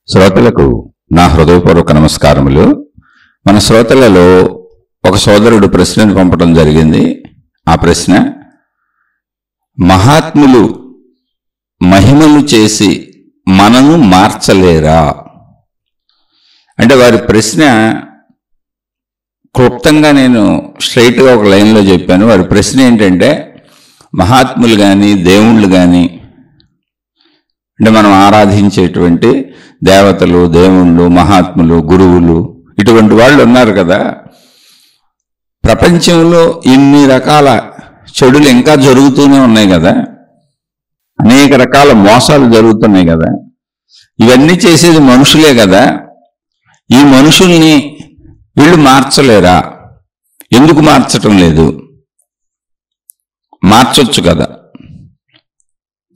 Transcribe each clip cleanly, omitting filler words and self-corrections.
శ్రోతలకు నా హృదయపూర్వక నమస్కారములు. మన శ్రోతలలో ఒక సోదరుడు ప్రశ్నను పంపడం జరిగింది. ఆ ప్రశ్న, మహాత్ములు మహిమలు చేసి మనను మార్చలేరా? అంటే వారి ప్రశ్న క్లుప్తంగా నేను స్ట్రైట్గా ఒక లైన్లో చెప్పాను. వారి ప్రశ్న ఏంటంటే, మహాత్ములు కానీ దేవుళ్ళు కానీ, అంటే మనం ఆరాధించేటువంటి దేవతలు, దేవుళ్ళు, మహాత్ములు, గురువులు, ఇటువంటి వాళ్ళు ఉన్నారు కదా, ప్రపంచంలో ఇన్ని రకాల చెడులు ఇంకా జరుగుతూనే ఉన్నాయి కదా, అనేక రకాల మోసాలు జరుగుతున్నాయి కదా, ఇవన్నీ చేసేది మనుషులే కదా, ఈ మనుషుల్ని వీళ్ళు మార్చలేరా? ఎందుకు మార్చటం లేదు? మార్చొచ్చు కదా.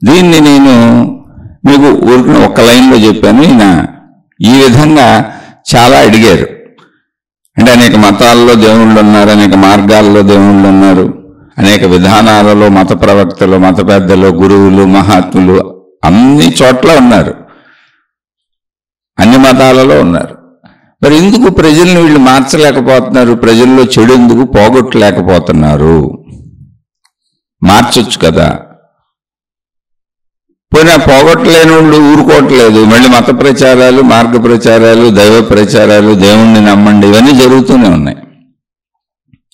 దీన్ని నేను మీకు ఊరికిన ఒక్క లైన్లో చెప్పాను. ఈయన ఈ విధంగా చాలా అడిగారు. అంటే అనేక మతాల్లో దేవుళ్ళు ఉన్నారు, అనేక మార్గాల్లో దేవుళ్ళు ఉన్నారు, అనేక విధానాలలో మత ప్రవక్తలు, మత పెద్దలు, గురువులు, మహాత్ములు అన్ని చోట్ల ఉన్నారు, అన్ని మతాలలో ఉన్నారు. మరి ఎందుకు ప్రజల్ని వీళ్ళు మార్చలేకపోతున్నారు? ప్రజల్లో చెడు ఎందుకు పోగొట్టలేకపోతున్నారు? మార్చొచ్చు కదా. పోయినా పోగొట్టలేని వాళ్ళు ఊరుకోవట్లేదు. మళ్ళీ మత ప్రచారాలు, మార్గ ప్రచారాలు, దైవ ప్రచారాలు, దేవుణ్ణి నమ్మండి, ఇవన్నీ జరుగుతూనే ఉన్నాయి.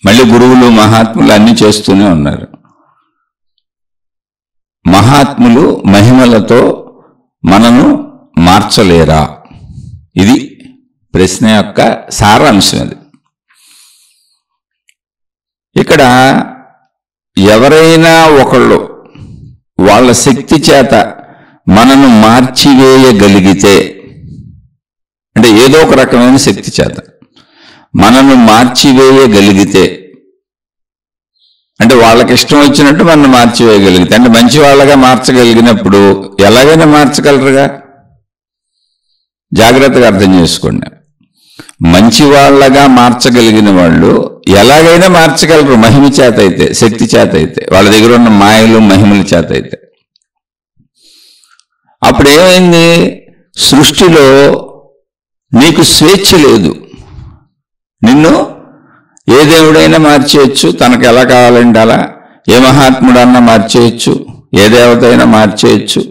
మళ్ళీ గురువులు, మహాత్ములు అన్నీ చేస్తూనే ఉన్నారు. మహాత్ములు మహిమలతో మనను మార్చలేరా? ఇది ప్రశ్న యొక్క సారాంశం. అది ఇక్కడ ఎవరైనా ఒకళ్ళు వాళ్ళ శక్తి చేత మనను మార్చివేయగలిగితే, అంటే ఏదో ఒక రకమైన శక్తి చేత మనను మార్చివేయగలిగితే, అంటే వాళ్ళకి ఇష్టం వచ్చినట్టు మనల్ని మార్చివేయగలిగితే, అంటే మంచి వాళ్ళగా మార్చగలిగినప్పుడు ఎలాగైనా మార్చగలరుగా. జాగ్రత్తగా అర్థం చేసుకోండి. మంచి వాళ్ళగా మార్చగలిగిన వాళ్ళు ఎలాగైనా మార్చగలరు, మహిమ చేత అయితే, శక్తి చేత అయితే, వాళ్ళ దగ్గర ఉన్న మాయలు మహిమల చేత అయితే. అప్పుడు ఏమైంది? సృష్టిలో నీకు స్వేచ్ఛ లేదు. నిన్ను ఏ దేవుడైనా మార్చేయచ్చు, తనకు ఎలా కావాలంటే అలా. ఏ మహాత్ముడన్నా మార్చేయచ్చు, ఏ దేవత అయినా మార్చేయచ్చు,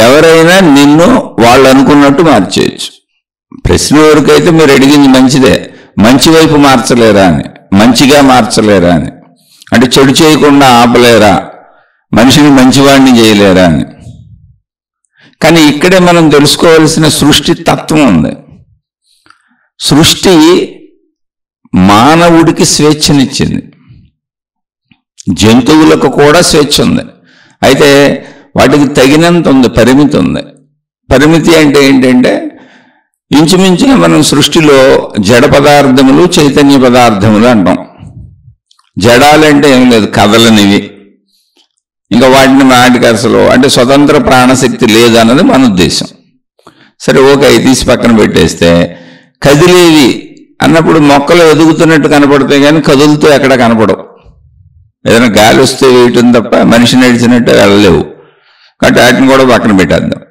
ఎవరైనా నిన్ను వాళ్ళు అనుకున్నట్టు మార్చేయచ్చు. ప్రశ్న వరకైతే మీరు అడిగింది మంచిదే, మంచి వైపు మార్చలేరా అని, మంచిగా మార్చలేరా అని, అంటే చెడు చేయకుండా ఆపలేరా, మనిషిని మంచివాడిని చేయలేరా అని. కానీ ఇక్కడే మనం తెలుసుకోవాల్సిన సృష్టి తత్వం ఉంది. సృష్టి మానవుడికి స్వేచ్ఛనిచ్చింది, జంతువులకు కూడా స్వేచ్ఛ ఉంది. అయితే వాటికి తగినంత ఉంది, పరిమితి ఉంది. పరిమితి అంటే ఏంటంటే, ఇంచుమించుగా మనం సృష్టిలో జడ పదార్థములు, చైతన్య పదార్థములు అంటాం. జడాలంటే ఏం లేదు, కదలనివి. ఇంకా వాటికి అసలు అంటే స్వతంత్ర ప్రాణశక్తి లేదన్నది మన ఉద్దేశం. సరే, ఓకే, తీసి పక్కన పెట్టేస్తే, కదిలేవి అన్నప్పుడు మొక్కలు ఎదుగుతున్నట్టు కనపడతాయి కానీ కదులుతూ ఎక్కడ కనపడవు. ఏదైనా గాలి వస్తే వేయటం తప్ప మనిషి నడిచినట్టు వెళ్ళలేవు. కాబట్టి వాటిని కూడా పక్కన పెట్టేద్దాం.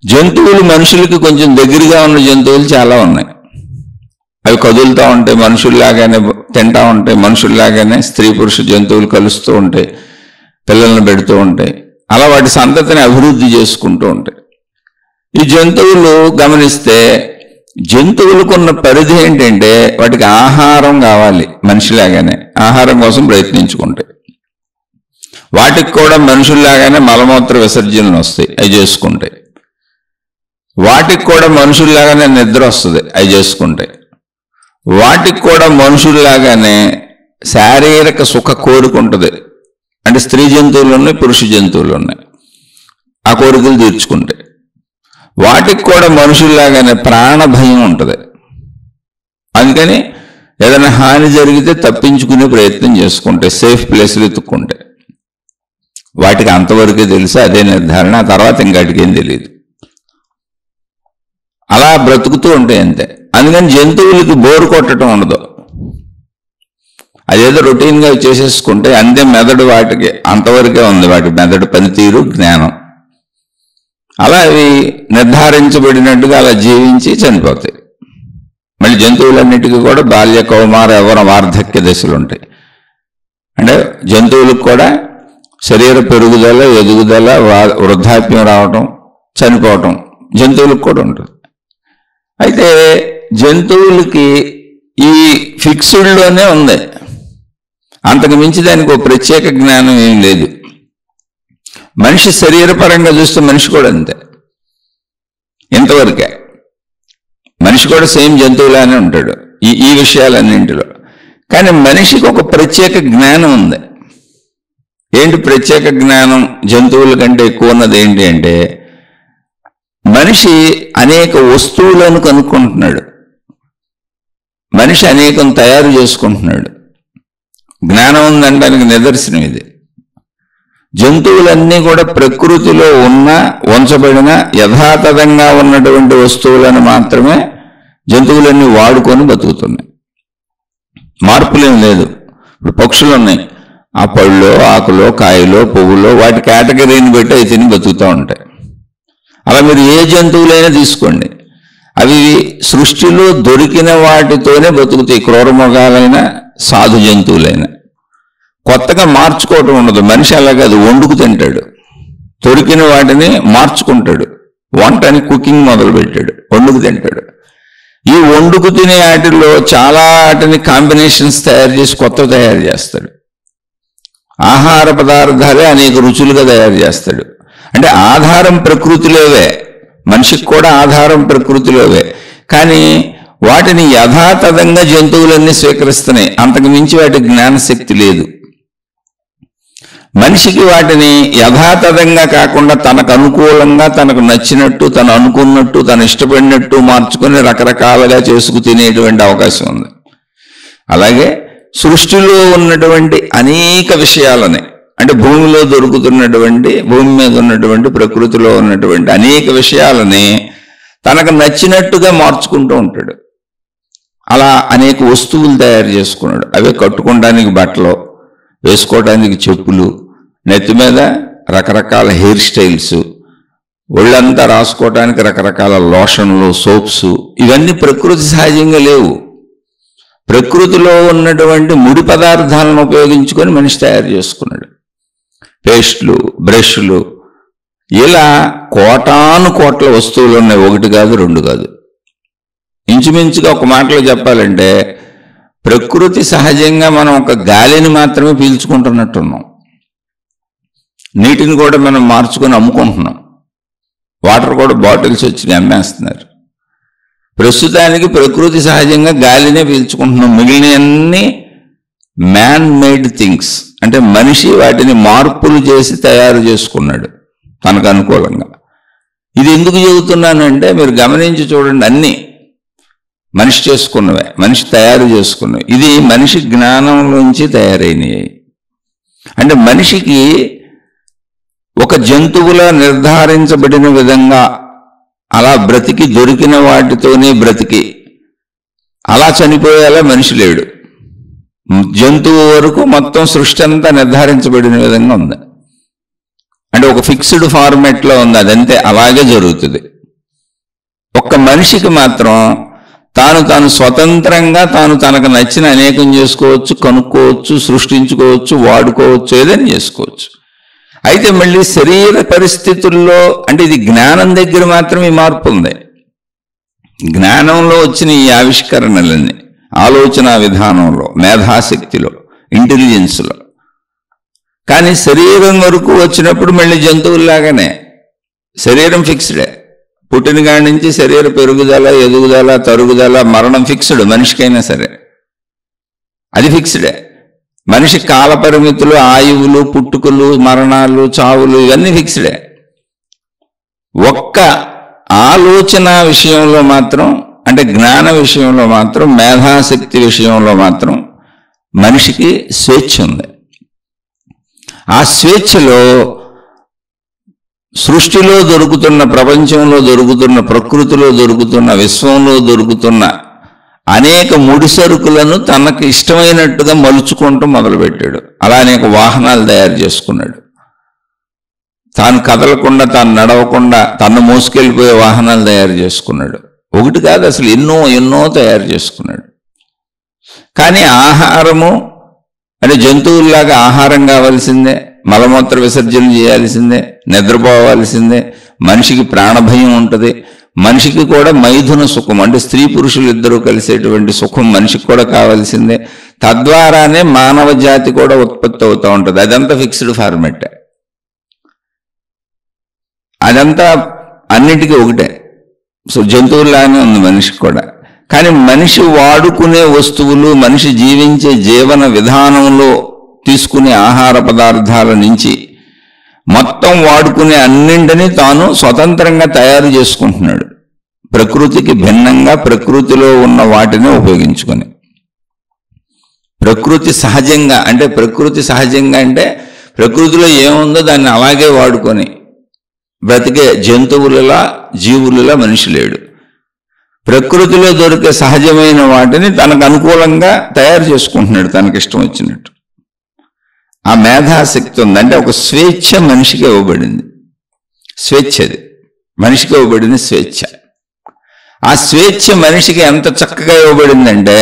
జంతువులు మనుషులకి కొంచెం దగ్గరగా ఉన్న జంతువులు చాలా ఉన్నాయి. అవి కదులుతూ ఉంటాయి, మనుషుల్లాగానే తింటూ ఉంటాయి, మనుషుల్లాగానే స్త్రీ పురుష జంతువులు కలుస్తూ ఉంటాయి, పిల్లలను పెడుతూ ఉంటాయి. అలా వాటి సంతతిని అభివృద్ధి చేసుకుంటూ ఉంటాయి. ఈ జంతువులు గమనిస్తే, జంతువులకున్న పరిధి ఏంటంటే, వాటికి ఆహారం కావాలి, మనిషిలాగానే ఆహారం కోసం ప్రయత్నించుకుంటాయి. వాటికి కూడా మనుషుల్లాగానే మలమూత్ర విసర్జనలు వస్తాయి, అవి చేసుకుంటాయి. వాటికి కూడా మనుషుల్లాగానే నిద్ర వస్తుంది, అవి చేసుకుంటాయి. వాటికి కూడా మనుషుల్లాగానే శారీరక సుఖ కోరుకుంటుంది. అంటే స్త్రీ జంతువులు ఉన్నాయి, పురుష జంతువులు ఉన్నాయి, ఆ కోరికలు తీర్చుకుంటాయి. వాటికి కూడా మనుషుల్లాగానే ప్రాణ భయం ఉంటుంది. అందుకని ఏదైనా హాని జరిగితే తప్పించుకునే ప్రయత్నం చేసుకుంటాయి, సేఫ్ ప్లేస్లు ఎత్తుక్కుంటాయి. వాటికి అంతవరకే తెలుసు, అదే నిర్ధారణ. ఆ తర్వాత ఇంకాటికి ఏం తెలియదు. అలా బ్రతుకుతూ ఉంటాయి అంతే. అందుకని జంతువులకి బోరు కొట్టడం ఉండదు. అదేదో రొటీన్గా చేసేసుకుంటే అంతే. మెదడు వాటికి అంతవరకే ఉంది, వాటి మెదడు పనితీరు, జ్ఞానం అలా అవి నిర్ధారించబడినట్టుగా అలా జీవించి చనిపోతాయి. మళ్ళీ జంతువులన్నిటికీ కూడా బాల్య, కౌమార, యవ్వన, వార్ధక్య దశలు ఉంటాయి. అంటే జంతువులకు కూడా శరీర పెరుగుదల, ఎదుగుదల, వృద్ధాప్యం రావటం, చనిపోవటం జంతువులకు కూడా ఉంటుంది. అయితే జంతువులకి ఈ ఫిక్స్డ్లోనే ఉంది, అంతకు మించి దానికి ఒక ప్రత్యేక జ్ఞానం ఏం లేదు. మనిషి శరీరపరంగా చూస్తే మనిషి కూడా అంతే, ఇంతవరకే. మనిషి కూడా సేమ్ జంతువులానే ఉంటాడు ఈ విషయాలన్నింటిలో. కానీ మనిషికి ఒక ప్రత్యేక జ్ఞానం ఉంది. ఏంటి ప్రత్యేక జ్ఞానం? జంతువుల కంటే ఎక్కువ ఉన్నది ఏంటి అంటే, మనిషి అనేక వస్తువులను కనుక్కుంటున్నాడు, మనిషి అనేకం తయారు చేసుకుంటున్నాడు. జ్ఞానం ఉందనడానికి నిదర్శనం ఇది. జంతువులన్నీ కూడా ప్రకృతిలో ఉంచబడిన యథాతథంగా ఉన్నటువంటి వస్తువులను మాత్రమే జంతువులన్నీ వాడుకొని బతుకుతున్నాయి. మార్పులేం లేదు. ఇప్పుడు పక్షులు ఉన్నాయి, ఆ పళ్ళో, ఆకులో, కాయలో, పువ్వులో వాటి కేటగిరీని బట్టి అవి తిని బతుకుతూ ఉంటాయి. అలా మీరు ఏ జంతువులైనా తీసుకోండి, అవి సృష్టిలో దొరికిన వాటితోనే బతుకుతాయి. క్రూరమృగాలైనా సాధు జంతువులైనా కొత్తగా మార్చుకోవటం ఉండదు. మనిషి అలా కాదు, వండుకు తింటాడు, దొరికిన వాటిని మార్చుకుంటాడు. వంటని కుకింగ్ మొదలు పెట్టాడు, వండుకు తింటాడు. ఈ వండుకు తినే వాటిలో చాలా వాటిని కాంబినేషన్స్ తయారు చేసి కొత్త తయారు చేస్తాడు. ఆహార పదార్థాలే అనేక రుచులుగా తయారు చేస్తాడు. అంటే ఆధారం ప్రకృతిలోవే, మనిషికి కూడా ఆధారం ప్రకృతిలోవే. కానీ వాటిని యథాతథంగా జంతువులన్నీ స్వీకరిస్తున్నాయి, అంతకు మించి వాటి జ్ఞానశక్తి లేదు. మనిషికి వాటిని యథాతథంగా కాకుండా తనకు అనుకూలంగా, తనకు నచ్చినట్టు, తను అనుకున్నట్టు, తను ఇష్టపడినట్టు మార్చుకొని రకరకాలుగా చేసుకు తినేటువంటి అవకాశం ఉంది. అలాగే సృష్టిలో ఉన్నటువంటి అనేక విషయాలని, అంటే భూమిలో దొరుకుతున్నటువంటి, భూమి మీద ఉన్నటువంటి, ప్రకృతిలో ఉన్నటువంటి అనేక విషయాలని తనకు నచ్చినట్టుగా మార్చుకుంటూ ఉంటాడు. అలా అనేక వస్తువులు తయారు చేసుకున్నాడు. అవే కట్టుకోవడానికి బట్టలు, వేసుకోవడానికి చెప్పులు, నెత్తి మీద రకరకాల హెయిర్ స్టైల్స్, ఒళ్ళంతా రాసుకోవడానికి రకరకాల లోషన్లు, సోప్స్, ఇవన్నీ ప్రకృతి సహజంగా లేవు. ప్రకృతిలో ఉన్నటువంటి ముడి పదార్థాలను ఉపయోగించుకొని మనిషి తయారు చేసుకున్నాడు. పేస్ట్లు, బ్రష్లు, ఇలా కోటాను కోట్ల వస్తువులు ఉన్నాయి. ఒకటి కాదు, రెండు కాదు. ఇంచుమించుగా ఒక మాటలో చెప్పాలంటే ప్రకృతి సహజంగా మనం ఒక గాలిని మాత్రమే పీల్చుకుంటున్నట్టున్నాం. నీటిని కూడా మనం మార్చుకొని అమ్ముకుంటున్నాం. వాటర్ కూడా బాటిల్స్ వచ్చి అమ్మేస్తున్నారు. ప్రస్తుతానికి ప్రకృతి సహజంగా గాలినే పీల్చుకుంటున్నాం. మిగిలినవన్నీ మ్యాన్ మేడ్ థింగ్స్, అంటే మనిషి వాటిని మార్పులు చేసి తయారు చేసుకున్నాడు తనకు అనుకూలంగా. ఇది ఎందుకు చెబుతున్నానంటే మీరు గమనించి చూడండి, అన్నీ మనిషి చేసుకున్నవే, మనిషి తయారు చేసుకున్నవి. ఇది మనిషి జ్ఞానంలోంచి తయారైనవి. అంటే మనిషికి ఒక జంతువులా నిర్ధారించబడిన విధంగా అలా బ్రతికి, దొరికిన వాటితోనే బ్రతికి అలా చనిపోయేలా మనిషి లేడు. జంతువు వరకు మొత్తం సృష్టి అంతా నిర్ధారించబడిన విధంగా ఉంది. అంటే ఒక ఫిక్స్డ్ ఫార్మాట్లో ఉంది, అదంతే, అలాగే జరుగుతుంది. ఒక్క మనిషికి మాత్రం తాను స్వతంత్రంగా తనకు నచ్చిన అనేకం చేసుకోవచ్చు, కనుక్కోవచ్చు, సృష్టించుకోవచ్చు, వాడుకోవచ్చు, ఏదైనా చేసుకోవచ్చు. అయితే మళ్ళీ శరీర పరిస్థితుల్లో, అంటే ఇది జ్ఞానం దగ్గర మాత్రం ఈ మార్పు ఉంది. జ్ఞానంలో వచ్చిన ఈ ఆవిష్కరణలన్నీ ఆలోచన విధానంలో, మేధాశక్తిలో, ఇంటెలిజెన్స్లో. కానీ శరీరం వరకు వచ్చినప్పుడు మళ్ళీ జంతువుల్లాగానే శరీరం ఫిక్స్డే. పుట్టిన కాడి నుంచి శరీర పెరుగుదల, ఎదుగుదల, తరుగుదల, మరణం ఫిక్స్డ్. మనిషికైనా సరే అది ఫిక్స్డే. మనిషి కాల పరిమితులు, ఆయువులు, పుట్టుకలు, మరణాలు, చావులు, ఇవన్నీ ఫిక్స్డే. ఒక్క ఆలోచన విషయంలో మాత్రం, అంటే జ్ఞాన విషయంలో మాత్రం, మేధాశక్తి విషయంలో మాత్రం మనిషికి స్వేచ్ఛ ఉంది. ఆ స్వేచ్ఛలో సృష్టిలో దొరుకుతున్న, ప్రపంచంలో దొరుకుతున్న, ప్రకృతిలో దొరుకుతున్న, విశ్వంలో దొరుకుతున్న అనేక ముడి సరుకులను తనకు ఇష్టమైనట్టుగా మలుచుకుంటూ మొదలుపెట్టాడు. అలా అనేక వాహనాలు తయారు చేసుకున్నాడు. తాను కదలకుండా, తాను నడవకుండా తను మోసుకెళ్ళిపోయే వాహనాలు తయారు చేసుకున్నాడు. ఒకటి కాదు, అసలు ఎన్నో ఎన్నో తయారు చేసుకున్నాడు. కానీ ఆహారము అంటే జంతువుల్లాగా ఆహారం కావాల్సిందే, మలమూత్ర విసర్జన చేయాల్సిందే, నిద్రపోవాల్సిందే, మనిషికి ప్రాణభయం ఉంటుంది. మనిషికి కూడా మైథున సుఖం అంటే స్త్రీ పురుషులు ఇద్దరూ కలిసేటువంటి సుఖం మనిషికి కూడా కావాల్సిందే. తద్వారానే మానవ జాతి కూడా ఉత్పత్తి అవుతూ ఉంటుంది. అదంతా ఫిక్స్డ్ ఫార్మెట్, అదంతా అన్నిటికీ ఒకటే. సో జంతువుల్లానే ఉంది మనిషికి కూడా. కానీ మనిషి వాడుకునే వస్తువులు, మనిషి జీవించే జీవన విధానంలో తీసుకునే ఆహార పదార్థాల నుంచి మొత్తం వాడుకునే అన్నింటినీ తాను స్వతంత్రంగా తయారు చేసుకుంటున్నాడు. ప్రకృతికి భిన్నంగా ప్రకృతిలో ఉన్న వాటిని ఉపయోగించుకొని. ప్రకృతి సహజంగా అంటే ప్రకృతిలో ఏముందో దాన్ని అలాగే వాడుకొని బ్రతికే జంతువులలా జీవులలా మనిషి లేడు. ప్రకృతిలో దొరికే సహజమైన వాటిని తనకు అనుకూలంగా తయారు చేసుకుంటున్నాడు, తనకిష్టం వచ్చినట్టు. ఆ మేధాశక్తి ఉందంటే ఒక స్వేచ్ఛ మనిషికి ఇవ్వబడింది. స్వేచ్ఛ, అది మనిషికి ఇవ్వబడింది స్వేచ్ఛ. ఆ స్వేచ్ఛ మనిషికి ఎంత చక్కగా ఇవ్వబడిందంటే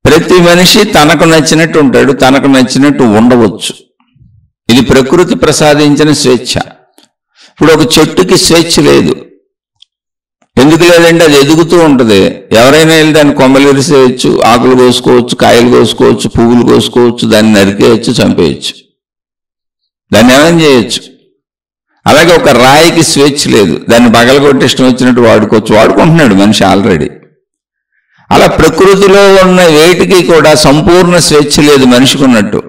ప్రతి మనిషి తనకు నచ్చినట్టు ఉంటాడు, తనకు నచ్చినట్టు ఉండవచ్చు. ఇది ప్రకృతి ప్రసాదించిన స్వేచ్ఛ. ఇప్పుడు ఒక చెట్టుకి స్వేచ్ఛ లేదు. ఎందుకు లేదంటే అది ఎదుగుతూ ఉంటుంది. ఎవరైనా వెళ్ళి దాన్ని కొమ్మలు ఇరిసేయచ్చు, ఆకులు కోసుకోవచ్చు, కాయలు కోసుకోవచ్చు, పువ్వులు కోసుకోవచ్చు, దాన్ని నరికేయచ్చు, చంపేయచ్చు, దాన్ని ఏమైనా చేయొచ్చు. అలాగే ఒక రాయికి స్వేచ్ఛ లేదు, దాన్ని పగలగొట్టి ఇష్టం వచ్చినట్టు వాడుకోవచ్చు. వాడుకుంటున్నాడు మనిషి ఆల్రెడీ. అలా ప్రకృతిలో ఉన్న వేటికి కూడా సంపూర్ణ స్వేచ్ఛ లేదు మనిషికి ఉన్నట్టు.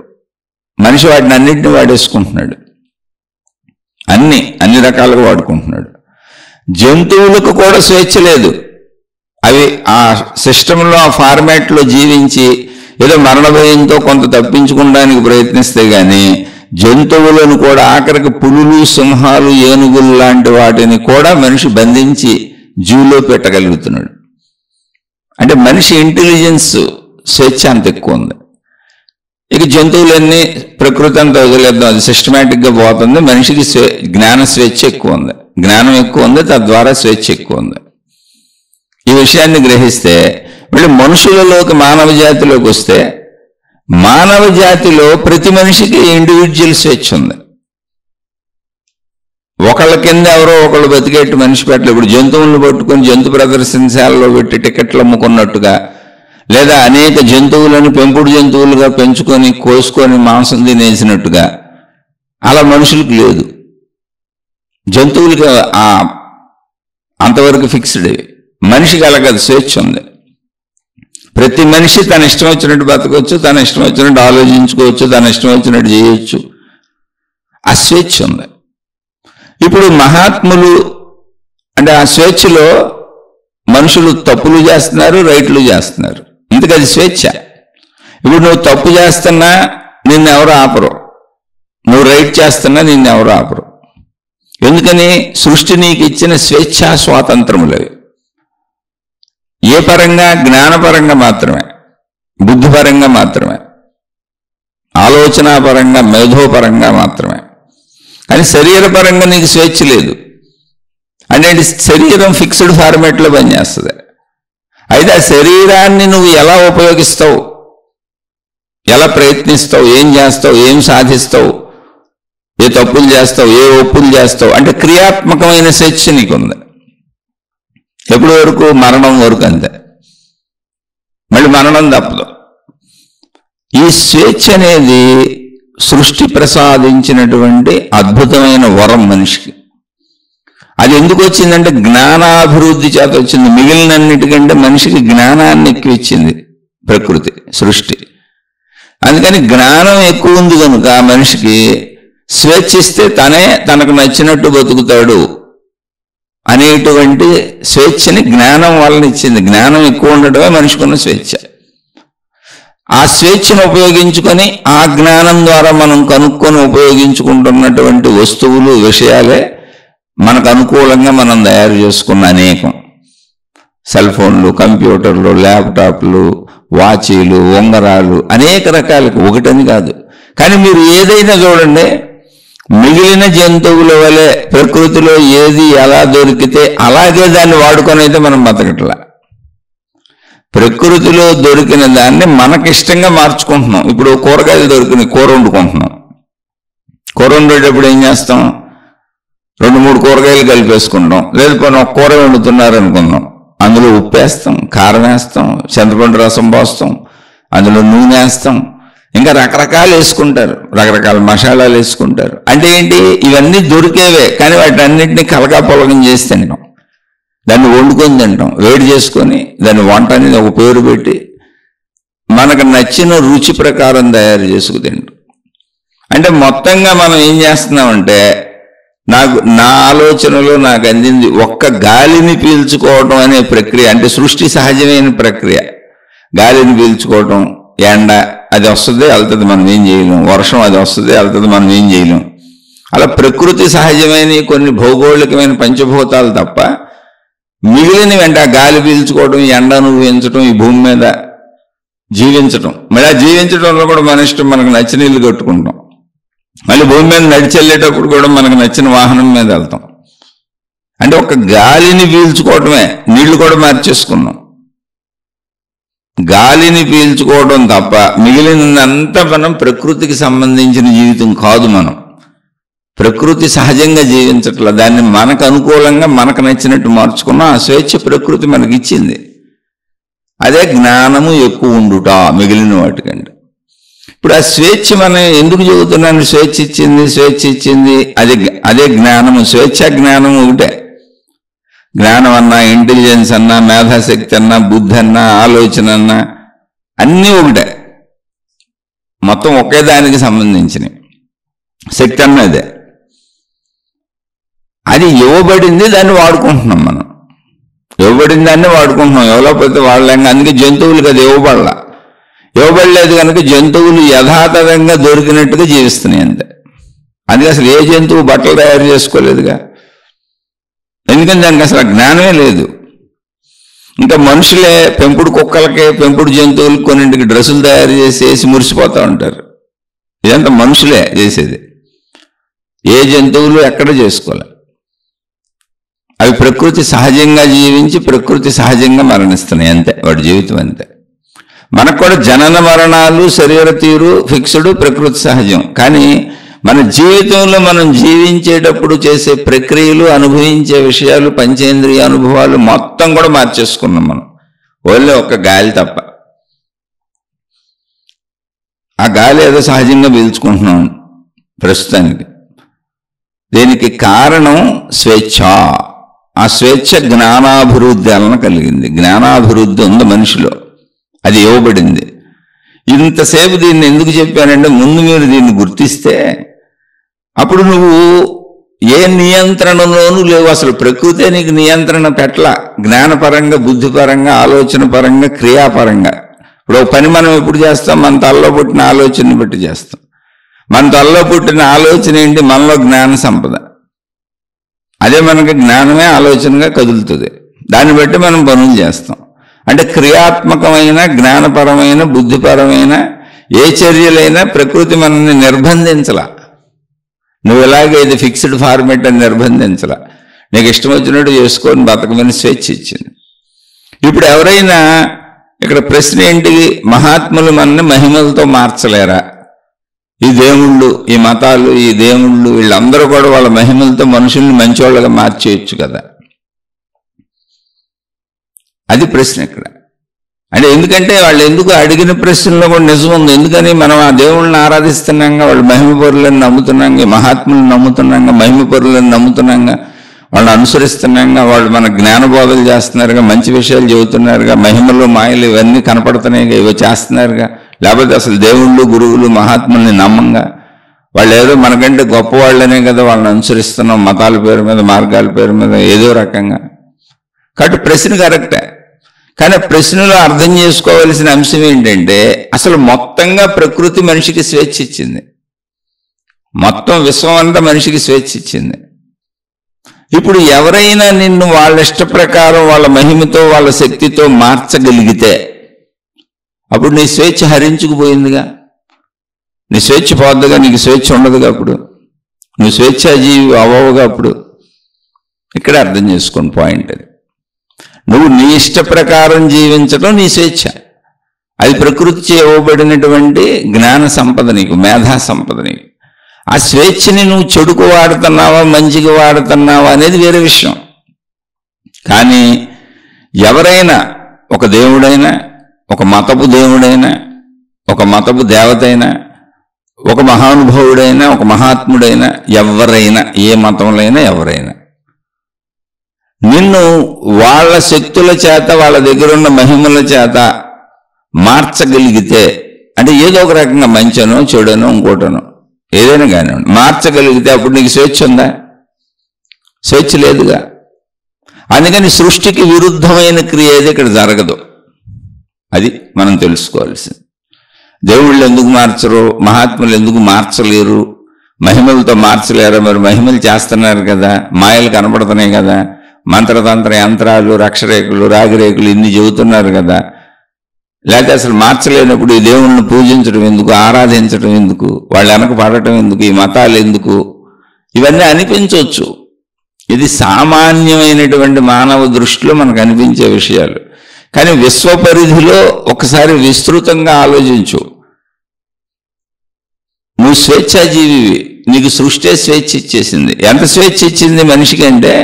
మనిషి వాటిని అన్నింటినీ వాడేసుకుంటున్నాడు, అన్ని రకాలుగా వాడుకుంటున్నాడు. జంతువులకు కూడా స్వేచ్ఛ లేదు. అవి ఆ సిస్టంలో, ఆ ఫార్మాట్లో జీవించి ఏదో మరణ భయంతో కొంత తప్పించుకోవడానికి ప్రయత్నిస్తే గాని జంతువులను కూడా ఆఖరికి పులులు, సింహాలు, ఏనుగులు లాంటి వాటిని కూడా మనిషి బంధించి జూలో పెట్టగలుగుతున్నాడు. అంటే మనిషి ఇంటెలిజెన్స్ స్వేచ్ఛ అంత ఎక్కువ ఉంది. ఇక జంతువులన్నీ ప్రకృతి అంతా వదిలేద్దాం, అది సిస్టమేటిక్గా పోతుంది. మనిషికి జ్ఞాన స్వేచ్ఛ ఎక్కువ ఉంది, జ్ఞానం ఎక్కువ ఉంది, తద్వారా స్వేచ్ఛ ఎక్కువ ఉంది. ఈ విషయాన్ని గ్రహిస్తే మళ్ళీ మనుషులలోకి, మానవ జాతిలోకి వస్తే మానవ జాతిలో ప్రతి మనిషికి ఇండివిజువల్ స్వేచ్ఛ ఉంది. ఒకళ్ళ కింద ఎవరో ఒకళ్ళు బతికేట్టు మనిషి పెట్టలేదు. ఇప్పుడు జంతువులను పట్టుకొని జంతు ప్రదర్శనశాలలో పెట్టి టికెట్లు అమ్ముకున్నట్టుగా, లేదా అనేక జంతువులను పెంపుడు జంతువులుగా పెంచుకొని కోసుకొని మాంసం తినేసినట్టుగా అలా మనుషులకు లేదు. జంతువులకి అంతవరకు ఫిక్స్డ్. మనిషికి అలాగదు, స్వేచ్ఛ ఉంది. ప్రతి మనిషి తన ఇష్టం వచ్చినట్టు బతకొచ్చు, తన ఇష్టం వచ్చినట్టు ఆలోచించుకోవచ్చు, తన ఇష్టం వచ్చినట్టు చేయొచ్చు. ఆ స్వేచ్ఛ ఉంది. ఇప్పుడు మహాత్ములు అంటే ఆ స్వేచ్ఛలో మనుషులు తప్పులు చేస్తున్నారు, రైట్లు చేస్తున్నారు. ఇంతకది స్వేచ్ఛ. ఇప్పుడు నువ్వు తప్పు చేస్తున్నా నిన్నెవరు ఆపరు, నువ్వు రైట్ చేస్తున్నా నిన్నెవరు ఆపరు. ఎందుకని? సృష్టి నీకు ఇచ్చిన స్వేచ్ఛా స్వాతంత్రములవి. ఏ పరంగా? జ్ఞానపరంగా మాత్రమే, బుద్ధిపరంగా మాత్రమే, ఆలోచనాపరంగా, మేధోపరంగా మాత్రమే. కానీ శరీరపరంగా నీకు స్వేచ్ఛ లేదు. అంటే శరీరం ఫిక్స్డ్ ఫార్మాట్లో పనిచేస్తుంది. అయితే ఆ శరీరాన్ని నువ్వు ఎలా ఉపయోగిస్తావు, ఎలా ప్రయత్నిస్తావు, ఏం చేస్తావు, ఏం సాధిస్తావు, ఏ తప్పులు చేస్తావు, ఏ ఒప్పులు చేస్తావు అంటే క్రియాత్మకమైన స్వేచ్ఛ నీకుంది. ఎప్పటి వరకు? మరణం వరకు అంతే. మళ్ళీ మరణం తప్పదు. ఈ స్వేచ్ఛ అనేది సృష్టి ప్రసాదించినటువంటి అద్భుతమైన వరం మనిషికి. అది ఎందుకు వచ్చిందంటే జ్ఞానాభివృద్ధి చేత వచ్చింది. మిగిలినన్నిటికంటే మనిషికి జ్ఞానాన్ని ఎక్కువ ఇచ్చింది ప్రకృతి, సృష్టి. అందుకని జ్ఞానం ఎక్కువ ఉంది కనుక మనిషికి స్వేచ్ఛ ఇస్తే తనకు నచ్చినట్టు బతుకుతాడు అనేటువంటి స్వేచ్ఛని జ్ఞానం వలన ఇచ్చింది. జ్ఞానం ఎక్కువ ఉండటమే మనిషికి ఉన్న స్వేచ్ఛ. ఆ స్వేచ్ఛను ఉపయోగించుకొని ఆ జ్ఞానం ద్వారా మనం కనుక్కొని ఉపయోగించుకుంటున్నటువంటి వస్తువులు, విషయాలే మనకు అనుకూలంగా మనం తయారు చేసుకున్న అనేకం సెల్ ఫోన్లు, కంప్యూటర్లు, ల్యాప్టాప్లు, వాచీలు, ఉంగరాలు, అనేక రకాలకు, ఒకటని కాదు. కానీ మీరు ఏదైనా చూడండి, మిగిలిన జంతువుల వలె ప్రకృతిలో ఏది ఎలా దొరికితే అలాగే దాన్ని వాడుకొని అయితే మనం బతకట్లా. ప్రకృతిలో దొరికిన దాన్ని మనకిష్టంగా మార్చుకుంటున్నాం. ఇప్పుడు కూరగాయలు దొరికిన కూర వండుకుంటున్నాం. కూర వండేటప్పుడు ఏం చేస్తాం? 2-3 కూరగాయలు కలిపేసుకుంటాం. లేదు పోనీ ఒక కూర వండుతున్నారు అనుకుందాం, అందులో ఉప్పు వేస్తాం, కారం వేస్తాం, చింతపండు రసం పోస్తాం, అందులో నూనె వేస్తాం, ఇంకా రకరకాలు వేసుకుంటారు, రకరకాల మసాలాలు వేసుకుంటారు. అంటే ఏంటి? ఇవన్నీ దొరికేవే, కానీ వాటి అన్నింటినీ కలగాపొలగం చేసి తింటాం, దాన్ని వండుకొని తింటాం, వేడి చేసుకొని దాన్ని వంట అనేది ఒక పేరు పెట్టి మనకు నచ్చిన రుచి ప్రకారం తయారు చేసుకు తింటాం. అంటే మొత్తంగా మనం ఏం చేస్తున్నామంటే, నా ఆలోచనలో నాకు అందింది ఒక్క గాలిని పీల్చుకోవటం అనే ప్రక్రియ. అంటే సృష్టి సహజమైన ప్రక్రియ. గాలిని పీల్చుకోవటం, ఎండ అది వస్తుంది వెళ్తుంది, మనం ఏం చేయలేం. వర్షం అది వస్తుంది వెళ్తుంది, మనం ఏం చేయలేం. అలా ప్రకృతి సహజమైన కొన్ని భౌగోళికమైన పంచభూతాలు తప్ప మిగిలినవి అంటే ఆ గాలి పీల్చుకోవడం, ఎండ అనుభవించడం, ఈ భూమి మీద జీవించటం. మళ్ళీ ఆ జీవించడంలో కూడా మన ఇష్టం, మనకు నచ్చిన ఇల్లు కట్టుకుంటాం. మళ్ళీ భూమి మీద నడిచి వెళ్ళేటప్పుడు కూడా మనకు నచ్చిన వాహనం మీద వెళ్తాం. అంటే ఒక గాలిని పీల్చుకోవటమే. నీళ్లు కూడా మార్చేసుకున్నాం. గాలిని పీల్చుకోవడం తప్ప మిగిలినంతా మనం ప్రకృతికి సంబంధించిన జీవితం కాదు. మనం ప్రకృతి సహజంగా జీవించట్ల, దాన్ని మనకు అనుకూలంగా మనకు నచ్చినట్టు మార్చుకున్నాం. ఆ స్వేచ్ఛ ప్రకృతి మనకి ఇచ్చింది. అదే జ్ఞానము ఎక్కువ ఉండుట మిగిలిన వాటికంటే. ఇప్పుడు ఆ స్వేచ్ఛ మనం ఎందుకు చెబుతున్నాను? స్వేచ్ఛ ఇచ్చింది అదే జ్ఞానము. స్వేచ్ఛ జ్ఞానము ఒకటే. జ్ఞానం అన్నా, ఇంటెలిజెన్స్ అన్నా, మేధాశక్తి అన్నా, బుద్ధి అన్నా, ఆలోచన అన్నా అన్నీ ఒకటే, మొత్తం ఒకే దానికి సంబంధించినవి. శక్తి అన్నదే అది ఇవ్వబడింది, దాన్ని వాడుకుంటున్నాం. మనం ఇవ్వబడిన దాన్ని వాడుకుంటున్నాం, ఎవరైతే వాళ్ళంగా. అందుకే జంతువులకు అది ఇవ్వబడలేదు కనుక జంతువులు యథాతథంగా దొరికినట్టుగా జీవిస్తున్నాయి అంతే. అందుకే అసలు ఏ జంతువు బట్టలు తయారు చేసుకోలేదుగా, ఎందుకని దానికి అసలు జ్ఞానమే లేదు. ఇంకా మనుషులే పెంపుడు కుక్కలకి, పెంపుడు జంతువులకు కొన్నింటికి డ్రెస్సులు తయారు చేసి మురిసిపోతూ ఉంటారు. ఇదంతా మనుషులే చేసేది. ఏ జంతువులు ఎక్కడ చేసుకోలే. అవి ప్రకృతి సహజంగా జీవించి ప్రకృతి సహజంగా మరణిస్తున్నాయి అంతే, వాడి జీవితం అంతే. మనకు కూడా జనన మరణాలు, శరీర తీరు ఫిక్స్డ్, ప్రకృతి సహజం. కానీ మన జీవితంలో మనం జీవించేటప్పుడు చేసే ప్రక్రియలు, అనుభవించే విషయాలు, పంచేంద్రియ అనుభవాలు మొత్తం కూడా మార్చేసుకున్నాం మనం, ఓన్లీ ఒక్క గాలి తప్ప. ఆ గాలి ఏదో సహజంగా పీల్చుకుంటున్నాం ప్రస్తుతానికి. దీనికి కారణం స్వేచ్ఛ. ఆ స్వేచ్ఛ జ్ఞానాభివృద్ధి వలన కలిగింది. జ్ఞానాభివృద్ధి ఉంది మనిషిలో, అది ఇవ్వబడింది. ఇంతసేపు దీన్ని ఎందుకు చెప్పానంటే, ముందు మీరు దీన్ని గుర్తిస్తే అప్పుడు నువ్వు ఏ నియంత్రణలోనూ లేవు. అసలు ప్రకృతే నీకు నియంత్రణ పెట్ల, జ్ఞానపరంగా, బుద్ధిపరంగా, ఆలోచన పరంగా, క్రియాపరంగా. ఇప్పుడు ఒక పని మనం ఎప్పుడు చేస్తాం? మన తలలో పుట్టిన ఆలోచనని బట్టి చేస్తాం. మన తలలో పుట్టిన ఆలోచన ఏంటి? మనలో జ్ఞాన సంపద. అదే మనకి జ్ఞానమే ఆలోచనగా కదులుతుంది. దాన్ని బట్టి మనం పనులు చేస్తాం. అంటే క్రియాత్మకమైన, జ్ఞానపరమైన, బుద్ధిపరమైన ఏ చర్యలైనా ప్రకృతి మనల్ని నిర్బంధించలా. నువ్వు ఎలాగే ఇది ఫిక్స్డ్ ఫార్మేట్ అని నిర్బంధించలా. నీకు ఇష్టం వచ్చినట్టు చేసుకొని బతకమని స్వేచ్ఛ ఇచ్చింది. ఇప్పుడు ఎవరైనా ఇక్కడ ప్రశ్న ఏంటి? మహాత్ములు మనల్ని మహిమలతో మార్చలేరా? ఈ దేవుళ్ళు, ఈ మతాలు, ఈ దేవుళ్ళు వీళ్ళందరూ కూడా వాళ్ళ మహిమలతో మనుషుల్ని మంచివాళ్ళగా మార్చేయచ్చు కదా. అది ప్రశ్న ఇక్కడ. అంటే ఎందుకంటే వాళ్ళు ఎందుకు అడిగిన ప్రశ్నలో కూడా నిజం ఉంది. ఎందుకని మనం ఆ దేవుళ్ళని ఆరాధిస్తున్నాంగా, వాళ్ళు మహిమ పరులను నమ్ముతున్నాంగా, మహాత్ములను నమ్ముతున్నాంగా, మహిమ పరులను నమ్ముతున్నాంగా, వాళ్ళని అనుసరిస్తున్నాంగా, వాళ్ళు మన జ్ఞానబోధలు చేస్తున్నారుగా, మంచి విషయాలు చెబుతున్నారుగా, మహిమలు, మాయలు ఇవన్నీ కనపడుతున్నాయిగా, ఇవి చేస్తున్నారుగా. లేకపోతే అసలు దేవుళ్ళు, గురువులు, మహాత్ముల్ని నమ్మంగా. వాళ్ళు ఏదో మనకంటే గొప్పవాళ్ళనే కదా వాళ్ళని అనుసరిస్తున్నాం, మతాల పేరు మీద, మార్గాల పేరు మీద, ఏదో రకంగా. కాబట్టి ప్రశ్న కరెక్టే. కానీ ప్రశ్నలో అర్థం చేసుకోవాల్సిన అంశం ఏంటంటే, అసలు మొత్తంగా ప్రకృతి మనిషికి స్వేచ్ఛ ఇచ్చింది. మొత్తం విశ్వం అంతా మనిషికి స్వేచ్ఛ ఇచ్చింది. ఇప్పుడు ఎవరైనా నిన్ను వాళ్ళ ఇష్ట ప్రకారం, వాళ్ళ మహిమతో, వాళ్ళ శక్తితో మార్చగలిగితే అప్పుడు నీ స్వేచ్ఛ హరించుకుపోయిందిగా. నీ స్వేచ్ఛ పోద్దుగా, నీకు స్వేచ్ఛ ఉండదుగా. అప్పుడు నువ్వు స్వేచ్ఛాజీవి అవ్వవుగా. అప్పుడు ఇక్కడ అర్థం చేసుకుని పాయింట్ అది. నువ్వు నీ ఇష్ట ప్రకారం జీవించడం నీ స్వేచ్ఛ. అది ప్రకృతి ఇవ్వబడినటువంటి జ్ఞాన సంపద నీకు, మేధా సంపద నీకు. ఆ స్వేచ్ఛని నువ్వు చెడుకు వాడుతున్నావా మంచికి వాడుతున్నావా అనేది వేరే విషయం. కానీ ఎవరైనా, ఒక దేవుడైనా, ఒక మతపు దేవుడైనా, ఒక మతపు దేవతైనా, ఒక మహానుభావుడైనా, ఒక మహాత్ముడైనా, ఎవరైనా, ఏ మతంలో ఎవరైనా నిన్ను వాళ్ళ శక్తుల చేత, వాళ్ళ దగ్గరున్న మహిమల చేత మార్చగలిగితే, అంటే ఏదో ఒక రకంగా మంచనో చెడనో ఇంకోటనో ఏదైనా కానివ్వండి మార్చగలిగితే అప్పుడు నీకు స్వేచ్ఛ ఉందా? స్వేచ్ఛ లేదుగా. అందుకని సృష్టికి విరుద్ధమైన క్రియ ఏది ఇక్కడ జరగదు. అది మనం తెలుసుకోవాల్సింది. దేవుళ్ళు ఎందుకు మార్చరు, మహాత్ములు ఎందుకు మార్చలేరు, మహిమలతో మార్చలేరు? మరి మహిమలు చేస్తున్నారు కదా, మాయలు కనపడుతున్నాయి కదా, మంత్రతంత్ర యంత్రాలు, రక్షరేకులు, రాగిరేకులు ఇన్ని చెబుతున్నారు కదా. లేకపోతే అసలు మార్చలేనప్పుడు ఈ దేవుళ్ళని పూజించడం ఎందుకు, ఆరాధించడం ఎందుకు, వాళ్ళు వెనక పడటం ఎందుకు, ఈ మతాలు ఎందుకు, ఇవన్నీ అనిపించవచ్చు. ఇది సామాన్యమైనటువంటి మానవ దృష్టిలో మనకు అనిపించే విషయాలు. కానీ విశ్వపరిధిలో ఒకసారి విస్తృతంగా ఆలోచించు. నువ్వు స్వేచ్ఛాజీవివి, నీకు సృష్టి స్వేచ్ఛ ఇచ్చేసింది. ఎంత స్వేచ్ఛ ఇచ్చింది మనిషికి అంటే,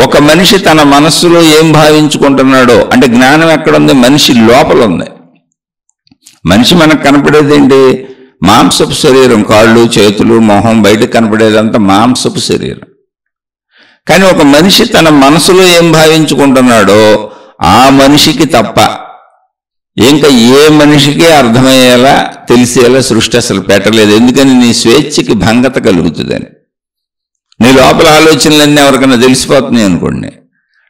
ఒక మనిషి తన మనస్సులో ఏం భావించుకుంటున్నాడో, అంటే జ్ఞానం ఎక్కడుంది? మనిషి లోపల ఉంది. మనిషి మనకు కనపడేది ఏంటి? మాంసపు శరీరం, కాళ్ళు చేతులు మొహం, బయటకు కనపడేదంతా మాంసపు శరీరం. కానీ ఒక మనిషి తన మనసులో ఏం భావించుకుంటున్నాడో ఆ మనిషికి తప్ప ఇంకా ఏ మనిషికి అర్థమయ్యేలా తెలిసేలా సృష్టి అసలు పెట్టలేదు. ఎందుకని? నీ స్వేచ్ఛకి భంగత కలుగుతుందని. నీ లోపల ఆలోచనలన్నీ ఎవరికైనా తెలిసిపోతున్నాయి అనుకోండి,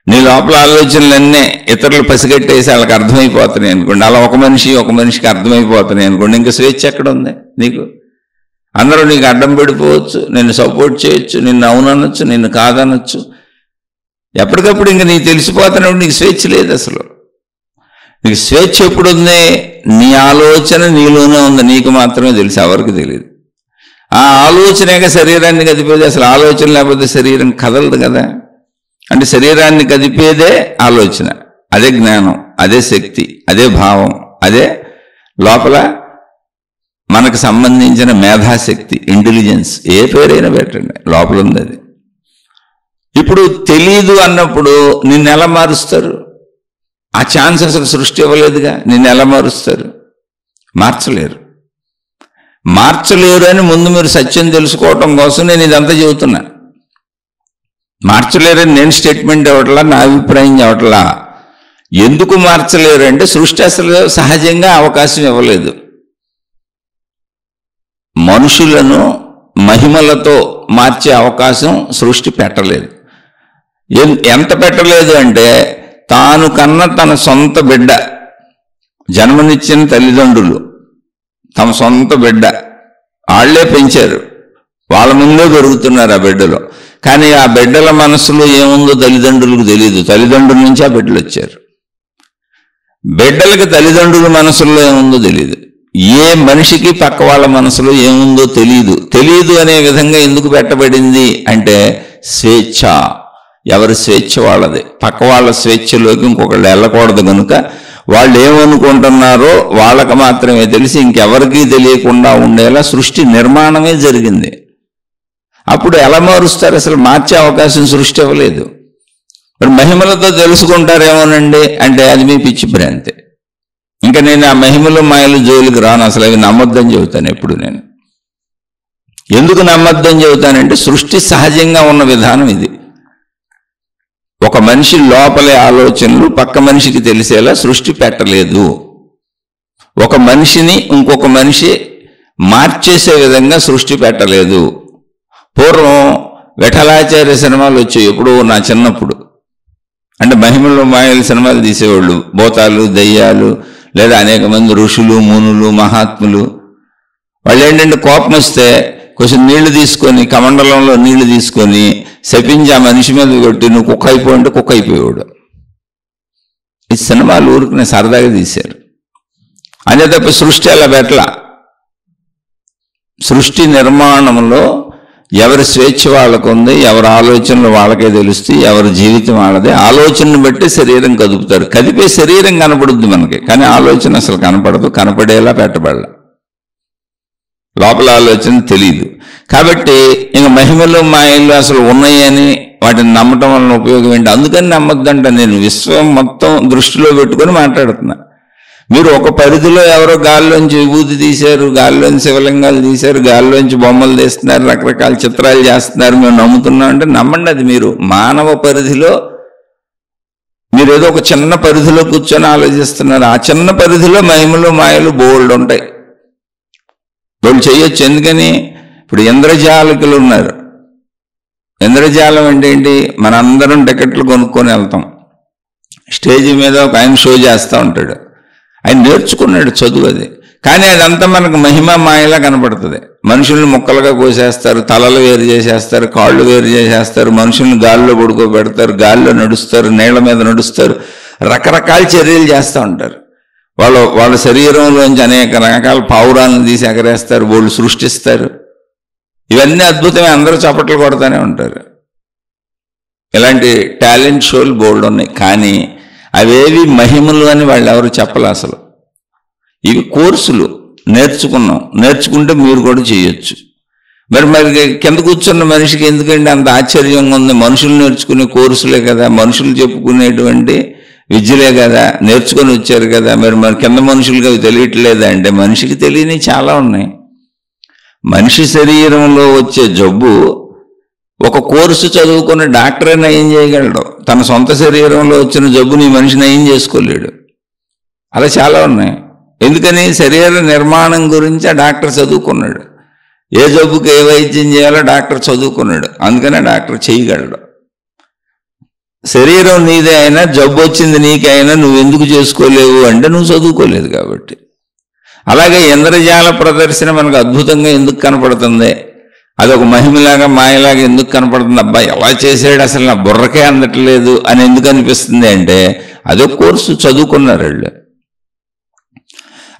నీ లోపల ఆలోచనలన్నీ ఇతరులు పసిగట్టేసి వాళ్ళకి అర్థమైపోతున్నాయి అనుకోండి, అలా ఒక మనిషికి అర్థమైపోతున్నాయి అనుకోండి, ఇంకా స్వేచ్ఛ ఎక్కడ ఉంది నీకు? అందరూ నీకు అడ్డం పడిపోవచ్చు, నిన్ను సపోర్ట్ చేయొచ్చు, నిన్ను అవుననొచ్చు, నిన్ను కాదనొచ్చు. ఎప్పటికప్పుడు ఇంకా నీకు తెలిసిపోతున్నప్పుడు నీకు స్వేచ్ఛ లేదు అసలు. నీకు స్వేచ్ఛ ఎప్పుడుంది? నీ ఆలోచన నీలోనే ఉంది, నీకు మాత్రమే తెలుసు, ఎవరికి తెలియదు. ఆ ఆలోచనగా శరీరాన్ని కదిపేది. అసలు ఆలోచన లేకపోతే శరీరం కదలదు కదా. అంటే శరీరాన్ని కదిపేదే ఆలోచన, అదే జ్ఞానం, అదే శక్తి, అదే భావం, అదే లోపల మనకు సంబంధించిన మేధాశక్తి, ఇంటెలిజెన్స్, ఏ పేరైనా పెట్టండి, లోపల ఉంది అది. ఇప్పుడు తెలీదు అన్నప్పుడు నిన్ను ఎలా మారుస్తారు? ఆ ఛాన్స్ అసలు సృష్టి ఇవ్వలేదుగా. నిన్ను ఎలా మారుస్తారు? మార్చలేరు అని ముందు మీరు సత్యం తెలుసుకోవటం కోసం నేను ఇదంతా చెబుతున్నా. మార్చలేరని నేను స్టేట్మెంట్ ఇవ్వట్లా, నా అభిప్రాయం చెప్పట్లా. ఎందుకు మార్చలేరు అంటే సృష్టి అసలు సహజంగా అవకాశం ఇవ్వలేదు. మనుషులను మహిమలతో మార్చే అవకాశం సృష్టి పెట్టలేదు. ఎంత పెట్టలేదు అంటే, తాను కన్న తన సొంత బిడ్డ, జన్మనిచ్చిన తల్లిదండ్రులు తమ సొంత బిడ్డ వాళ్లే పెంచారు, వాళ్ళ ముందే పెరుగుతున్నారు ఆ బిడ్డలో. కానీ ఆ బిడ్డల మనసులో ఏముందో తల్లిదండ్రులకు తెలియదు. తల్లిదండ్రుల నుంచి ఆ బిడ్డలు వచ్చారు. బిడ్డలకి తల్లిదండ్రుల మనసులో ఏముందో తెలియదు. ఏ మనిషికి పక్క వాళ్ళ మనసులో ఏముందో తెలియదు అనే విధంగా ఎందుకు పెట్టబడింది అంటే స్వేచ్ఛ. ఎవరి స్వేచ్ఛ వాళ్ళది. పక్క వాళ్ళ స్వేచ్ఛలోకి ఇంకొకళ్ళు వెళ్ళకూడదు కనుక వాళ్ళు ఏమనుకుంటున్నారో వాళ్ళకి మాత్రమే తెలిసి ఇంకెవరికీ తెలియకుండా ఉండేలా సృష్టి నిర్మాణమే జరిగింది. అప్పుడు ఎలా మారుస్తారు? అసలు మార్చే అవకాశం సృష్టి ఇవ్వలేదు. మరి మహిమలతో తెలుసుకుంటారేమోనండి అంటే అది మీ పిచ్చి భ్రాంతి. ఇంకా నేను ఆ మహిమలు మాయలు జోలికి రాను, అసలు అవి నమ్మొద్దని చెబుతాను ఎప్పుడు. నేను ఎందుకు నమ్మొద్దని చెబుతానంటే సృష్టి సహజంగా ఉన్న విధానం ఇది. ఒక మనిషి లోపలే ఆలోచనలు పక్క మనిషికి తెలిసేలా సృష్టి పెట్టలేదు. ఒక మనిషిని ఇంకొక మనిషి మార్చేసే విధంగా సృష్టి పెట్టలేదు. పూర్వం విఠలాచార్య సినిమాలు వచ్చాయి ఎప్పుడు, నా చిన్నప్పుడు. అంటే మహిమలు మాయలు సినిమాలు తీసేవాళ్ళు. భూతాలు, దయ్యాలు, లేదా అనేక మంది ఋషులు, మునులు, మహాత్ములు. వాళ్ళు ఏంటంటే కోపం వస్తే కొంచెం నీళ్లు తీసుకొని, కమండలంలో నీళ్లు తీసుకొని శపించి ఆ మనిషి మీద కొట్టి నువ్వు కుక్క అయిపో అంటే కుక్క అయిపోయాడు. ఈ సినిమాలు ఊరుకునే సరదాగా తీశారు. అదే తప్ప సృష్టి అలా పెట్టలా. సృష్టి నిర్మాణంలో ఎవరి స్వేచ్ఛ వాళ్ళకు ఉంది, ఎవరి ఆలోచనలు వాళ్ళకే తెలుస్తాయి, ఎవరి జీవితం వాళ్ళదే. ఆలోచనను బట్టి శరీరం కదుపుతారు. కదిపే శరీరం కనపడుద్ది మనకి, కానీ ఆలోచన అసలు కనపడదు, కనపడేలా పెట్టబడాల. లోపల ఆలోచన తెలియదు. కాబట్టి ఇంక మహిమలు మాయలు అసలు ఉన్నాయని వాటిని నమ్మటం వలన ఉపయోగం ఏంటి? అందుకని నమ్మొద్దంట. నేను విశ్వం మొత్తం దృష్టిలో పెట్టుకొని మాట్లాడుతున్నా. మీరు ఒక పరిధిలో ఎవరో గాల్లోంచి విభూతి తీశారు, గాల్లోంచి శివలింగాలు తీశారు, గాల్లోంచి బొమ్మలు తీస్తున్నారు, రకరకాల చిత్రాలు చేస్తున్నారు, మేము నమ్ముతున్నాం అంటే నమ్మండి. అది మీరు మానవ పరిధిలో మీరు ఏదో ఒక చిన్న పరిధిలో కూర్చొని ఆలోచిస్తున్నారు. ఆ చిన్న పరిధిలో మహిమలు మాయలు బోల్డ్ ఉంటాయి, వాళ్ళు చేయొచ్చు. ఎందుకని ఇప్పుడు ఇంద్రజాలకులు ఉన్నారు. ఇంద్రజాలం అంటే ఏంటి? మనందరం టికెట్లు కొనుక్కొని వెళ్తాం. స్టేజ్ మీద ఒక ఆయన షో చేస్తూ ఉంటాడు. ఆయన నేర్చుకున్నాడు చదువు అది, కానీ అదంతా మనకు మహిమ మాయలా కనపడుతుంది. మనుషుల్ని ముక్కలుగా కోసేస్తారు, తలలు వేరు చేసేస్తారు, కాళ్ళు వేరు చేసేస్తారు, మనుషుల్ని గాల్లో పడుకోబెడతారు, గాల్లో నడుస్తారు, నీళ్ల మీద నడుస్తారు, రకరకాల చర్యలు చేస్తూ ఉంటారు. వాళ్ళ శరీరంలోంచి అనేక రకాల పావురాలను తీసి ఎగరేస్తారు, వాళ్ళు సృష్టిస్తారు. ఇవన్నీ అద్భుతమే, అందరూ చప్పట్లు కొడతానే ఉంటారు. ఇలాంటి టాలెంట్ షోలు బోల్డ్ ఉన్నాయి, కానీ అవేవి మహిమలు అని వాళ్ళు ఎవరు చెప్పలే అసలు. ఇవి కోర్సులు నేర్చుకున్నాం, నేర్చుకుంటే మీరు కూడా చేయొచ్చు. మరి కింద కూర్చున్న మనిషికి ఎందుకంటే అంత ఆశ్చర్యంగా ఉంది? మనుషులు నేర్చుకునే కోర్సులే కదా, మనుషులు చెప్పుకునేటువంటి విద్యలే కదా, నేర్చుకొని వచ్చారు కదా. మరి కింద మనుషులకి అవి తెలియట్లేదా అంటే మనిషికి తెలియని చాలా ఉన్నాయి. మనిషి శరీరంలో వచ్చే జబ్బు ఒక కోర్సు చదువుకున్న డాక్టరే నయం చేయగలడు. తన సొంత శరీరంలో వచ్చిన జబ్బుని మనిషి నయం చేసుకోలేడు. అలా చాలా ఉన్నాయి. ఎందుకని? శరీర నిర్మాణం గురించి ఆ డాక్టర్ చదువుకున్నాడు. ఏ జబ్బుకి ఏ వైద్యం చేయాలో డాక్టర్ చదువుకున్నాడు, అందుకనే డాక్టర్ చేయగలడు. శరీరం నీదే అయినా జబ్బు వచ్చింది నీకైనా నువ్వెందుకు చేసుకోలేవు అంటే నువ్వు చదువుకోలేదు కాబట్టి. అలాగే ఇంద్రజాల ప్రదర్శన మనకు అద్భుతంగా ఎందుకు కనపడుతుంది? అదొక మహిమలాగా మాయలాగా ఎందుకు కనపడుతుంది? అబ్బా ఎలా చేసాడు, అసలు నా బుర్రకే అందట్లేదు అని ఎందుకు అనిపిస్తుంది అంటే అదొక కోర్సు చదువుకున్నారు వాళ్ళు.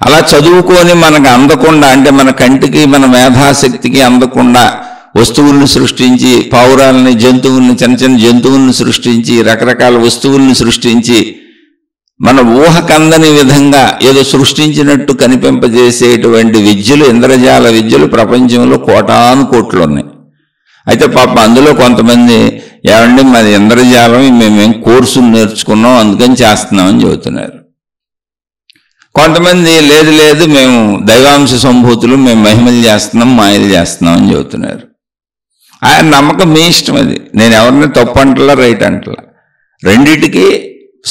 అలా చదువుకొని మనకు అందకుండా, అంటే మన కంటికి మన మేధాశక్తికి అందకుండా వస్తువుల్ని సృష్టించి, పావురాలని, జంతువుల్ని, చిన్న చిన్న జంతువుల్ని సృష్టించి, రకరకాల వస్తువుల్ని సృష్టించి, మన ఊహకందని విధంగా ఏదో సృష్టించినట్టు కనిపింపజేసేటువంటి విద్యలు, ఇంద్రజాల విద్యలు ప్రపంచంలో కోటాను కోట్లు ఉన్నాయి. అయితే పాపం అందులో కొంతమంది ఏమండి మాది ఇంద్రజాలం, మేమేం కోర్సులు నేర్చుకున్నాం అందుకని చేస్తున్నామని చెబుతున్నారు. కొంతమంది లేదు లేదు మేము దైవాంశ సంభూతులు, మేము మహిమలు చేస్తున్నాం, మాయలు చేస్తున్నాం అని చెబుతున్నారు. ఆయన నమ్మకం మీ ఇష్టం. అది నేను ఎవరిని తప్పు అంటలా రైట్ అంటలా, రెండిటికి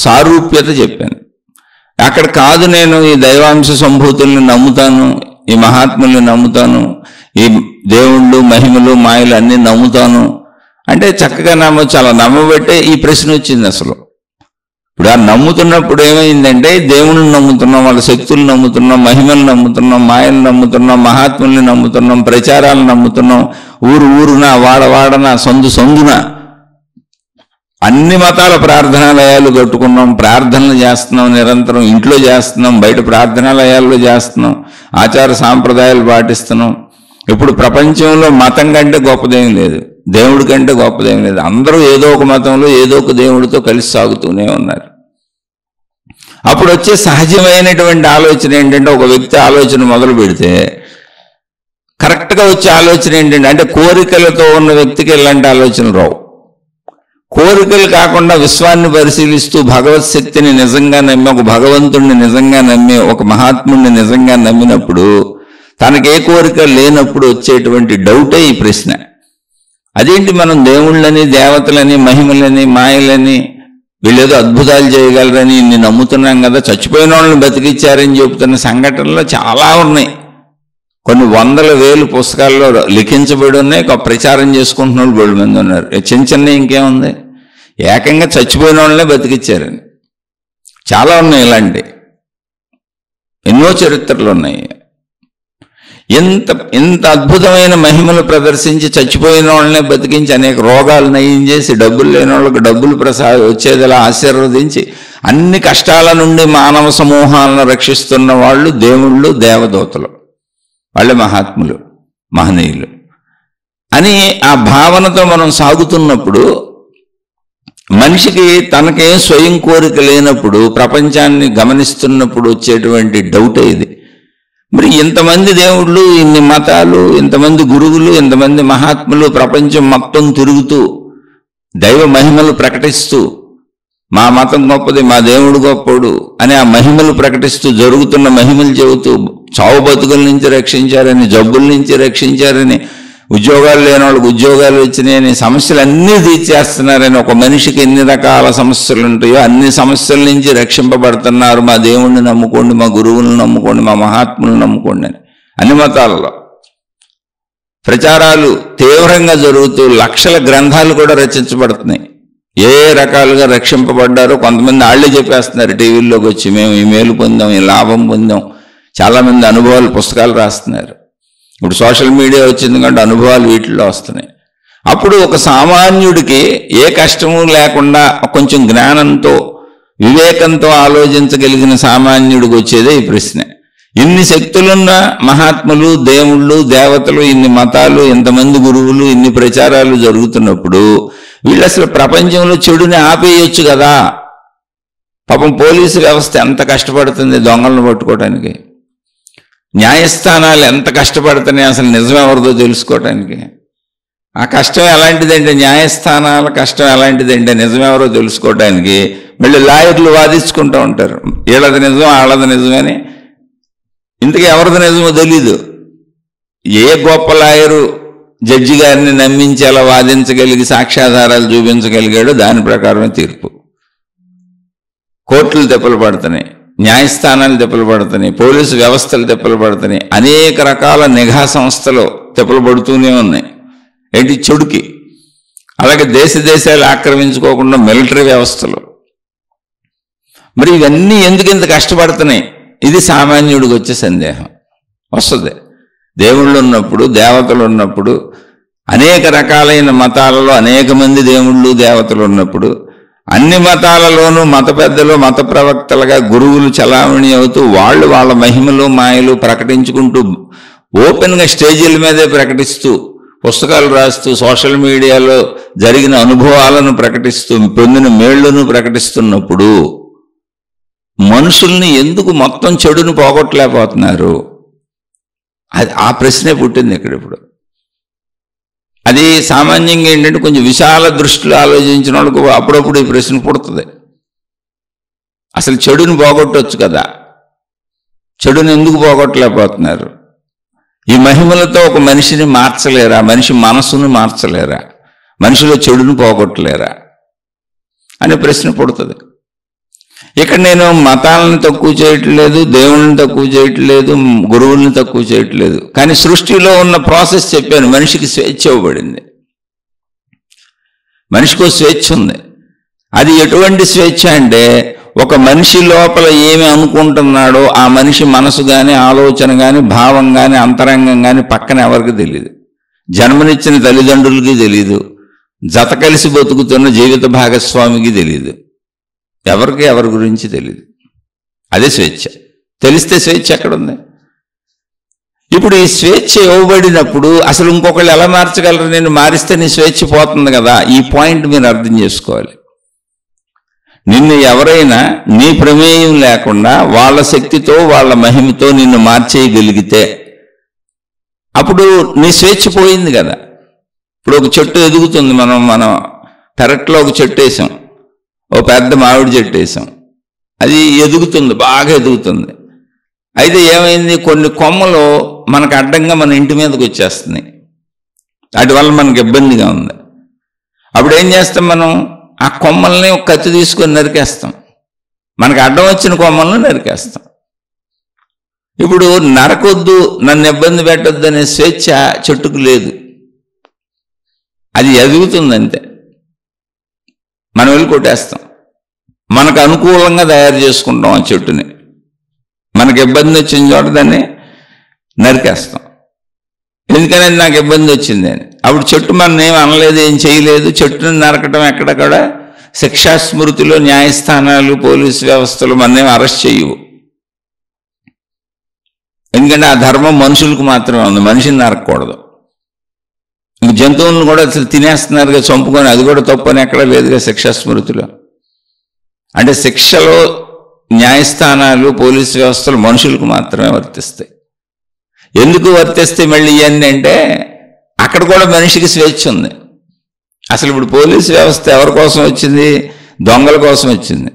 సారూప్యత చెప్పాను. అక్కడ కాదు నేను ఈ దైవాంశ సంభూతుల్ని నమ్ముతాను, ఈ మహాత్ముల్ని నమ్ముతాను, ఈ దేవుళ్ళు మహిమలు మాయలు అన్నీ నమ్ముతాను అంటే చక్కగా నమ్మొచ్చు. అలా నమ్మబట్టే ఈ ప్రశ్న వచ్చింది అసలు. ఇప్పుడు ఆ నమ్ముతున్నప్పుడు ఏమైందంటే దేవుళ్ళని నమ్ముతున్నాం, వాళ్ళ శక్తులు నమ్ముతున్నాం, మహిమలు నమ్ముతున్నాం, మాయలు నమ్ముతున్నాం, మహాత్ముల్ని నమ్ముతున్నాం, ప్రచారాలు నమ్ముతున్నాం, ఊరున వాడన సందున అన్ని మతాల ప్రార్థనాలయాలు కట్టుకున్నాం, ప్రార్థనలు చేస్తున్నాం, నిరంతరం ఇంట్లో చేస్తున్నాం, బయట ప్రార్థనాలయాల్లో చేస్తున్నాం, ఆచార సాంప్రదాయాలు పాటిస్తున్నాం. ఇప్పుడు ప్రపంచంలో మతం కంటే గొప్పదేం లేదు, దేవుడి కంటే గొప్పదేం లేదు. అందరూ ఏదో ఒక మతంలో ఏదో ఒక దేవుడితో కలిసి సాగుతూనే ఉన్నారు. అప్పుడు వచ్చే సహజమైనటువంటి ఆలోచన ఏంటంటే, ఒక వ్యక్తి ఆలోచన మొదలు పెడితే కరెక్ట్గా వచ్చే ఆలోచన ఏంటంటే, అంటే కోరికలతో ఉన్న వ్యక్తికి ఇలాంటి ఆలోచనలు రావు. కోరికలు కాకుండా విశ్వాన్ని పరిశీలిస్తూ భగవత్ శక్తిని నిజంగా నమ్మి, ఒక భగవంతుడిని నిజంగా నమ్మి, ఒక మహాత్ముడిని నిజంగా నమ్మినప్పుడు తనకే కోరిక లేనప్పుడు వచ్చేటువంటి డౌటే ఈ ప్రశ్న. అదేంటి మనం దేవుళ్ళని, దేవతలని, మహిమలని, మాయలని, వీళ్ళేదో అద్భుతాలు చేయగలరని ఇన్ని నమ్ముతున్నాం కదా, చచ్చిపోయిన వాళ్ళని బతికిచ్చారని చెబుతున్న సంఘటనలు చాలా ఉన్నాయి. కొన్ని వందల వేలు పుస్తకాల్లో లిఖించబడి ఉన్నాయి. ప్రచారం చేసుకుంటున్న వాళ్ళు బోల్డ్ మంది ఉన్నారు. చిన్న ఇంకేముంది, ఏకంగా చచ్చిపోయిన వాళ్ళనే బతికిచ్చారని చాలా ఉన్నాయి. ఇలాంటి ఎన్నో చరిత్రలు ఉన్నాయి. ఇంత అద్భుతమైన మహిమలు ప్రదర్శించి చచ్చిపోయిన వాళ్ళనే బతికించి అనేక రోగాలు నయం చేసి డబ్బులు లేని వాళ్ళకి డబ్బులు వచ్చేదిలా ఆశీర్వదించి అన్ని కష్టాల నుండి మానవ సమూహాలను రక్షిస్తున్న వాళ్ళు దేవుళ్ళు, దేవదూతలు, వాళ్ళే మహాత్ములు, మహనీయులు అని ఆ భావనతో మనం సాగుతున్నప్పుడు మనిషికి తనకే స్వయం కోరిక లేనప్పుడు ప్రపంచాన్ని గమనిస్తున్నప్పుడు వచ్చేటువంటి డౌటే ఇది. మరి ఇంతమంది దేవుళ్ళు, ఇన్ని మతాలు, ఇంతమంది గురువులు, ఇంతమంది మహాత్ములు ప్రపంచం మొత్తం తిరుగుతూ దైవ మహిమలు ప్రకటిస్తూ మా మతం గొప్పది, మా దేవుడు గొప్పడు అని ఆ మహిమలు ప్రకటిస్తూ జరుగుతున్న మహిమలు చెబుతూ చావు బతుకుల నుంచి రక్షించారని, జబ్బుల నుంచి రక్షించారని, ఉద్యోగాలు లేని వాళ్ళకి ఉద్యోగాలు వచ్చినాయని, సమస్యలు అన్నీ తీర్చేస్తున్నారని, ఒక మనిషికి ఎన్ని రకాల సమస్యలు ఉంటాయో అన్ని సమస్యల నుంచి రక్షింపబడుతున్నారు, మా దేవుణ్ణి నమ్ముకోండి, మా గురువులను నమ్ముకోండి, మా మహాత్ములను నమ్ముకోండి అని అన్ని మతాలలో ప్రచారాలు తీవ్రంగా జరుగుతూ లక్షల గ్రంథాలు కూడా రచించబడుతున్నాయి. ఏ రకాలుగా రక్షింపబడ్డారో కొంతమంది వాళ్ళే చెప్పేస్తున్నారు టీవీల్లోకి వచ్చి, మేము ఈ మేలు పొందాం, ఈ లాభం పొందాం. చాలామంది అనుభవాలు పుస్తకాలు రాస్తున్నారు. ఇప్పుడు సోషల్ మీడియా వచ్చింది కాబట్టి అనుభవాలు వీటిల్లో వస్తున్నాయి. అప్పుడు ఒక సామాన్యుడికి ఏ కష్టము లేకుండా కొంచెం జ్ఞానంతో వివేకంతో ఆలోచించగలిగిన సామాన్యుడికి వచ్చేదే ఈ ప్రశ్న. ఇన్ని శక్తులున్న మహాత్ములు, దేవుళ్ళు, దేవతలు, ఇన్ని మతాలు, ఇంతమంది గురువులు, ఇన్ని ప్రచారాలు జరుగుతున్నప్పుడు వీళ్ళు అసలు ప్రపంచంలో చెడుని ఆపేయొచ్చు కదా. పాపం పోలీసు వ్యవస్థ ఎంత కష్టపడుతుంది దొంగలను పట్టుకోవడానికి, న్యాయస్థానాలు ఎంత కష్టపడుతున్నాయి అసలు నిజం ఎవరిదో తెలుసుకోవటానికి. ఆ కష్టం ఎలాంటిదంటే, న్యాయస్థానాల కష్టం ఎలాంటిదంటే నిజం ఎవరో తెలుసుకోవటానికి మళ్ళీ లాయర్లు వాదించుకుంటూ ఉంటారు, వీళ్ళది నిజం వాళ్ళది నిజమని. ఇంతకీ ఎవరిది నిజమో తెలీదు. ఏ గొప్ప లాయరు జడ్జి గారిని నమ్మించి అలా వాదించగలిగి సాక్ష్యాధారాలు చూపించగలిగాడో దాని ప్రకారమే తీర్పు. కోర్టులు దెబ్బలు పడుతున్నాయి, న్యాయస్థానాలు దెబ్బలు పడుతున్నాయి, పోలీసు వ్యవస్థలు దెబ్బలు పడుతున్నాయి, అనేక రకాల నిఘా సంస్థలు దెబ్బలు పడుతూనే ఉన్నాయి ఏంటి చెడుకి. అలాగే దేశాలు ఆక్రమించుకోకుండా మిలిటరీ వ్యవస్థలు. మరి ఇవన్నీ ఎందుకు ఇంత కష్టపడుతున్నాయి? ఇది సామాన్యుడికి వచ్చే సందేహం వస్తుంది. దేవుళ్ళు ఉన్నప్పుడు, దేవతలు ఉన్నప్పుడు, అనేక రకాలైన మతాలలో అనేక మంది దేవుళ్ళు దేవతలు ఉన్నప్పుడు, అన్ని మతాలలోనూ మత పెద్దలు, మత ప్రవక్తలుగా గురువులు చలామణి అవుతూ వాళ్ళు వాళ్ళ మహిమలు మాయలు ప్రకటించుకుంటూ ఓపెన్గా స్టేజీల మీదే ప్రకటిస్తూ, పుస్తకాలు రాస్తూ, సోషల్ మీడియాలో జరిగిన అనుభవాలను ప్రకటిస్తూ, పొందిన మేళ్లను ప్రకటిస్తున్నప్పుడు మనుషుల్ని ఎందుకు మొత్తం చెడును పోగొట్టలేకపోతున్నారు? అది ఆ ప్రశ్నే పుట్టింది ఇక్కడ. ఇప్పుడు అది సామాన్యంగా ఏంటంటే కొంచెం విశాల దృష్టిలో ఆలోచించిన వాళ్ళకు అప్పుడప్పుడు ఈ ప్రశ్న పుడుతుంది. అసలు చెడుని పోగొట్టవచ్చు కదా, చెడుని ఎందుకు పోగొట్టలేకపోతున్నారు? ఈ మహిమలతో ఒక మనిషిని మార్చలేరా? మనిషి మనసును మార్చలేరా? మనిషిలో చెడును పోగొట్టలేరా అనే ప్రశ్న పుడుతుంది. ఇక్కడ నేను మతాలను తక్కువ చేయట్లేదు, దేవుళ్ళని తక్కువ చేయట్లేదు, గురువుల్ని తక్కువ చేయట్లేదు. కానీ సృష్టిలో ఉన్న ప్రాసెస్ చెప్పాను. మనిషికి స్వేచ్ఛ ఇవ్వబడింది, మనిషికి స్వేచ్ఛ ఉంది. అది ఎటువంటి స్వేచ్ఛ అంటే, ఒక మనిషి లోపల ఏమి అనుకుంటున్నాడో ఆ మనిషి మనసు కానీ, ఆలోచన కానీ, భావం కానీ, అంతరంగం కానీ పక్కన ఎవరికి తెలియదు. జన్మనిచ్చిన తల్లిదండ్రులకి తెలియదు, జత కలిసి బతుకుతున్న జీవిత భాగస్వామికి తెలియదు, ఎవరికి ఎవరి గురించి తెలియదు. అదే స్వేచ్ఛ. తెలిస్తే స్వేచ్ఛ ఎక్కడుంది? ఇప్పుడు ఈ స్వేచ్ఛ ఇవ్వబడినప్పుడు అసలు ఇంకొకళ్ళు ఎలా మార్చగలరు? నేను మారిస్తే నీ స్వేచ్ఛ పోతుంది కదా. ఈ పాయింట్ మీరు అర్థం చేసుకోవాలి. నిన్ను ఎవరైనా నీ ప్రమేయం లేకుండా వాళ్ళ శక్తితో, వాళ్ళ మహిమతో నిన్ను మార్చేయగలిగితే అప్పుడు నీ స్వేచ్ఛ పోయింది కదా. ఇప్పుడు ఒక చెట్టు ఎదుగుతుంది, మనం పెరట్లో ఒక చెట్టు వేసాం, ఓ పెద్ద మామిడి చెట్టు వేసాం, అది ఎదుగుతుంది, బాగా ఎదుగుతుంది. అయితే ఏమైంది, కొన్ని కొమ్మలు మనకు అడ్డంగా మన ఇంటి మీదకి వచ్చేస్తున్నాయి, వాటి వల్ల మనకు ఇబ్బందిగా ఉంది. అప్పుడు ఏం చేస్తాం, మనం ఆ కొమ్మల్ని ఒక కత్తి తీసుకొని నరికేస్తాం, మనకు అడ్డం వచ్చిన కొమ్మలను నరికేస్తాం. ఇప్పుడు నరకొద్దు, నన్ను ఇబ్బంది పెట్టొద్దు అనే స్వేచ్ఛ చెట్టుకు లేదు, అది ఎదుగుతుంది అంతే. మనం వెళ్ళి కొట్టేస్తాం, మనకు అనుకూలంగా తయారు చేసుకుంటాం ఆ చెట్టుని, మనకు ఇబ్బంది వచ్చిన చోట దాన్ని నరికేస్తాం. ఎందుకని నాకు ఇబ్బంది వచ్చింది అని. అప్పుడు చెట్టు మనం ఏం అనలేదు, ఏం చేయలేదు. చెట్టుని నరకటం ఎక్కడ కూడా శిక్షా స్మృతిలో న్యాయస్థానాలు, పోలీసు వ్యవస్థలు మనమేం అరెస్ట్ చేయవు. ఎందుకంటే ఆ ధర్మం మనుషులకు మాత్రమే ఉంది, మనిషిని నరకకూడదు. జంతువులను కూడా అసలు తినేస్తున్నారుగా చంపుకొని, అది కూడా తప్పు అని ఎక్కడ లేదుగా శిక్షా స్మృతిలో. అంటే శిక్షలో న్యాయస్థానాలు పోలీసు వ్యవస్థలు మనుషులకు మాత్రమే వర్తిస్తాయి. ఎందుకు వర్తిస్తాయి మళ్ళీ ఇవన్నీ అంటే అక్కడ కూడా మనిషికి స్వేచ్ఛ ఉంది. అసలు ఇప్పుడు పోలీసు వ్యవస్థ ఎవరి కోసం వచ్చింది? దొంగల కోసం వచ్చింది.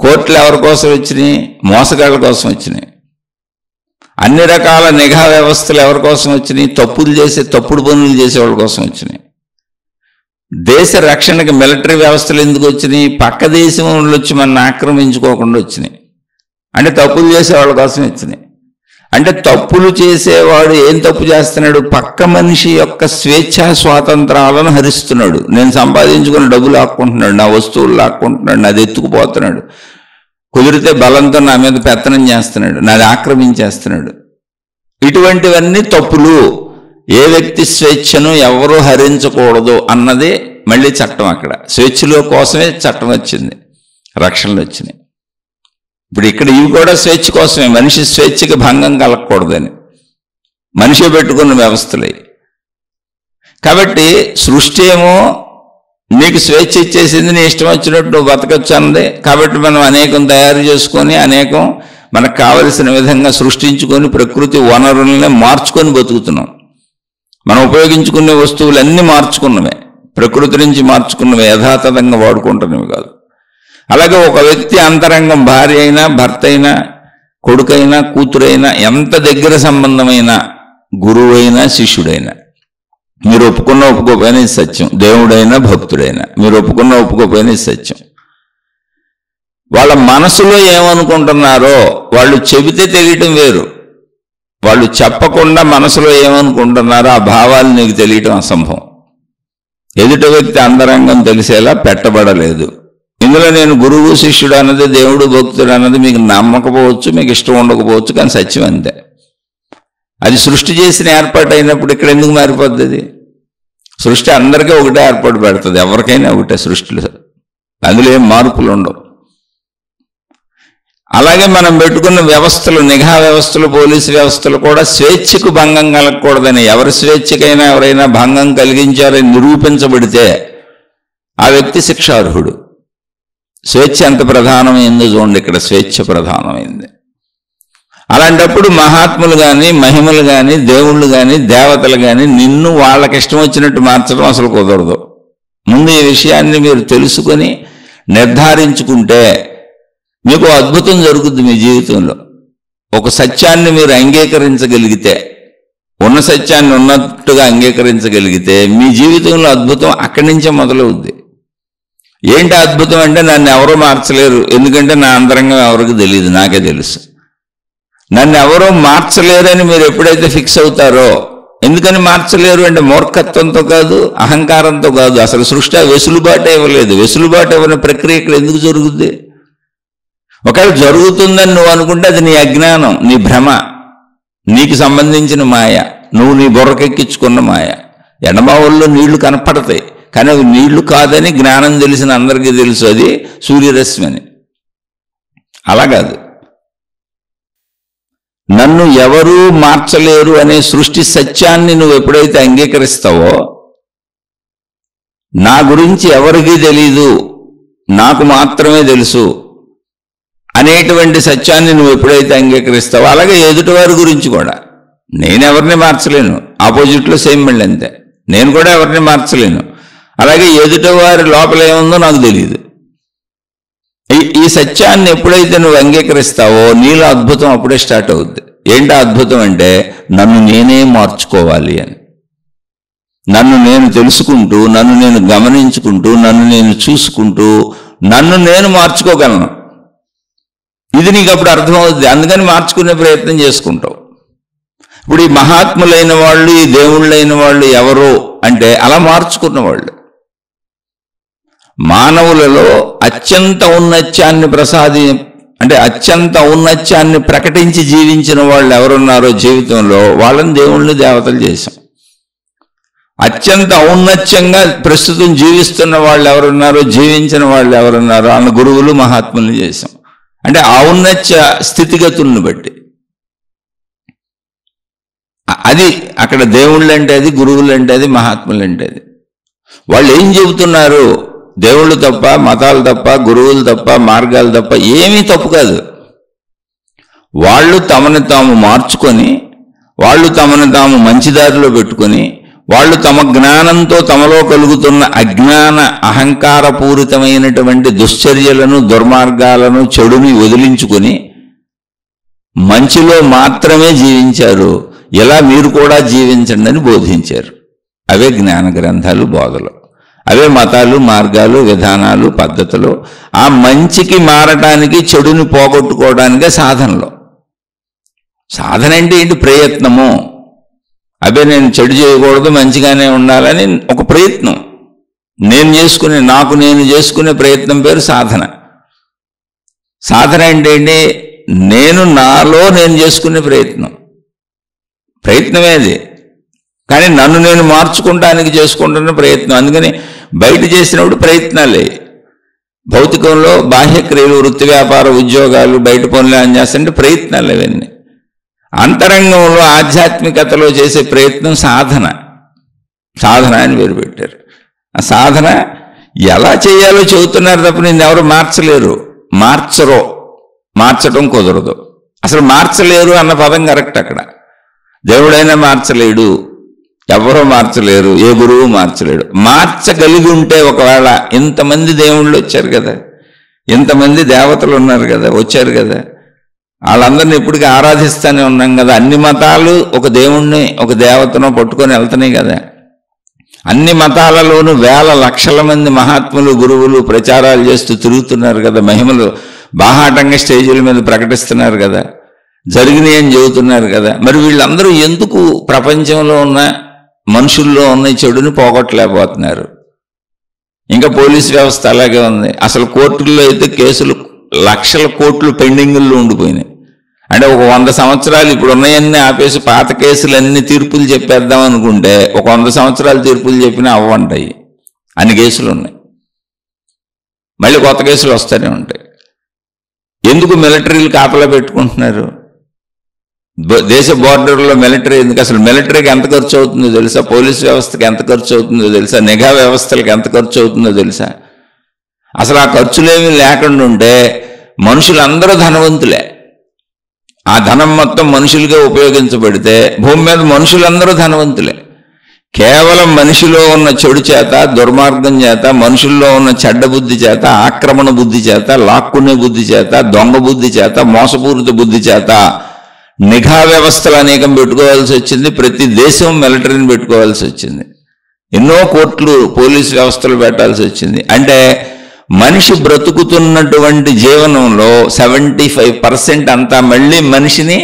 కోర్టులు ఎవరి కోసం వచ్చినాయి? మోసగాళ్ళ కోసం వచ్చినాయి. అన్ని రకాల నిఘా వ్యవస్థలు ఎవరి కోసం వచ్చినాయి? తప్పుడు పనులు చేసే వాళ్ళ కోసం వచ్చినాయి. దేశ రక్షణకి మిలిటరీ వ్యవస్థలు ఎందుకు వచ్చినాయి? పక్క దేశం వాళ్ళు వచ్చి మన ఆక్రమించుకోకుండా వచ్చినాయి. అంటే తప్పులు చేసే వాళ్ళ కోసం వచ్చినాయి. అంటే తప్పులు చేసేవాడు ఏం తప్పు చేస్తున్నాడు? పక్క మనిషి యొక్క స్వేచ్ఛా స్వాతంత్రాలను హరిస్తున్నాడు. నేను సంపాదించుకున్న డబ్బులు లాక్కుంటున్నాడు, నా వస్తువులు లాక్కుంటున్నాడు, నాది ఎత్తుకుపోతున్నాడు, కుదిరితే బలంతో నా మీద పెత్తనం చేస్తున్నాడు, నాది ఆక్రమించేస్తున్నాడు. ఇటువంటివన్నీ తప్పులు. ఏ వ్యక్తి స్వేచ్ఛను ఎవరూ హరించకూడదు అన్నది మళ్ళీ చట్టం. అక్కడ స్వేచ్ఛలో కోసమే చట్టం వచ్చింది, రక్షణలు వచ్చినాయి. ఇప్పుడు ఇక్కడ ఇవి కూడా స్వేచ్ఛ కోసమే, మనిషి స్వేచ్ఛకి భంగం కలగకూడదని మనిషి పెట్టుకున్న వ్యవస్థలే. కాబట్టి సృష్టి ఏమో నీకు స్వేచ్ఛ ఇచ్చేసింది, నీ ఇష్టం వచ్చినట్టు నువ్వు బతకచ్చు అన్నది. కాబట్టి మనం అనేకం తయారు చేసుకొని అనేకం మనకు కావలసిన విధంగా సృష్టించుకొని ప్రకృతి వనరులనే మార్చుకొని బతుకుతున్నాం. మనం ఉపయోగించుకునే వస్తువులన్నీ మార్చుకున్నవే, ప్రకృతి నుంచి మార్చుకున్నవే, యథాతథంగా వాడుకుంటున్నవి కాదు. అలాగే ఒక వ్యక్తి అంతరంగం భార్య అయినా, భర్త అయినా, కొడుకైనా, కూతురైనా, ఎంత దగ్గర సంబంధమైనా, గురువైనా, శిష్యుడైనా, మీరు ఒప్పుకున్న ఒప్పుకోపోయినా ఇది సత్యం. దేవుడైనా భక్తుడైనా మీరు ఒప్పుకున్న ఒప్పుకోపోయినా ఇది సత్యం. వాళ్ళ మనసులో ఏమనుకుంటున్నారో వాళ్ళు చెబితే తెలియటం వేరు, వాళ్ళు చెప్పకుండా మనసులో ఏమనుకుంటున్నారో ఆ భావాలు నీకు తెలియటం అసంభవం. ఎదుటి వ్యక్తి అంతరంగం తెలిసేలా పెట్టబడలేదు. ఇందులో నేను గురువు శిష్యుడు అన్నది, దేవుడు భక్తుడు అన్నది మీకు నమ్మకపోవచ్చు, మీకు ఇష్టం ఉండకపోవచ్చు, కానీ సత్యం అంతే. అది సృష్టి చేసిన ఏర్పాటు అయినప్పుడు ఇక్కడ ఎందుకు మారిపోద్ది? అది సృష్టి అందరికీ ఒకటే ఏర్పాటు పెడుతుంది, ఎవరికైనా ఒకటే సృష్టిలో, అందులో ఏం మార్పులు ఉండవు. అలాగే మనం పెట్టుకున్న వ్యవస్థలు, నిఘా వ్యవస్థలు, పోలీసు వ్యవస్థలు కూడా స్వేచ్ఛకు భంగం కలగకూడదని, ఎవరి స్వేచ్ఛకైనా ఎవరైనా భంగం కలిగించారని నిరూపించబడితే ఆ వ్యక్తి శిక్షార్హుడు. స్వేచ్ఛ ఎంత ప్రధానమైందో చూడండి, ఇక్కడ స్వేచ్ఛ ప్రధానమైంది. అలాంటప్పుడు మహాత్ములు కానీ, మహిమలు కానీ, దేవుళ్ళు కానీ, దేవతలు కానీ నిన్ను వాళ్ళకి ఇష్టం వచ్చినట్టు మార్చడం అసలు కుదరదు. ముందు ఈ విషయాన్ని మీరు తెలుసుకొని నిర్ధారించుకుంటే మీకు అద్భుతం జరుగుద్ది మీ జీవితంలో. ఒక సత్యాన్ని మీరు అంగీకరించగలిగితే, ఉన్న సత్యాన్ని ఉన్నట్టుగా అంగీకరించగలిగితే మీ జీవితంలో అద్భుతం అక్కడి నుంచే మొదలవుద్ది. ఏంటి అద్భుతం అంటే నన్ను ఎవరో మార్చలేరు, ఎందుకంటే నా అంతరంగం ఎవరికి తెలియదు, నాకే తెలుసు. నన్ను ఎవరో మార్చలేరని మీరు ఎప్పుడైతే ఫిక్స్ అవుతారో, ఎందుకని మార్చలేరు అంటే మూర్ఖత్వంతో కాదు, అహంకారంతో కాదు, అసలు సృష్టి వెసులుబాటు ఇవ్వలేదు. వెసులుబాటు ఇవ్వని ప్రక్రియ ఇక్కడ ఎందుకు జరుగుద్ది? ఒకవేళ జరుగుతుందని నువ్వు అనుకుంటే అది నీ అజ్ఞానం, నీ భ్రమ, నీకు సంబంధించిన మాయ, నువ్వు నీ బుర్రకెక్కించుకున్న మాయ. ఎండమావుల్లో నీళ్లు కనపడతాయి, కానీ అవి నీళ్లు కాదని జ్ఞానం తెలిసిన అందరికీ తెలుసు, అది సూర్యరశ్మి అని. అలా కాదు. నన్ను ఎవరూ మార్చలేరు అనే సృష్టి సత్యాన్ని నువ్వు ఎప్పుడైతే అంగీకరిస్తావో, నా గురించి ఎవరికీ తెలీదు, నాకు మాత్రమే తెలుసు అనేటువంటి సత్యాన్ని నువ్వు ఎప్పుడైతే అంగీకరిస్తావో, అలాగే ఎదుటివారి గురించి కూడా నేనెవరిని మార్చలేను, ఆపోజిట్లో సేమ్ మళ్ళీ అంతే, నేను కూడా ఎవరిని మార్చలేను. అలాగే ఎదుటివారి లోపల ఏముందో నాకు తెలియదు. ఈ సత్యాన్ని ఎప్పుడైతే నువ్వు అంగీకరిస్తావో నీలో అద్భుతం అప్పుడే స్టార్ట్ అవుద్ది. ఏంటో అద్భుతం అంటే నన్ను నేనే మార్చుకోవాలి అని, నన్ను నేను తెలుసుకుంటూ, నన్ను నేను గమనించుకుంటూ, నన్ను నేను చూసుకుంటూ నన్ను నేను మార్చుకోగలను. ఇది నీకు అప్పుడు అర్థమవుద్ది. అందుకని మార్చుకునే ప్రయత్నం చేసుకుంటావు. ఇప్పుడు ఈ మహాత్ములైన వాళ్ళు, ఈ దేవుళ్ళైన వాళ్ళు ఎవరు అంటే అలా మార్చుకున్న వాళ్ళు. మానవులలో అత్యంత ఔన్నత్యాన్ని అత్యంత ఔన్నత్యాన్ని ప్రకటించి జీవించిన వాళ్ళు ఎవరున్నారో జీవితంలో, వాళ్ళని దేవుళ్ళని దేవతలు చేశాం. అత్యంత ఔన్నత్యంగా ప్రస్తుతం జీవిస్తున్న వాళ్ళు ఎవరున్నారో, జీవించిన వాళ్ళు ఎవరున్నారో వాళ్ళ గురువులు, మహాత్ముల్ని చేశాం. అంటే ఔన్నత్య స్థితిగతులను బట్టి అది అక్కడ దేవుళ్ళు అంటే అది, గురువులు అంటే అది, మహాత్ములు అంటే అది. వాళ్ళు ఏం చెబుతున్నారు? దేవుళ్ళు తప్ప, మతాలు తప్ప, గురువులు తప్ప, మార్గాలు తప్ప ఏమీ తప్పు కాదు. వాళ్ళు తమను తాము మార్చుకొని, వాళ్ళు తమను తాము మంచిదారిలో పెట్టుకొని, వాళ్ళు తమ జ్ఞానంతో తమలో కలుగుతున్న అజ్ఞాన అహంకారపూరితమైనటువంటి దుశ్చర్యలను, దుర్మార్గాలను, చెడుని వదిలించుకొని మంచిలో మాత్రమే జీవించారు. ఇలా మీరు కూడా జీవించండి అని బోధించారు. అవే జ్ఞాన గ్రంథాలు, బోధలు. అవే మతాలు, మార్గాలు, విధానాలు, పద్ధతులు. ఆ మంచికి మారటానికి, చెడుని పోగొట్టుకోవడానికే సాధనలు. సాధన అంటే ఏంటి? ప్రయత్నము. అదే నేను చెడు చేయకూడదు, మంచిగానే ఉండాలని ఒక ప్రయత్నం. నాకు నేను చేసుకునే ప్రయత్నం పేరు సాధన. సాధన అంటే ఏంటి? నాలో నేను చేసుకునే ప్రయత్నమే అది. కానీ నన్ను నేను మార్చుకుంటానికి చేసుకుంటున్న ప్రయత్నం. అందుకని బయట చేసినప్పుడు ప్రయత్నాలే. భౌతికంలో బాహ్య క్రియలు, వృత్తి, వ్యాపార, ఉద్యోగాలు, బయట పనులు అని చేస్తుంటే ప్రయత్నాలు అవన్నీ. అంతరంగంలో ఆధ్యాత్మికతలో చేసే ప్రయత్నం సాధన. సాధన అని పేరు పెట్టారు. ఆ సాధన ఎలా చేయాలో చెబుతున్నారు తప్ప నేను ఎవరు మార్చలేరు. మార్చటం కుదరదు. అసలు మార్చలేరు అన్న పదం కరెక్ట్. అక్కడ దేవుడైనా మార్చలేడు, ఎవరో మార్చలేరు, ఏ గురువు మార్చలేడు. మార్చగలిగి ఉంటే ఒకవేళ ఇంతమంది దేవుళ్ళు వచ్చారు కదా, ఇంతమంది దేవతలు ఉన్నారు కదా, వచ్చారు కదా, వాళ్ళందరినీ ఇప్పటికీ ఆరాధిస్తూనే ఉన్నాం కదా. అన్ని మతాలు ఒక దేవుణ్ణి, ఒక దేవతను పట్టుకొని వెళ్తున్నాయి కదా. అన్ని మతాలలోనూ వేల లక్షల మంది మహాత్ములు, గురువులు ప్రచారాలు చేస్తూ తిరుగుతున్నారు కదా. మహిమలు బాహాటంగా స్టేజీల మీద ప్రకటిస్తున్నారు కదా, జరిగినాయి అని చెబుతున్నారు కదా. మరి వీళ్ళందరూ ఎందుకు ప్రపంచంలో ఉన్న మనుషుల్లో ఉన్న చెడుని పోగొట్టలేకపోతున్నారు? ఇంకా పోలీస్ వ్యవస్థ అలాగే ఉంది. అసలు కోర్టుల్లో అయితే కేసులు లక్షల కోట్లు పెండింగుల్లో ఉండిపోయినాయి. అంటే ఒక 100 సంవత్సరాలు ఇప్పుడు ఉన్నాయన్నీ ఆపేసి పాత కేసులన్నీ తీర్పులు చెప్పేద్దాం అనుకుంటే ఒక 100 సంవత్సరాలు తీర్పులు చెప్పినా అవ్వంటాయి. అన్ని కేసులు ఉన్నాయి. మళ్ళీ కొత్త కేసులు వస్తూనే ఉంటాయి. ఎందుకు మిలిటరీలు కాపలా పెట్టుకుంటున్నారు? దేశ బోర్డర్లో మిలిటరీ ఎందుకు? అసలు మిలిటరీకి ఎంత ఖర్చు అవుతుందో తెలుసా? పోలీస్ వ్యవస్థకి ఎంత ఖర్చు అవుతుందో తెలుసా? నిఘా వ్యవస్థలకు ఎంత ఖర్చు అవుతుందో తెలుసా? అసలు ఆ ఖర్చులేమీ లేకుండా ఉంటే మనుషులందరూ ధనవంతులే. ఆ ధనం మొత్తం మనుషులుగా ఉపయోగించబడితే భూమి మీద మనుషులందరూ ధనవంతులే. కేవలం మనిషిలో ఉన్న చెడు చేత, దుర్మార్గం చేత, మనుషుల్లో ఉన్న చెడ్డ బుద్ధి చేత, ఆక్రమణ బుద్ధి చేత, లాక్కునే బుద్ధి చేత, దొంగ బుద్ధి చేత, మోసపూరిత బుద్ధి చేత నిఘా వ్యవస్థలు అనేకం పెట్టుకోవాల్సి వచ్చింది. ప్రతి దేశం మిలిటరీని పెట్టుకోవాల్సి వచ్చింది. ఎన్నో కోర్టులు, పోలీస్ వ్యవస్థలు పెట్టాల్సి వచ్చింది. అంటే మనిషి బ్రతుకుతున్నటువంటి జీవనంలో 75% అంతా మళ్ళీ మనిషిని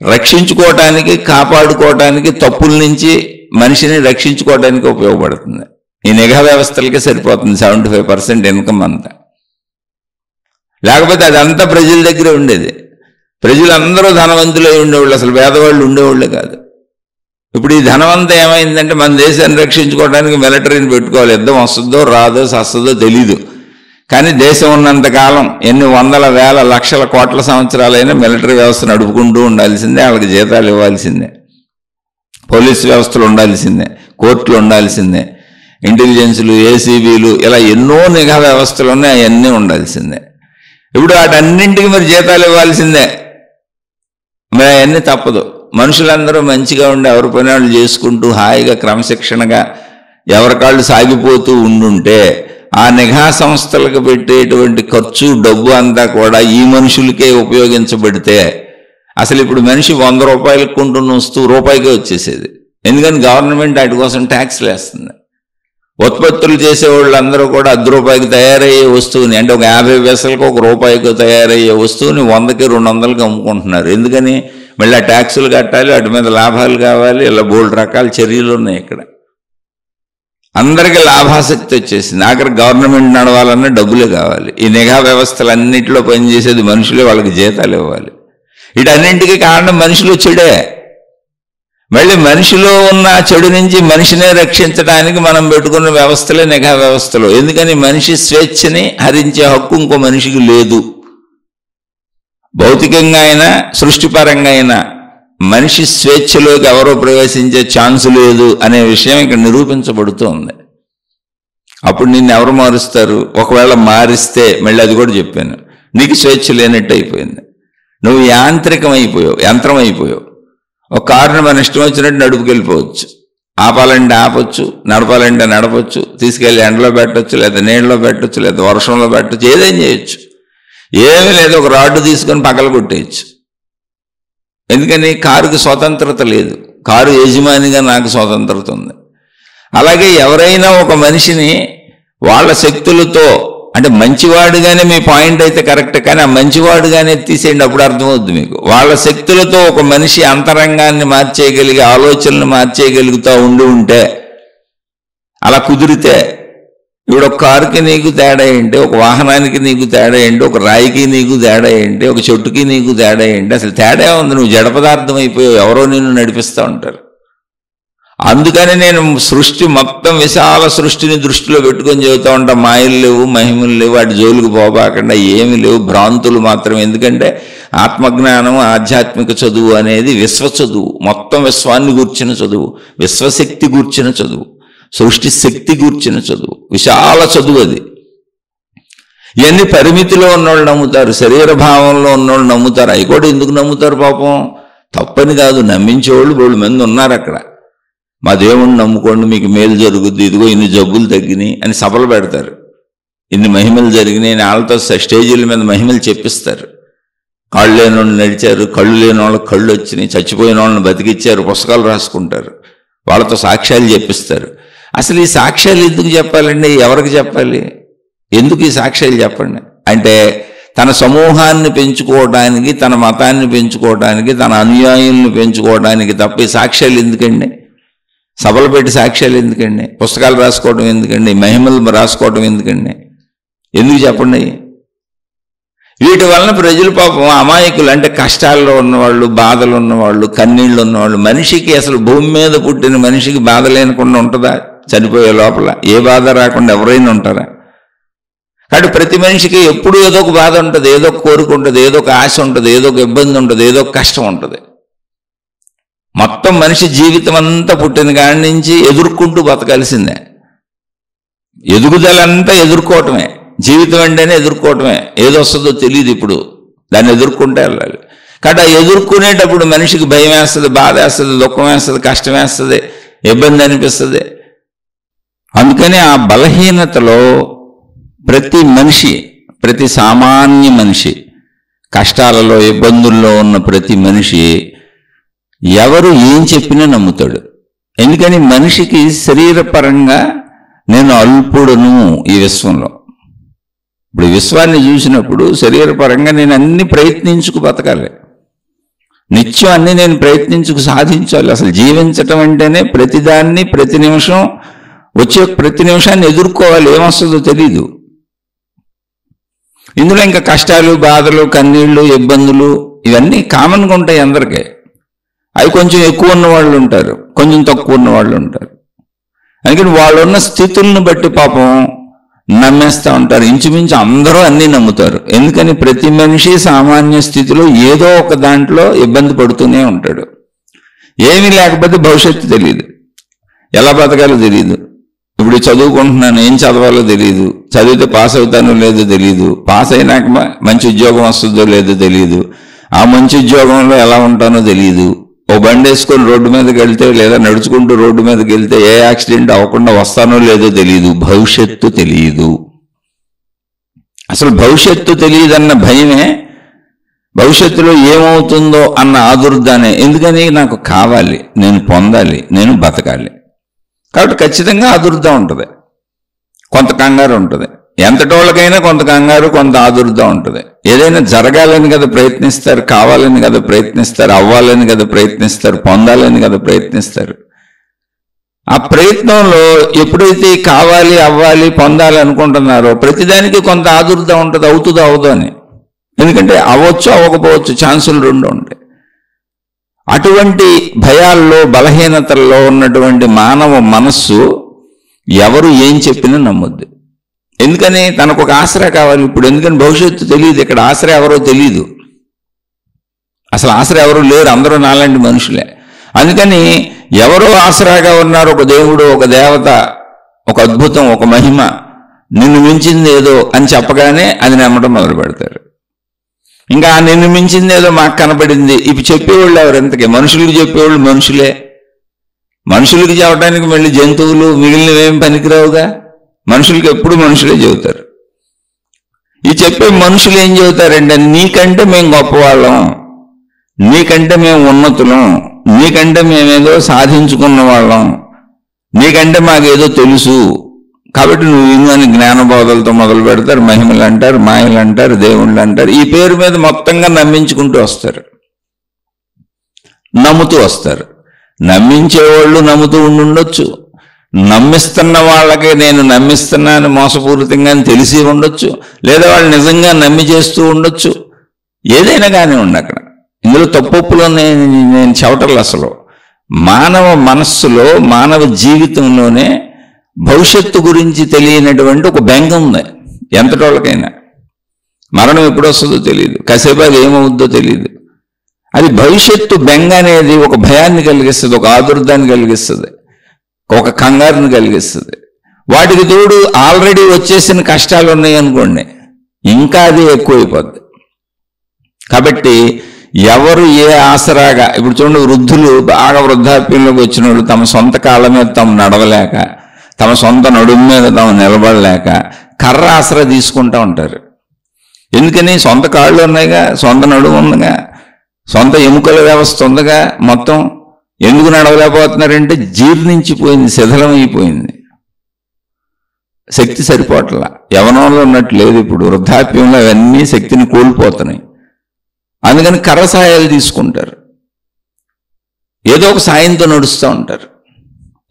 రక్షించుకోవటానికి, కాపాడుకోవటానికి, తప్పుల నుంచి మనిషిని రక్షించుకోవడానికి ఉపయోగపడుతుంది. ఈ నిఘా వ్యవస్థలకే సరిపోతుంది 75% ఇన్కమ్ అంతా. లేకపోతే అదంతా ప్రజల దగ్గరే ఉండేది. ప్రజలందరూ ధనవంతులై ఉండేవాళ్ళు, అసలు పేదవాళ్ళు ఉండేవాళ్ళే కాదు. ఇప్పుడు ఈ ధనవంతం ఏమైందంటే మన దేశాన్ని రక్షించుకోవడానికి మిలిటరీని పెట్టుకోవాలి. యుద్ధం వస్తుందో రాదో సస్తుందో తెలీదు. కానీ దేశం ఉన్నంతకాలం ఎన్ని వందల వేల లక్షల కోట్ల సంవత్సరాలైనా మిలిటరీ వ్యవస్థ నడుపుకుంటూ ఉండాల్సిందే. వాళ్ళకి జీతాలు ఇవ్వాల్సిందే, పోలీస్ వ్యవస్థలు ఉండాల్సిందే, కోర్టులు ఉండాల్సిందే, ఇంటెలిజెన్స్లు, ఏసీబీలు, ఇలా ఎన్నో నిఘా వ్యవస్థలు ఉన్నాయి. అవన్నీ ఉండాల్సిందే. ఇప్పుడు వాటన్నింటికి మరి జీతాలు ఇవ్వాల్సిందే. మరి అవన్నీ తప్పదు. మనుషులందరూ మంచిగా ఉండి ఎవరి పని వాళ్ళు చేసుకుంటూ హాయిగా క్రమశిక్షణగా ఎవరికాళ్ళు సాగిపోతూ ఉండుంటే ఆ నిఘా సంస్థలకు పెట్టేటువంటి ఖర్చు, డబ్బు అంతా కూడా ఈ మనుషులకే ఉపయోగించబడితే అసలు ఇప్పుడు మనిషి 100 రూపాయలకు కొంటున్న వస్తువు రూపాయికే వచ్చేసేది. ఎందుకని గవర్నమెంట్ వాటి కోసం ట్యాక్స్లు వేస్తుంది. ఉత్పత్తులు చేసేవాళ్ళందరూ కూడా ₹10 తయారయ్యే వస్తువుని, అంటే ఒక 50 పైసలకు ₹1 తయారయ్యే వస్తువుని 100కి 200కి అమ్ముకుంటున్నారు. ఎందుకని? మళ్ళీ ఆ ట్యాక్సులు కట్టాలి, వాటి మీద లాభాలు కావాలి. ఇలా బోల్డ్ రకాల చర్యలు ఉన్నాయి. ఇక్కడ అందరికీ లాభాసక్తి వచ్చేసింది. ఆఖరి గవర్నమెంట్ నడవాలన్నా డబ్బులే కావాలి. ఈ నిఘా వ్యవస్థలన్నింటిలో పనిచేసేది మనుషులే, వాళ్ళకి జీతాలు ఇవ్వాలి. వీటన్నింటికి కారణం మనిషిలో చెడే. మళ్ళీ మనిషిలో ఉన్న చెడు నుంచి మనిషినే రక్షించడానికి మనం పెట్టుకున్న వ్యవస్థలే నిఘా వ్యవస్థలు. ఎందుకని? మనిషి స్వేచ్ఛని హరించే హక్కు ఇంకో మనిషికి లేదు. భౌతికంగా అయినా, సృష్టిపరంగా అయినా మనిషి స్వేచ్ఛలోకి ఎవరో ప్రవేశించే ఛాన్స్ లేదు అనే విషయం ఇక్కడ నిరూపించబడుతోంది. అప్పుడు నిన్ను ఎవరు మారుస్తారు? ఒకవేళ మారిస్తే మళ్ళీ అది కూడా చెప్పాను, నీకు స్వేచ్ఛ లేనట్టు అయిపోయింది. నువ్వు యంత్రం అయిపోయావు. ఒక కారుని మన ఇష్టం వచ్చినట్టు నడుపుకెళ్ళిపోవచ్చు, ఆపాలంటే ఆపొచ్చు, నడపాలంటే నడపచ్చు, తీసుకెళ్ళి ఎండలో పెట్టచ్చు, లేదా నీళ్ళలో పెట్టచ్చు, లేదా వర్షంలో పెట్టచ్చు, ఏదైనా చేయొచ్చు. ఏమీ లేదు, ఒక రాడ్డు తీసుకొని పక్కన కొట్టేయచ్చు. ఎందుకని? కారుకి స్వతంత్రత లేదు, కారు యజమానిగా నాకు స్వతంత్రత ఉంది. అలాగే ఎవరైనా ఒక మనిషిని వాళ్ళ శక్తులతో, అంటే మంచివాడుగానే మీ పాయింట్ అయితే కరెక్ట్, కానీ ఆ మంచివాడుగానే తీసేయండి, అప్పుడు అర్థమవుద్ది మీకు. వాళ్ళ శక్తులతో ఒక మనిషి అంతరంగాన్ని మార్చేయగలిగి, ఆలోచనలు మార్చేయగలుగుతూ ఉంటే, అలా కుదిరితే, ఇప్పుడు ఒక కారుకి నీకు తేడా ఏంటి, ఒక వాహనానికి నీకు తేడా ఏంటి, ఒక రాయికి నీకు తేడా ఏంటి, ఒక చెట్టుకి నీకు తేడా ఏంటి? అసలు తేడా ఉంది, నువ్వు జడ పదార్థం అయిపోయావు, ఎవరో నిన్ను నడిపిస్తూ ఉంటారు. అందుకని నేను సృష్టి మొత్తం, విశాల సృష్టిని దృష్టిలో పెట్టుకొని చెబుతూ ఉంటా, మాయలు లేవు, మహిమలు లేవు, వాటి జోలికి పోబాకుండా, ఏమి లేవు, భ్రాంతులు మాత్రమే. ఎందుకంటే ఆత్మజ్ఞానం, ఆధ్యాత్మిక చదువు అనేది విశ్వ చదువు, మొత్తం విశ్వాన్ని గూర్చిన చదువు, విశ్వశక్తి గూర్చిన చదువు, సృష్టి శక్తి గూర్చిన చదువు, విశాల చదువు అది. ఇవన్నీ పరిమితిలో ఉన్నవాళ్ళు నమ్ముతారు, శరీర భావంలో ఉన్నవాళ్ళు నమ్ముతారు. అవి కూడా ఎందుకు నమ్ముతారు పాపం? తప్పని కాదు, నమ్మించేవాళ్ళు బోళ్ళు మంది ఉన్నారు అక్కడ. మా దేవుణ్ణి నమ్ముకోండి, మీకు మేలు జరుగుద్ది, ఇదిగో ఇన్ని జబ్బులు తగ్గినాయి అని సభలు పెడతారు, ఇన్ని మహిమలు జరిగినాయి అని వాళ్ళతో స్టేజీల మీద మహిమలు చెప్పిస్తారు. కాళ్ళు లేని వాళ్ళు నడిచారు, కళ్ళు లేని వాళ్ళకి కళ్ళు వచ్చినాయి, చచ్చిపోయిన వాళ్ళని బతికిచ్చారు, పుస్తకాలు రాసుకుంటారు, వాళ్ళతో సాక్ష్యాలు చెప్పిస్తారు. అసలు ఈ సాక్ష్యాలు ఎందుకు చెప్పాలండి? ఎవరికి చెప్పాలి? ఎందుకు ఈ సాక్ష్యాలు చెప్పండి అంటే, తన సమూహాన్ని పెంచుకోవడానికి, తన మతాన్ని పెంచుకోవడానికి, తన అనుయాయుల్ని పెంచుకోవడానికి తప్ప ఈ సాక్ష్యాలు ఎందుకండి? సభలు పెట్టి సాక్ష్యాలు ఎందుకండి? పుస్తకాలు రాసుకోవడం ఎందుకండి? మహిమలు రాసుకోవడం ఎందుకండి? ఎందుకు చెప్పండి? వీటి వలన ప్రజలు పాపం అమాయకులు, అంటే కష్టాల్లో ఉన్నవాళ్ళు, బాధలు ఉన్నవాళ్ళు, కన్నీళ్ళు ఉన్నవాళ్ళు. మనిషికి అసలు భూమి మీద పుట్టిన మనిషికి బాధ లేనకుండా ఉంటుందా? చనిపోయే లోపల ఏ బాధ రాకుండా ఎవరైనా ఉంటారా? కాబట్టి ప్రతి మనిషికి ఎప్పుడూ ఏదో ఒక బాధ ఉంటుంది, ఏదో ఒక కోరిక ఉంటుంది, ఏదో ఒక ఆశ ఉంటుంది, ఏదో ఒక ఇబ్బంది ఉంటుంది, ఏదో ఒక కష్టం ఉంటుంది. మొత్తం మనిషి జీవితం అంతా పుట్టిన కాడి నుంచి ఎదుర్కొంటూ బతకాల్సిందే. ఎదుగుదలంతా ఎదుర్కోవటమే, జీవితం అంటేనే ఎదుర్కోవటమే. ఏదొస్తుందో తెలియదు, ఇప్పుడు దాన్ని ఎదుర్కొంటే వెళ్ళాలి. కాబట్టి ఆ ఎదుర్కొనేటప్పుడు మనిషికి భయం వేస్తుంది, బాధ వేస్తుంది, దుఃఖం వేస్తుంది, కష్టం వేస్తుంది, ఇబ్బంది అనిపిస్తుంది. అందుకని ఆ బలహీనతలో ప్రతి మనిషి, ప్రతి సామాన్య మనిషి, కష్టాలలో ఇబ్బందుల్లో ఉన్న ప్రతి మనిషి ఎవరు ఏం చెప్పినా నమ్ముతాడు. ఎందుకని మనిషికి శరీరపరంగా నేను అల్పుడును ఈ విశ్వంలో. ఇప్పుడు విశ్వాన్ని చూసినప్పుడు శరీరపరంగా నేను అన్ని ప్రయత్నించుకు బతకాలి, నిత్యం అన్ని నేను ప్రయత్నించుకు సాధించాలి. అసలు జీవించటం అంటేనే ప్రతిదాన్ని, ప్రతి నిమిషం వచ్చే ప్రతి నిమిషాన్ని ఎదుర్కోవాలి, ఏమొస్తుందో తెలీదు. ఇందులో ఇంకా కష్టాలు, బాధలు, కన్నీళ్లు, ఇబ్బందులు ఇవన్నీ కామన్గా ఉంటాయి అందరికీ. అవి కొంచెం ఎక్కువ ఉన్న వాళ్ళు ఉంటారు, కొంచెం తక్కువ ఉన్న వాళ్ళు ఉంటారు. అందుకని వాళ్ళు ఉన్న స్థితులను బట్టి పాపం నమ్మేస్తూ ఉంటారు. ఇంచుమించు అందరూ అన్నీ నమ్ముతారు. ఎందుకని ప్రతి మనిషి సామాన్య స్థితిలో ఏదో ఒక దాంట్లో ఇబ్బంది పడుతూనే ఉంటాడు. ఏమీ లేకపోతే భవిష్యత్తు తెలియదు, ఎలా బతకాలో తెలియదు. ఇప్పుడు చదువుకుంటున్నాను, ఏం చదవాలో తెలియదు, చదివితే పాస్ అవుతానో లేదో తెలియదు, పాస్ అయినాక మంచి ఉద్యోగం వస్తుందో లేదో తెలియదు, ఆ మంచి ఉద్యోగంలో ఎలా ఉంటానో తెలియదు. ఓ బండి వేసుకొని రోడ్డు మీదకి వెళ్తే, లేదా నడుచుకుంటూ రోడ్డు మీదకి వెళ్తే ఏ యాక్సిడెంట్ అవ్వకుండా వస్తానో లేదో తెలియదు, భవిష్యత్తు తెలియదు. అసలు భవిష్యత్తు తెలియదన్న భయమే, భవిష్యత్తులో ఏమవుతుందో అన్న ఆదుర్దానే. ఎందుకని? నాకు కావాలి, నేను పొందాలి, నేను బతకాలి. కాబట్టి ఖచ్చితంగా ఆదుర్దా ఉంటుంది, కొంత కంగారు ఉంటుంది. ఎంతటోళ్ళకైనా కొంత కంగారు, కొంత ఆదుర్దా ఉంటుంది. ఏదైనా జరగాలని కదా ప్రయత్నిస్తారు, కావాలని కదా ప్రయత్నిస్తారు, అవ్వాలని కదా ప్రయత్నిస్తారు, పొందాలని కదా ప్రయత్నిస్తారు. ఆ ప్రయత్నంలో ఎప్పుడైతే కావాలి, అవ్వాలి, పొందాలి అనుకుంటున్నారో ప్రతిదానికి కొంత ఆదుర్దా ఉంటుంది, అవుతుందో అవదో అని. ఎందుకంటే అవ్వచ్చు, అవ్వకపోవచ్చు, ఛాన్సులు రెండు ఉంటాయి. అటువంటి భయాల్లో, బలహీనతల్లో ఉన్నటువంటి మానవ మనస్సు ఎవరు ఏం చెప్పినా నమ్మొద్దు. ఎందుకని? తనకు ఒక ఆసరా కావాలి ఇప్పుడు. ఎందుకని? భవిష్యత్తు తెలియదు, ఇక్కడ ఆసరా ఎవరో తెలియదు. అసలు ఆసరా ఎవరు లేరు, అందరూ నాలాంటి మనుషులే. అందుకని ఎవరో ఆసరాగా ఉన్నారు, ఒక దేవుడు, ఒక దేవత, ఒక అద్భుతం, ఒక మహిమ, నిన్ను మించింది ఏదో అని చెప్పగానే అది నమ్మడం మొదలు పెడతారు. ఇంకా నిన్ను మించింది ఏదో మాకు కనబడింది. ఇవి చెప్పేవాళ్ళు ఎవరు? ఎంతకీ మనుషులకు చెప్పేవాళ్ళు మనుషులే. మనుషులకి చెప్పడానికి మళ్ళీ జంతువులు మిగిలినవేం పనికిరావుగా. మనుషులకి ఎప్పుడు మనుషులే చెబుతారు. ఈ చెప్పే మనుషులు ఏం చెబుతారంటే, నీకంటే మేము గొప్పవాళ్ళం, నీకంటే మేము ఉన్నతులం, నీకంటే మేమేదో సాధించుకున్న వాళ్ళం, నీకంటే మాకేదో తెలుసు, కాబట్టి నువ్వు ఇందని జ్ఞానబోధలతో మొదలు పెడతారు. మహిమలు అంటారు, మాయలు అంటారు, దేవుళ్ళు అంటారు. ఈ పేరు మీద మొత్తంగా నమ్మించుకుంటూ వస్తారు, నమ్ముతూ వస్తారు. నమ్మించేవాళ్ళు నమ్ముతూ ఉండొచ్చు, నమ్మిస్తున్న వాళ్ళకి నేను నమ్మిస్తున్నాను మోసపూరితంగా అని తెలిసి ఉండొచ్చు, లేదా వాళ్ళు నిజంగా నమ్మి చేస్తూ ఉండొచ్చు. ఏదైనా కానీ అక్కడ ఇందులో తప్పొప్పులో నేను చెవటలు. అసలు మానవ మనస్సులో, మానవ జీవితంలోనే భవిష్యత్తు గురించి తెలియనటువంటి ఒక బెంగ ఉంది ఎంతటోళ్ళకైనా. మరణం ఎప్పుడు వస్తుందో తెలియదు, కాసేపు ఏమవుద్దో తెలియదు. అది భవిష్యత్తు బెంగ అనేది ఒక భయాన్ని కలిగిస్తుంది, ఒక ఆదుర్దాన్ని కలిగిస్తుంది, ఒక కంగారుని కలిగిస్తుంది. వాటికి తోడు ఆల్రెడీ వచ్చేసిన కష్టాలు ఉన్నాయి అనుకోండి, ఇంకా అది ఎక్కువైపోద్ది. కాబట్టి ఎవరు ఏ ఆసరాగా, ఇప్పుడు చూడండి, వృద్ధులు బాగా వృద్ధాప్యంలోకి వచ్చిన వాళ్ళు తమ సొంత కాళ్ళ మీద తాము నడవలేక, తమ సొంత నడుము మీద తాము నిలబడలేక కర్ర ఆసరా తీసుకుంటూ ఉంటారు. ఎందుకని? సొంత కాళ్ళు ఉన్నాయిగా, సొంత నడుము ఉందిగా, సొంత ఎముకల వ్యవస్థ ఉందిగా. మొత్తం ఎందుకు నడవలేకపోతున్నారంటే జీర్ణించిపోయింది, శిథిలమైపోయింది, శక్తి సరిపోవట్లా. యవనంలో ఉన్నట్టు లేదు, ఇప్పుడు వృద్ధాప్యంలో అవన్నీ శక్తిని కోల్పోతున్నాయి. అందుకని కర్ర సాయాలు తీసుకుంటారు, ఏదో ఒక సాయంతో నడుస్తూ ఉంటారు,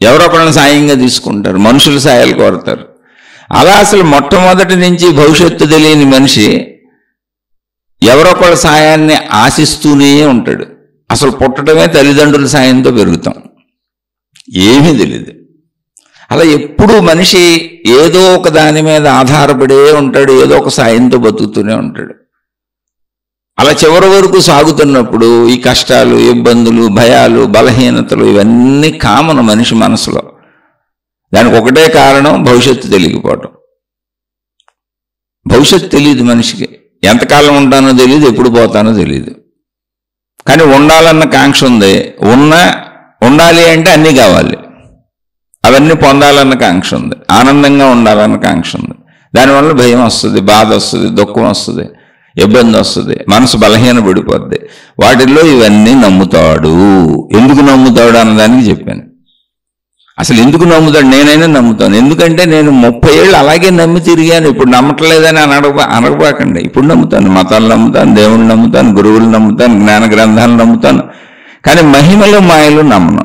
ఎవరొకళ్ళని సాయంగా తీసుకుంటారు, మనుషుల సాయాలు కోరతారు. అలా అసలు మొట్టమొదటి నుంచి భవిష్యత్తు తెలియని మనిషి ఎవరొకళ్ళ సాయాన్ని ఆశిస్తూనే ఉంటాడు. అసలు పుట్టడమే తల్లిదండ్రుల సాయంతో పెరుగుతాం, ఏమీ తెలియదు. అలా ఎప్పుడూ మనిషి ఏదో ఒక దాని మీద ఆధారపడే ఉంటాడు, ఏదో ఒక సాయంతో బతుకుతూనే ఉంటాడు. అలా చివరి వరకు సాగుతున్నప్పుడు ఈ కష్టాలు, ఇబ్బందులు, భయాలు, బలహీనతలు ఇవన్నీ కామన్ మనిషి మనసులో. దానికి ఒకటే కారణం, భవిష్యత్తు తెలియకపోవటం. భవిష్యత్తు తెలియదు మనిషికి, ఎంతకాలం ఉంటానో తెలియదు, ఎప్పుడు పోతానో తెలియదు. కానీ ఉండాలన్న కాంక్ష ఉంది. ఉండాలి అంటే అన్నీ కావాలి, అవన్నీ పొందాలన్న కాంక్ష ఉంది, ఆనందంగా ఉండాలన్న కాంక్ష ఉంది. దానివల్ల భయం వస్తుంది, బాధ వస్తుంది, దుఃఖం వస్తుంది, ఇబ్బంది వస్తుంది, మనసు బలహీన పడిపోద్ది. వాటిల్లో ఇవన్నీ నమ్ముతాడు. ఎందుకు నమ్ముతాడు అన్నదానికి చెప్పాను. అసలు ఎందుకు నమ్ముతాడు? నేనైనా నమ్ముతాను. ఎందుకంటే నేను 30 ఏళ్ళు అలాగే నమ్మి తిరిగాను. ఇప్పుడు నమ్మట్లేదని అనగబాకండి. ఇప్పుడు నమ్ముతాను, మతాలు నమ్ముతాను, దేవుళ్ళు నమ్ముతాను, గురువులు నమ్ముతాను, జ్ఞాన గ్రంథాలు నమ్ముతాను. కానీ మహిమలు మాయలు నమ్మను.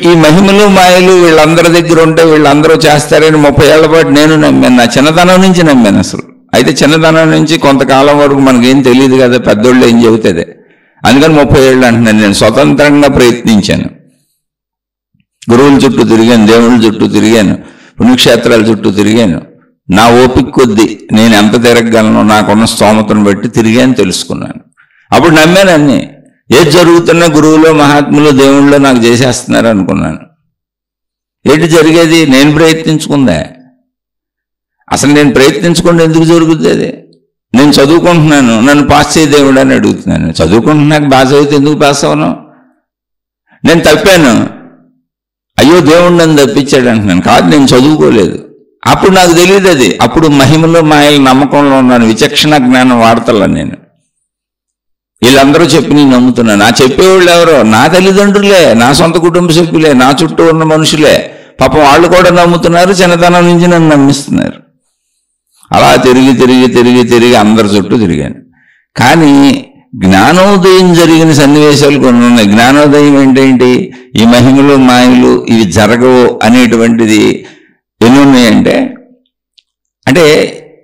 ఈ మహిమలు మాయలు వీళ్ళందరి దగ్గర ఉంటే వీళ్ళందరూ చేస్తారని 30 ఏళ్ల పాటు నేను నమ్మాను. నా చిన్నతనం నుంచి నమ్మాను అసలు. అయితే చిన్నతనం నుంచి కొంతకాలం వరకు మనకేం తెలియదు కదా, పెద్దోళ్ళు ఏం చెబుతుంది. అందుకని 30 ఏళ్ళు అంటున్నాను. నేను స్వతంత్రంగా ప్రయత్నించాను, గురువుల చుట్టూ తిరిగాను, దేవుళ్ళ చుట్టూ తిరిగాను, పుణ్యక్షేత్రాల చుట్టూ తిరిగాను. నా ఓపిక కొద్దీ నేను ఎంత తిరగగలను, నాకున్న స్తోమతను బట్టి తిరిగాను, తెలుసుకున్నాను. అప్పుడు నమ్మాను అన్నీ. ఏది జరుగుతున్నా గురువులో, మహాత్ములు, దేవుళ్ళో నాకు చేసేస్తున్నారు అనుకున్నాను. ఏంటి జరిగేది? నేను ప్రయత్నించుకుందా? అసలు నేను ప్రయత్నించకుండా ఎందుకు జరుగుతుంది అది? నేను చదువుకుంటున్నాను, నన్ను పాస్ చేయ దేవుడు అని అడుగుతున్నాను. చదువుకుంటున్నాక బాగా చదివితే ఎందుకు పాస్ అవ్వను? నేను తప్పాను, అయ్యో దేవుడు నన్ను తప్పించాడు అంటున్నాను. కాదు, నేను చదువుకోలేదు. అప్పుడు నాకు తెలియదు అది. అప్పుడు మహిమలో మాయల నమ్మకంలో ఉన్నాను, విచక్షణ జ్ఞానం వాడతలా నేను. వీళ్ళందరూ చెప్పి నేను నమ్ముతున్నాను. నా చెప్పేవాళ్ళు ఎవరో? నా తల్లిదండ్రులే, నా సొంత కుటుంబ సభ్యులే, నా చుట్టూ ఉన్న మనుషులే. పాపం వాళ్ళు కూడా నమ్ముతున్నారు, చిన్నతనం నుంచి నన్ను నమ్మిస్తున్నారు. అలా తిరిగి తిరిగి తిరిగి తిరిగి అందరి చుట్టూ తిరిగాను. కానీ జ్ఞానోదయం జరిగిన సన్నివేశాలు కొన్ని ఉన్నాయి. జ్ఞానోదయం ఏంటేంటి? ఈ మహిమలు మాయలు ఇవి జరగవు అనేటువంటిది ఎన్ని ఉన్నాయంటే, అంటే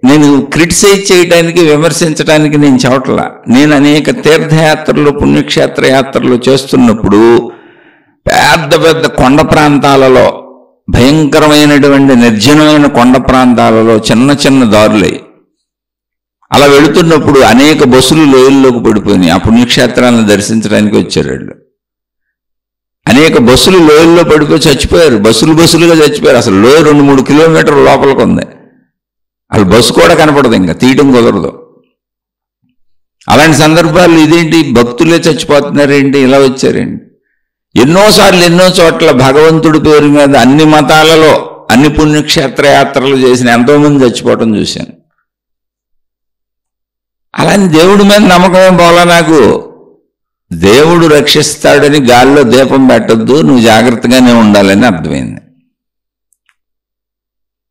నేను క్రిటిసైజ్ చేయడానికి, విమర్శించడానికి నేను చెప్పట్లా. నేను అనేక తీర్థయాత్రలు, పుణ్యక్షేత్ర యాత్రలు చేస్తున్నప్పుడు పెద్ద పెద్ద కొండ ప్రాంతాలలో, భయంకరమైనటువంటి నిర్జనమైన కొండ ప్రాంతాలలో చిన్న చిన్న దారులై, అలా వెళుతున్నప్పుడు అనేక బస్సులు లోయల్లోకి పడిపోయినాయి. ఆ పుణ్యక్షేత్రాలను దర్శించడానికి వచ్చారు వాళ్ళు. అనేక బస్సులు లోయల్లో పడిపోయి చచ్చిపోయారు. బస్సులుగా చచ్చిపోయారు. అసలు లోయ 2-3 కిలోమీటర్ల లోపలికి ఉంది. అసలు బస్సు కూడా కనపడదు, ఇంకా తీయటం కుదరదు. అలాంటి సందర్భాలు ఇదేంటి, భక్తులే చచ్చిపోతున్నారేంటి, ఇలా వచ్చారేంటి? ఎన్నోసార్లు ఎన్నో చోట్ల భగవంతుడి పేరు మీద అన్ని మతాలలో అన్ని పుణ్యక్షేత్ర యాత్రలు చేసిన ఎంతోమంది చచ్చిపోవటం చూశాను. అలాంటి దేవుడి మీద నమ్మకమే పోలా నాకు. దేవుడు రక్షిస్తాడని గాల్లో దీపం పెట్టద్దు, నువ్వు జాగ్రత్తగానే ఉండాలని అర్థమైంది.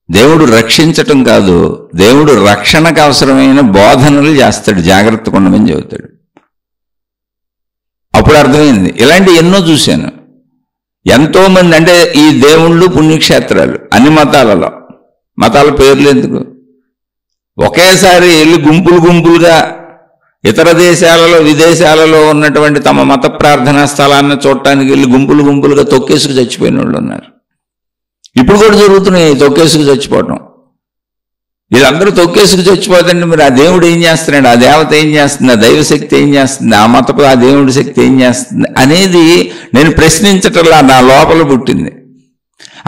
దేవుడు రక్షించటం కాదు, దేవుడు రక్షణకు అవసరమైన బోధనలు చేస్తాడు, జాగ్రత్తగా ఉండమని చెబుతాడు. అప్పుడు అర్థమైంది. ఇలాంటి ఎన్నో చూశాను. ఎంతోమంది, అంటే ఈ దేవుళ్ళు పుణ్యక్షేత్రాలు అన్ని మతాలలో, మతాల పేర్లు ఎందుకు, ఒకేసారి వెళ్ళి గుంపులుగా ఇతర దేశాలలో విదేశాలలో ఉన్నటువంటి తమ మత ప్రార్థనా స్థలాన్ని చూడటానికి వెళ్ళి గుంపులుగా తొక్కేసుకు చచ్చిపోయిన వాళ్ళు ఉన్నారు. ఇప్పుడు కూడా జరుగుతున్నాయి తొక్కేసుకు చచ్చిపోవటం. వీళ్ళందరూ తొక్కేసుకు చచ్చిపోతుంటే మరి ఆ దేవుడు ఏం చేస్తున్నాడు, ఆ దేవత ఏం చేస్తుంది, ఆ దైవశక్తి ఏం చేస్తుంది, ఆ మతపు ఆ దేవుడి శక్తి ఏం చేస్తుంది అనేది నేను ప్రశ్నించటంలా నా లోపల పుట్టింది.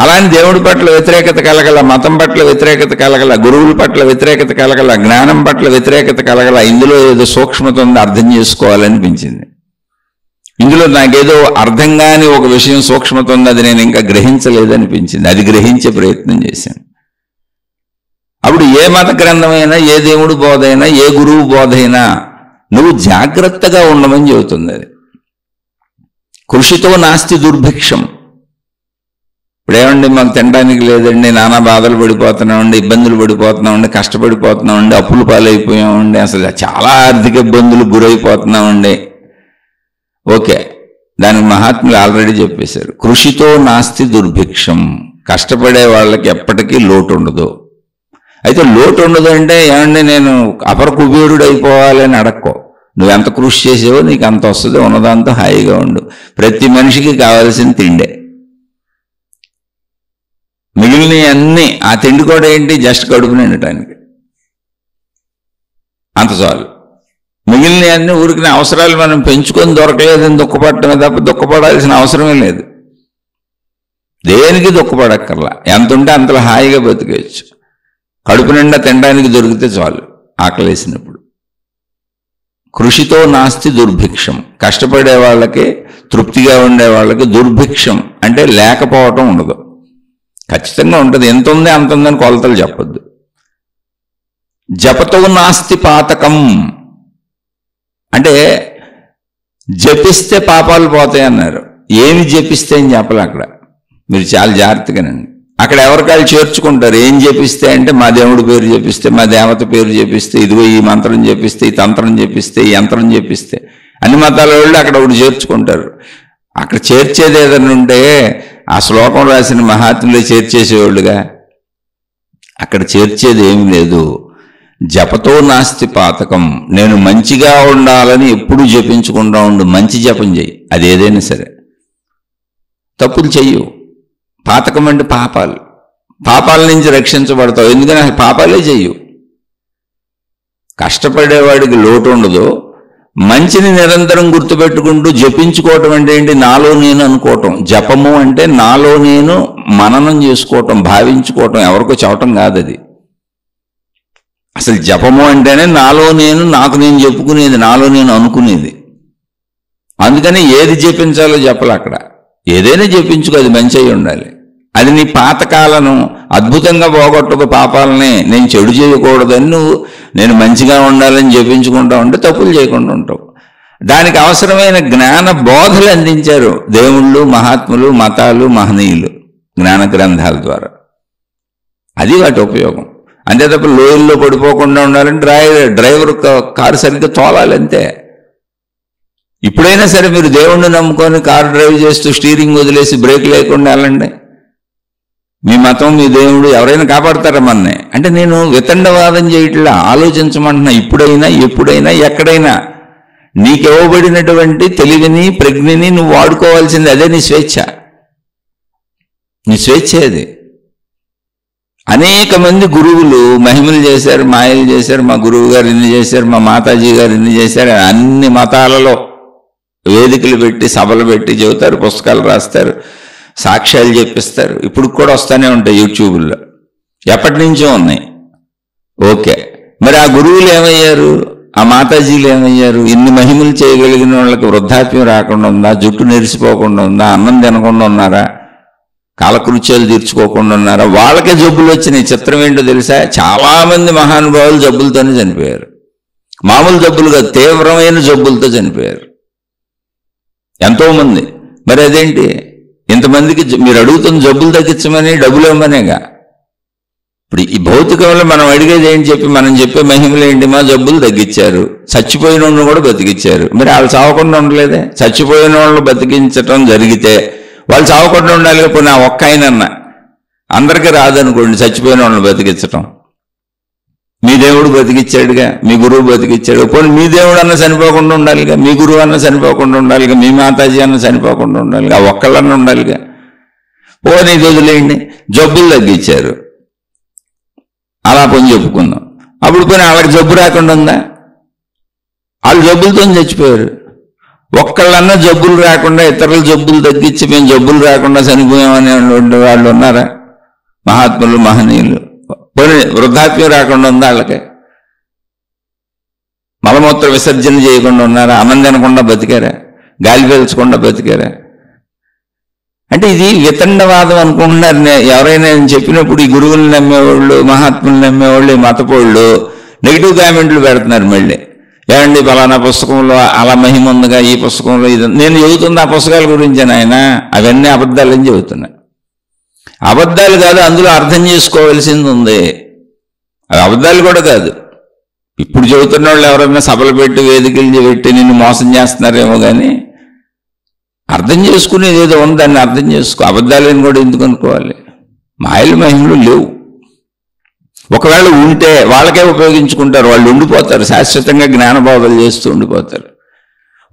అలాంటి దేవుడి పట్ల వ్యతిరేకత కలగల, మతం పట్ల వ్యతిరేకత కలగల, గురువుల పట్ల వ్యతిరేకత కలగల, జ్ఞానం పట్ల వ్యతిరేకత కలగల. ఇందులో ఏదో సూక్ష్మత ఉంది, అర్థం చేసుకోవాలనిపించింది. ఇందులో నాకేదో అర్థం కాని ఒక విషయం సూక్ష్మత ఉంది, అది నేను ఇంకా గ్రహించలేదనిపించింది. అది గ్రహించే ప్రయత్నం చేశాను. అప్పుడు ఏ మత గ్రంథమైనా, ఏ దేవుడు బోధైనా, ఏ గురువు బోధైనా నువ్వు జాగ్రత్తగా ఉండమని చెబుతుంది. అది కృషితో నాస్తి దుర్భిక్షం. ఇప్పుడేమండి, మాకు తినడానికి లేదండి, నానా బాధలు పడిపోతున్నామండి, ఇబ్బందులు పడిపోతున్నామండి, కష్టపడిపోతున్నామండి, అప్పులు పాలైపోయామండి, అసలు చాలా ఆర్థిక ఇబ్బందులు గురైపోతున్నామండి. ఓకే, దానికి మహాత్ములు ఆల్రెడీ చెప్పేశారు, కృషితో నాస్తి దుర్భిక్షం. కష్టపడే వాళ్ళకి ఎప్పటికీ లోటు ఉండదు. అయితే లోటు ఉండదు అంటే ఏమండి నేను అపర కుబేరుడు అయిపోవాలని అడక్కో. నువ్వు ఎంత కృషి చేసేవో నీకు అంత వస్తుంది, ఉన్నదాంతో హాయిగా ఉండు. ప్రతి మనిషికి కావాల్సిన తిండే, మిగిలిన అన్నీ, ఆ తిండి కూడా ఏంటి, జస్ట్ కడుపు నిండటానికి, అంత చాలు. మిగిలిన అన్ని ఊరికి అవసరాలు మనం పెంచుకొని దొరకలేదని దుఃఖపడటమే తప్ప దుఃఖపడాల్సిన అవసరమే లేదు. దేనికి దుఃఖపడక్కర్లా, ఎంత ఉంటే అంతలో హాయిగా బతికేయచ్చు. కడుపు నిండా తినడానికి దొరికితే చాలు ఆకలేసినప్పుడు. కృషితో నాస్తి దుర్భిక్షం. కష్టపడే వాళ్ళకి, తృప్తిగా ఉండే వాళ్ళకి దుర్భిక్షం అంటే లేకపోవటం ఉండదు. ఖచ్చితంగా ఉంటుంది, ఎంత ఉంది అంత ఉందని కొలతలు చెప్పొద్దు. జపతో నాస్తి పాతకం అంటే జపిస్తే పాపాలు పోతాయి అన్నారు. ఏమి జపిస్తే అని చెప్పలే అక్కడ, మీరు చాలా జాగ్రత్తగానండి. అక్కడ ఎవరికాళ్ళు చేర్చుకుంటారు. ఏం జపిస్తే అంటే మా దేవుడి పేరు జపిస్తే, మా దేవత పేరు జపిస్తే, ఇదిగో ఈ మంత్రం జపిస్తే, ఈ తంత్రం జపిస్తే, ఈ యంత్రం జపిస్తే, అన్ని మతాల వాళ్ళు అక్కడ ఒకటి చేర్చుకుంటారు. అక్కడ చేర్చేది ఏదైనా ఉంటే ఆ శ్లోకం రాసిన మహాత్ములే చేర్చేసేవాళ్ళుగా. అక్కడ చేర్చేది ఏమి లేదు. జపతో నాస్తి పాతకం. నేను మంచిగా ఉండాలని ఎప్పుడు జపించుకుంటా ఉండు, మంచి జపం చెయ్యి, అది ఏదైనా సరే. తప్పులు చెయ్యు. పాతకం అంటే పాపాలు, పాపాల నుంచి రక్షించబడతావు. ఎందుకని అసలు పాపాలే చెయ్యు. కష్టపడేవాడికి లోటు ఉండదు. మంచిని నిరంతరం గుర్తుపెట్టుకుంటూ జపించుకోవటం అంటే ఏంటి, నాలో నేను అనుకోవటం. జపము అంటే నాలో నేను మననం చేసుకోవటం, భావించుకోవటం, ఎవరికో చెప్పటం కాదు అది. అసలు జపము అంటేనే నాలో నేను, నాకు నేను చెప్పుకునేది, నాలో నేను అనుకునేది. అందుకని ఏది జపించాలో చెప్పాలి. అక్కడ ఏదైనా జపించుకో, అది మంచి అయి ఉండాలి. అది నీ పాతకాలను అద్భుతంగా పోగొట్టకు. పాపాలని నేను చెడు చేయకూడదని నువ్వు నేను మంచిగా ఉండాలని జపించుకుంటా ఉంటే తప్పులు చేయకుండా ఉంటావు. దానికి అవసరమైన జ్ఞాన బోధలు అందించారు దేవుళ్ళు, మహాత్ములు, మతాలు, మహనీయులు జ్ఞాన గ్రంథాల ద్వారా. అది వాటి ఉపయోగం. అంతే తప్ప లోయల్లో పడిపోకుండా ఉండాలంటే డ్రైవర్ కారు సరిగ్గా తోలాలి అంతే. ఇప్పుడైనా సరే మీరు దేవుణ్ణి నమ్ముకొని కారు డ్రైవ్ చేస్తూ స్టీరింగ్ వదిలేసి బ్రేక్ లేకుండా వెళ్ళండి. మీ మతం, మీ దేవుడు ఎవరైనా కాపాడతారా మన్నే? అంటే నేను వితండవాదం చేయట్లా, ఆలోచించమంటున్నా. ఇప్పుడైనా, ఎప్పుడైనా, ఎక్కడైనా నీకు ఇవ్వబడినటువంటి తెలివిని, ప్రజ్ఞని నువ్వు వాడుకోవాల్సింది. అదే నీ స్వేచ్ఛ. నీ స్వేచ్ఛ అది. అనేక మంది గురువులు మహిమలు చేశారు, మాయలు చేశారు, మా గురువు గారు ఇన్ని చేశారు, మా మాతాజీ గారు ఇన్ని చేశారు, అన్ని మతాలలో వేదికలు పెట్టి సభలు పెట్టి చెబుతారు, పుస్తకాలు రాస్తారు, సాక్ష్యాలు చెప్పిస్తారు. ఇప్పుడు కూడా వస్తూనే ఉంటాయి యూట్యూబ్లో, ఎప్పటి నుంచో ఉన్నాయి. ఓకే, మరి ఆ గురువులు ఏమయ్యారు, ఆ మాతాజీలు ఏమయ్యారు? ఇన్ని మహిమలు చేయగలిగిన వాళ్ళకి వృద్ధాప్యం రాకుండా ఉందా? జుట్టు నెరిసిపోకుండా ఉందా? అన్నం తినకుండా ఉన్నారా? కాలకృత్యాలు తీర్చుకోకుండా ఉన్నారా? వాళ్ళకే జబ్బులు వచ్చినాయి. చిత్రం ఏంటో తెలుసా? చాలామంది మహానుభావులు జబ్బులతోనే చనిపోయారు. మామూలు జబ్బులుగా తీవ్రమైన జబ్బులతో చనిపోయారు ఎంతోమంది. మరి అదేంటి? ఇంతమందికి మీరు అడుగుతున్న జబ్బులు తగ్గించమని, డబ్బులు ఇవ్వమనేగా. ఇప్పుడు ఈ భౌతికంలో మనం అడిగేది ఏంటి చెప్పి, మనం చెప్పే మహిమలు ఏంటి? మా జబ్బులు తగ్గించారు, చచ్చిపోయిన వాళ్ళని కూడా బతికించారు. మరి వాళ్ళు చావకుండా ఉండలేదే? చచ్చిపోయిన వాళ్ళు బతికించటం జరిగితే వాళ్ళు చావకుండా ఉండాలి. పోనీ ఆ ఒక్క ఆయనన్నా, అందరికీ రాదనుకోండి చచ్చిపోయిన వాళ్ళని బతికించటం. మీ దేవుడు బతికిచ్చాడుగా, మీ గురువు బతికిచ్చాడు. పోనీ మీ దేవుడు అన్న చనిపోకుండా ఉండాలిగా, మీ గురువు అన్న చనిపోకుండా ఉండాలిగా, మీ మాతాజీ అన్న చనిపోకుండా ఉండాలిగా, ఆ ఒక్కళ్ళన్నా ఉండాలిగా. పోనీ ఇది వదిలేయండి, జబ్బులు తగ్గించారు, అలా పని చెప్పుకుందాం. అప్పుడు పోనీ వాళ్ళకి జబ్బు రాకుండా ఉందా? వాళ్ళు జబ్బులతో చచ్చిపోయారు. ఒక్కళ్ళన్నా జబ్బులు రాకుండా, ఇతరుల జబ్బులు తగ్గించి మేము జబ్బులు రాకుండా చనిపోయామనే వాళ్ళు ఉన్నారా? మహాత్ములు, మహనీయులు. పోనీ వృద్ధాప్యం రాకుండా ఉందా వాళ్ళకి? మలమూత్ర విసర్జన చేయకుండా ఉన్నారా? అన్నం తినకుండా బతికారా? గాలి పీల్చకుండా బతికారా? అంటే ఇది వితండవాదం అనుకుంటున్నారు. ఎవరైనా చెప్పినప్పుడు ఈ గురువులు నమ్మేవాళ్ళు, మహాత్ములు నమ్మేవాళ్ళు, ఈ మతపోళ్ళు నెగిటివ్ కామెంట్లు పెడుతున్నారు. మళ్ళీ ఏమండి ఫలానా పుస్తకంలో అలా మహిమ ఉందిగా, ఈ పుస్తకంలో ఇది. నేను చెబుతున్న ఆ పుస్తకాల గురించి ఆయన అవన్నీ అబద్ధాలని చెబుతున్నా. అబద్ధాలు కాదు, అందులో అర్థం చేసుకోవాల్సింది ఉంది. అవి అబద్ధాలు కూడా కాదు. ఇప్పుడు చెబుతున్న వాళ్ళు ఎవరైనా సభలు పెట్టి, వేదికలు పెట్టి నిన్ను మోసం చేస్తున్నారేమో కానీ అర్థం చేసుకునేది ఏదో ఉంది, దాన్ని అర్థం చేసుకో. అబద్ధాలని కూడా ఎందుకు అనుకోవాలి? మాయలు మహిమలు లేవు. ఒకవేళ ఉంటే వాళ్ళకే ఉపయోగించుకుంటారు, వాళ్ళు ఉండిపోతారు, శాశ్వతంగా జ్ఞానబోధలు చేస్తూ ఉండిపోతారు.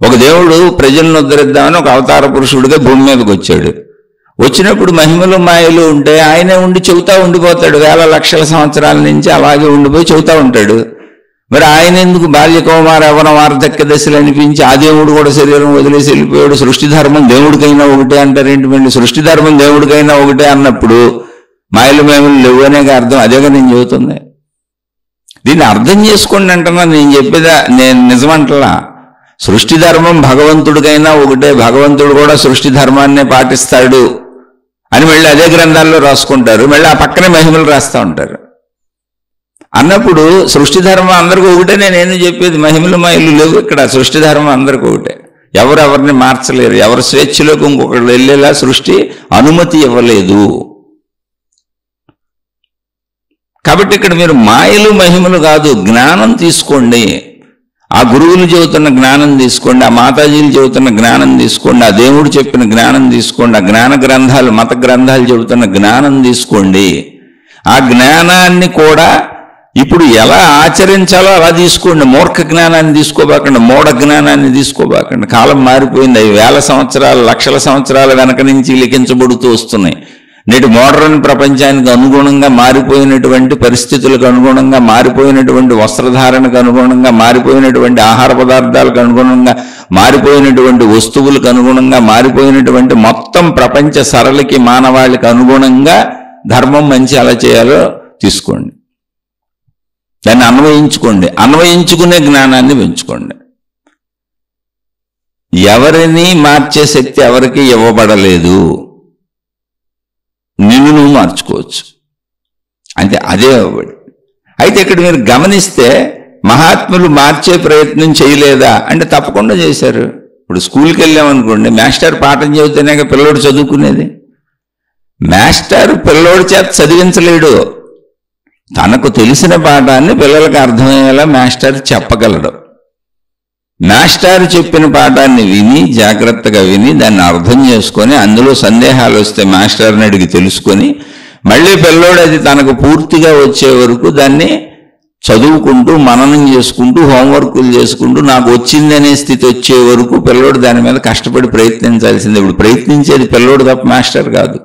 ఒక దేవుడు ప్రజలను ఉద్ధరిద్దామని ఒక అవతార పురుషుడిగా భూమి మీదకి వచ్చాడు. వచ్చినప్పుడు మహిమలు మాయలు ఉంటే ఆయనే ఉండి చెబుతా ఉండిపోతాడు. వేల లక్షల సంవత్సరాల నుంచి అలాగే ఉండిపోయి చెబుతా ఉంటాడు. మరి ఆయన ఎందుకు బాల్య కౌమార యవ్వన వార్ధక్య దశలు అనిపించి ఆ దేవుడు కూడా శరీరం వదిలేసి వెళ్ళిపోయాడు? సృష్టి ధర్మం దేవుడికైనా ఒకటే అంటారేంటి? మళ్ళీ సృష్టి ధర్మం దేవుడికైనా ఒకటే అన్నప్పుడు మాయలు మేమలు లేవు అనేక అర్థం. అదేగా నేను చెబుతుంది. దీన్ని అర్థం చేసుకోండి అంటున్నా. నేను చెప్పేదా నేను నిజమంటలా. సృష్టి ధర్మం భగవంతుడికైనా ఒకటే, భగవంతుడు కూడా సృష్టి ధర్మాన్నే పాటిస్తాడు అని మళ్ళీ అదే గ్రంథాల్లో రాసుకుంటారు. మళ్ళీ ఆ పక్కనే మహిమలు రాస్తూ ఉంటారు. అన్నప్పుడు సృష్టి ధర్మం అందరికీ ఒకటే. నేనేం చెప్పేది, మహిమలు మాయలు లేవు ఇక్కడ. సృష్టి ధర్మం అందరికీ ఒకటే. ఎవరెవరిని మార్చలేరు. ఎవరి స్వేచ్ఛలోకి ఇంకొకళ్ళు వెళ్ళేలా సృష్టి అనుమతి ఇవ్వలేదు. కాబట్టి ఇక్కడ మీరు మాయలు మహిమలు కాదు, జ్ఞానం తీసుకోండి. ఆ గురువులు చెబుతున్న జ్ఞానం తీసుకోండి, ఆ మాతాజీలు చెబుతున్న జ్ఞానం తీసుకోండి, ఆ దేవుడు చెప్పిన జ్ఞానం తీసుకోండి, ఆ జ్ఞాన గ్రంథాలు, మత గ్రంథాలు చెబుతున్న జ్ఞానం తీసుకోండి. ఆ జ్ఞానాన్ని కూడా ఇప్పుడు ఎలా ఆచరించాలో అలా తీసుకోండి. మూర్ఖ జ్ఞానాన్ని తీసుకోబాకండి, మూఢ జ్ఞానాన్ని తీసుకోబాకండి. కాలం మారిపోయింది. అవి వేల సంవత్సరాలు, లక్షల సంవత్సరాల వెనక నుంచి లిఖించబడుతూ వస్తున్నాయి. నేటి మోడర్న్ ప్రపంచానికి అనుగుణంగా మారిపోయినటువంటి పరిస్థితులకు అనుగుణంగా, మారిపోయినటువంటి వస్త్రధారణకు అనుగుణంగా, మారిపోయినటువంటి ఆహార పదార్థాలకు అనుగుణంగా, మారిపోయినటువంటి వస్తువులకు అనుగుణంగా, మారిపోయినటువంటి మొత్తం ప్రపంచ సరళికి, మానవాళికి అనుగుణంగా ధర్మం మంచి ఎలా చేయాలో తీసుకోండి. దాన్ని అన్వయించుకోండి. అన్వయించుకునే జ్ఞానాన్ని పెంచుకోండి. ఎవరిని మార్చే శక్తి ఎవరికి ఇవ్వబడలేదు. నిన్ను నువ్వు మార్చుకోవచ్చు అంటే అదే ఇవ్వబడి. అయితే ఇక్కడ మీరు గమనిస్తే మహాత్ములు మార్చే ప్రయత్నం చేయలేదా అంటే తప్పకుండా చేశారు. ఇప్పుడు స్కూల్కి వెళ్ళామనుకోండి, మాస్టర్ పాఠం చెబితేనే పిల్లోడు చదువుకునేది. మాస్టర్ పిల్లోడి చేత చదివించలేడు. తనకు తెలిసిన పాఠాన్ని పిల్లలకు అర్థమయ్యేలా మాస్టర్ చెప్పగలడు. మాస్టర్ చెప్పిన పాఠాన్ని విని, జాగ్రత్తగా విని, దాన్ని అర్థం చేసుకొని, అందులో సందేహాలు వస్తే మాస్టర్ని అడిగి తెలుసుకొని, మళ్ళీ పిల్లోడు అది తనకు పూర్తిగా వచ్చే వరకు దాన్ని చదువుకుంటూ, మననం చేసుకుంటూ, హోంవర్కులు చేసుకుంటూ, నాకు వచ్చిందనే స్థితి వచ్చే వరకు పిల్లోడు దాని మీద కష్టపడి ప్రయత్నించాల్సిందే. ఇప్పుడు ప్రయత్నించేది పిల్లోడు తప్ప మాస్టర్ కాదు.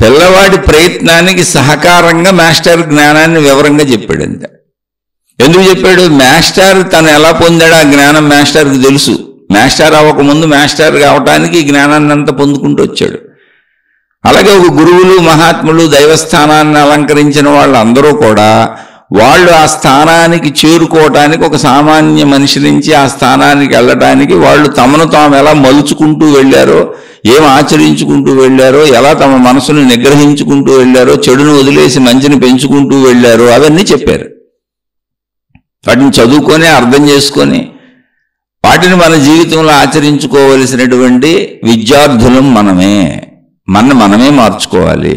పిల్లవాడి ప్రయత్నానికి సహకారంగా మాస్టర్ జ్ఞానాన్ని వివరంగా చెప్పాడు అంతే. ఎందుకు చెప్పాడు? మాస్టర్ తను ఎలా పొందాడు ఆ జ్ఞానం మాస్టర్కి తెలుసు. మాస్టర్ అవ్వకముందు మాస్టర్ కావటానికి ఈ జ్ఞానాన్ని అంతా పొందుకుంటూ వచ్చాడు. అలాగే ఒక గురువులు, మహాత్ములు, దైవస్థానాన్ని అలంకరించిన వాళ్ళందరూ కూడా వాళ్ళు ఆ స్థానానికి చేరుకోవటానికి, ఒక సామాన్య మనిషి నుంచి ఆ స్థానానికి వెళ్ళటానికి వాళ్ళు తమను తాము ఎలా మలుచుకుంటూ వెళ్ళారో, ఏం ఆచరించుకుంటూ వెళ్ళారో, ఎలా తమ మనసును నిగ్రహించుకుంటూ వెళ్ళారో, చెడును వదిలేసి మంచిని పెంచుకుంటూ వెళ్ళారో అవన్నీ చెప్పారు. వాటిని చదువుకొని అర్థం చేసుకొని వాటిని మన జీవితంలో ఆచరించుకోవలసినటువంటి విద్యార్థులం మనమే. మనమే మార్చుకోవాలి,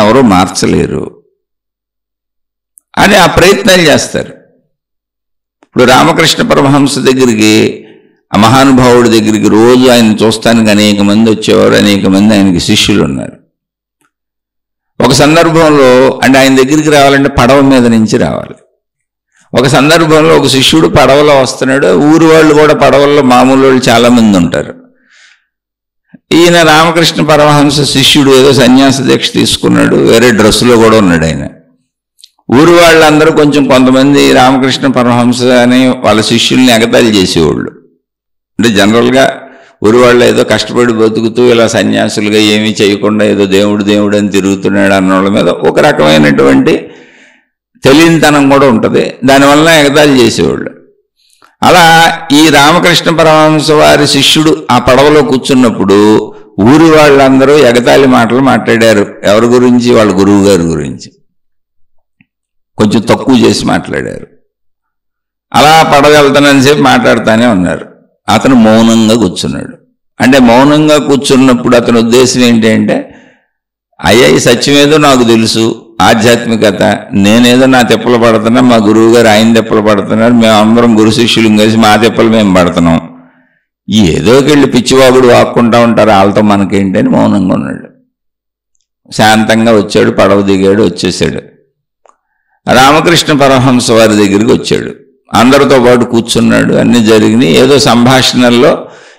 ఎవరూ మార్చలేరు అని ఆ ప్రయత్నాలు చేస్తారు. ఇప్పుడు రామకృష్ణ పరమహంస దగ్గరికి, ఆ మహానుభావుడి దగ్గరికి రోజు ఆయన చూస్తానికి అనేక మంది వచ్చేవారు, అనేక మంది ఆయనకి శిష్యులు ఉన్నారు. ఒక సందర్భంలో అంటే ఆయన దగ్గరికి రావాలంటే పడవ మీద నుంచి రావాలి. ఒక సందర్భంలో ఒక శిష్యుడు పడవలో వస్తున్నాడు. ఊరు వాళ్ళు కూడా పడవల్లో మామూలు వాళ్ళు చాలామంది ఉంటారు. ఈయన రామకృష్ణ పరమహంస శిష్యుడు ఏదో సన్యాస దీక్ష తీసుకున్నాడు, వేరే డ్రెస్సులో కూడా ఉన్నాడు ఆయన. ఊరు వాళ్ళందరూ కొంతమంది రామకృష్ణ పరమహంస అని వాళ్ళ శిష్యుల్ని ఎగతాళి చేసేవాళ్ళు. అంటే జనరల్గా ఊరు వాళ్ళు ఏదో కష్టపడి బతుకుతూ ఇలా సన్యాసులుగా ఏమీ చేయకుండా ఏదో దేవుడు అని తిరుగుతున్నాడు అన్న వాళ్ళ మీద ఒక రకమైనటువంటి తెలియనితనం కూడా ఉంటుంది. దానివల్ల ఎగతాళి చేసేవాళ్ళు. అలా ఈ రామకృష్ణ పరమహంస వారి శిష్యుడు ఆ పడవలో కూర్చున్నప్పుడు ఊరి వాళ్ళందరూ ఎగతాళి మాటలు మాట్లాడారు. ఎవరి గురించి? వాళ్ళ గురువు గారి గురించి కొంచెం తక్కువ చేసి మాట్లాడారు. అలా పడవ వెళ్తానని మాట్లాడుతూనే ఉన్నారు. అతను మౌనంగా కూర్చున్నాడు. అంటే మౌనంగా కూర్చున్నప్పుడు అతని ఉద్దేశం ఏంటంటే, అయ్యా ఈ సత్యమేదో నాకు తెలుసు, ఆధ్యాత్మికత, నేనేదో నా తిప్పలు పడుతున్నా, మా గురువు గారు ఆయన తిప్పలు పడుతున్నారు, మేము అందరం గురు శిష్యులు కలిసి మా తిప్పలు మేము పడుతున్నాం, ఏదోకెళ్ళి పిచ్చివాగుడు వాక్కుంటా ఉంటారు, వాళ్ళతో మనకేంటి అని మౌనంగా ఉన్నాడు. శాంతంగా వచ్చాడు, పడవ దిగాడు, వచ్చేసాడు. రామకృష్ణ పరమహంస వారి దగ్గరికి వచ్చాడు. అందరితో పాటు కూర్చున్నాడు. అన్నీ జరిగినాయి. ఏదో సంభాషణల్లో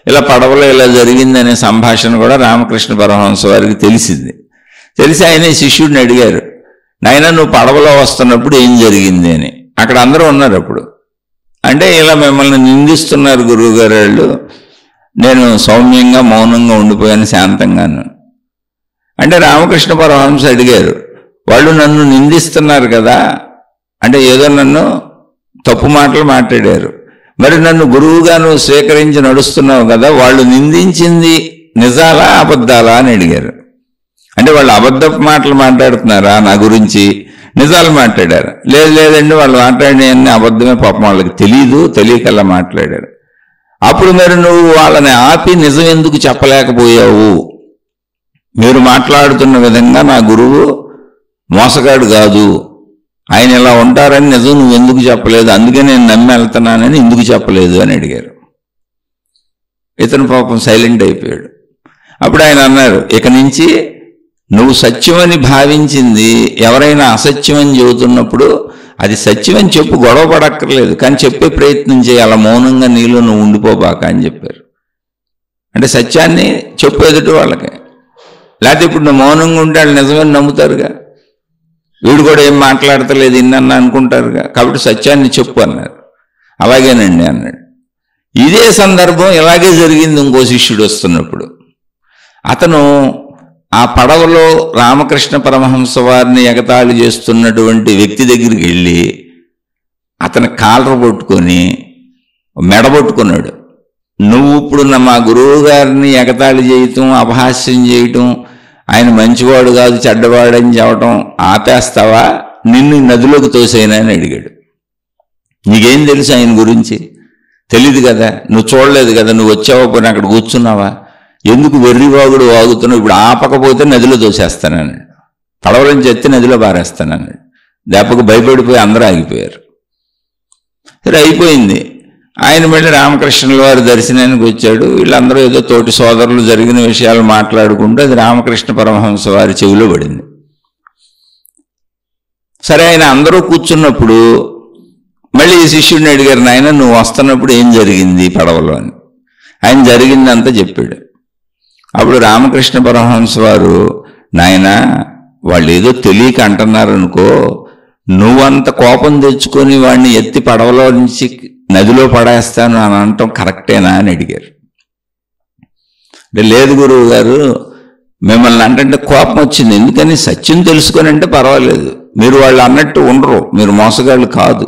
ఇలా పడవలో ఇలా జరిగిందనే సంభాషణ కూడా రామకృష్ణ పరమహంస వారికి తెలిసింది. తెలిసి ఆయన శిష్యుడిని అడిగారు, నాయనా నువ్వు పడవలో వస్తున్నప్పుడు ఏం జరిగింది అని. అక్కడ అందరూ ఉన్నారు అప్పుడు. అంటే ఇలా మిమ్మల్ని నిందిస్తున్నారు గురువుగారు వాళ్ళు, నేను సౌమ్యంగా మౌనంగా ఉండిపోయాను, శాంతంగాను. అంటే రామకృష్ణ పరమహంస అడిగారు, వాళ్ళు నన్ను నిందిస్తున్నారు కదా, అంటే ఏదో నన్ను తప్పు మాటలు మాట్లాడారు, మరి నన్ను గురువుగాను స్వీకరించి నడుస్తున్నావు కదా, వాళ్ళు నిందించింది నిజాలా అబద్ధాలా అని అడిగారు. అంటే వాళ్ళు అబద్ధపు మాటలు మాట్లాడుతున్నారా నా గురించి, నిజాలు మాట్లాడారు? లేదండి, వాళ్ళు మాట్లాడినవన్నీ అబద్ధమే, పాపం వాళ్ళకి తెలియకల్లా మాట్లాడారు. అప్పుడు మరి నువ్వు వాళ్ళని ఆపి నిజం ఎందుకు చెప్పలేకపోయావు? మీరు మాట్లాడుతున్న విధంగా నా గురువు మోసగాడు కాదు, ఆయన ఇలా ఉంటారని నిజం నువ్వు ఎందుకు చెప్పలేదు? అందుకే నేను నమ్మి వెళ్తున్నానని ఎందుకు చెప్పలేదు అని అడిగారు. ఇతను పాపం సైలెంట్ అయిపోయాడు. అప్పుడు ఆయన అన్నారు, ఇక నుంచి నువ్వు సత్యమని భావించింది ఎవరైనా అసత్యమని చెబుతున్నప్పుడు అది సత్యమని చెప్పు, గొడవ పడక్కర్లేదు, కానీ చెప్పే ప్రయత్నం చేయాలి, మౌనంగా నీలో నువ్వు ఉండిపోబాక అని చెప్పారు. అంటే సత్యాన్ని చెప్పు ఎదుటి వాళ్ళకి, లేకపోతే ఇప్పుడు నువ్వు మౌనంగా ఉంటే వాళ్ళు నిజమని నమ్ముతారుగా, వీడు కూడా ఏం మాట్లాడతలేదు ఇన్నన్నా అనుకుంటారుగా, కాబట్టి సత్యాన్ని చెప్పు అన్నారు. అలాగేనండి అన్నాడు. ఇదే సందర్భం ఇలాగే జరిగింది ఇంకో శిష్యుడు వస్తున్నప్పుడు. అతను ఆ పడవలో రామకృష్ణ పరమహంస వారిని ఎగతాళి చేస్తున్నటువంటి వ్యక్తి దగ్గరికి వెళ్ళి అతని కాలర పట్టుకొని మెడబొట్టుకున్నాడు. నువ్వు ఇప్పుడు మా గురువు గారిని ఎగతాళి చేయటం, అపహాస్యం చేయటం, ఆయన మంచివాడు కాదు చెడ్డవాడని చెప్పటం ఆపేస్తావా? నిన్ను నదిలోకి తోసేనా అని అడిగాడు. నీకేం తెలుసు ఆయన గురించి? తెలీదు కదా, నువ్వు చూడలేదు కదా, నువ్వు వచ్చావా, పోయినా అక్కడ కూర్చున్నావా, ఎందుకు వెర్రివాగుడు వాగుతున్నావు? ఇప్పుడు ఆపకపోతే నదిలో తోసేస్తానన్నాడు. పడవలని చెత్తి నదిలో పారేస్తానన్నాడు. దెబ్బకు భయపడిపోయి అందరూ ఆగిపోయారు. సరే అయిపోయింది. ఆయన మళ్ళీ రామకృష్ణుల వారి దర్శనానికి వచ్చాడు. వీళ్ళందరూ ఏదో తోటి సోదరులు జరిగిన విషయాలు మాట్లాడుకుంటూ అది రామకృష్ణ పరమహంస వారి చెవిలో పడింది. సరే ఆయన అందరూ కూర్చున్నప్పుడు మళ్ళీ ఈ శిష్యుడిని అడిగారు, నాయన నువ్వు వస్తున్నప్పుడు ఏం జరిగింది పడవలో అని. ఆయన జరిగిందంతా చెప్పాడు. అప్పుడు రామకృష్ణ పరమహంస వారు నాయనా వాళ్ళు ఏదో తెలియక అంటున్నారనుకో, నువ్వంత కోపం తెచ్చుకొని వాడిని ఎత్తి పడవలో నుంచి నదిలో పడేస్తాను అని అనటం కరెక్టేనా అని అడిగారు. అంటే లేదు గురువు గారు, మిమ్మల్ని అంటే కోపం వచ్చింది, ఎందుకని సత్యం తెలుసుకొని అంటే పర్వాలేదు, మీరు వాళ్ళు అన్నట్టు ఉండరు, మీరు మోసగాళ్ళు కాదు,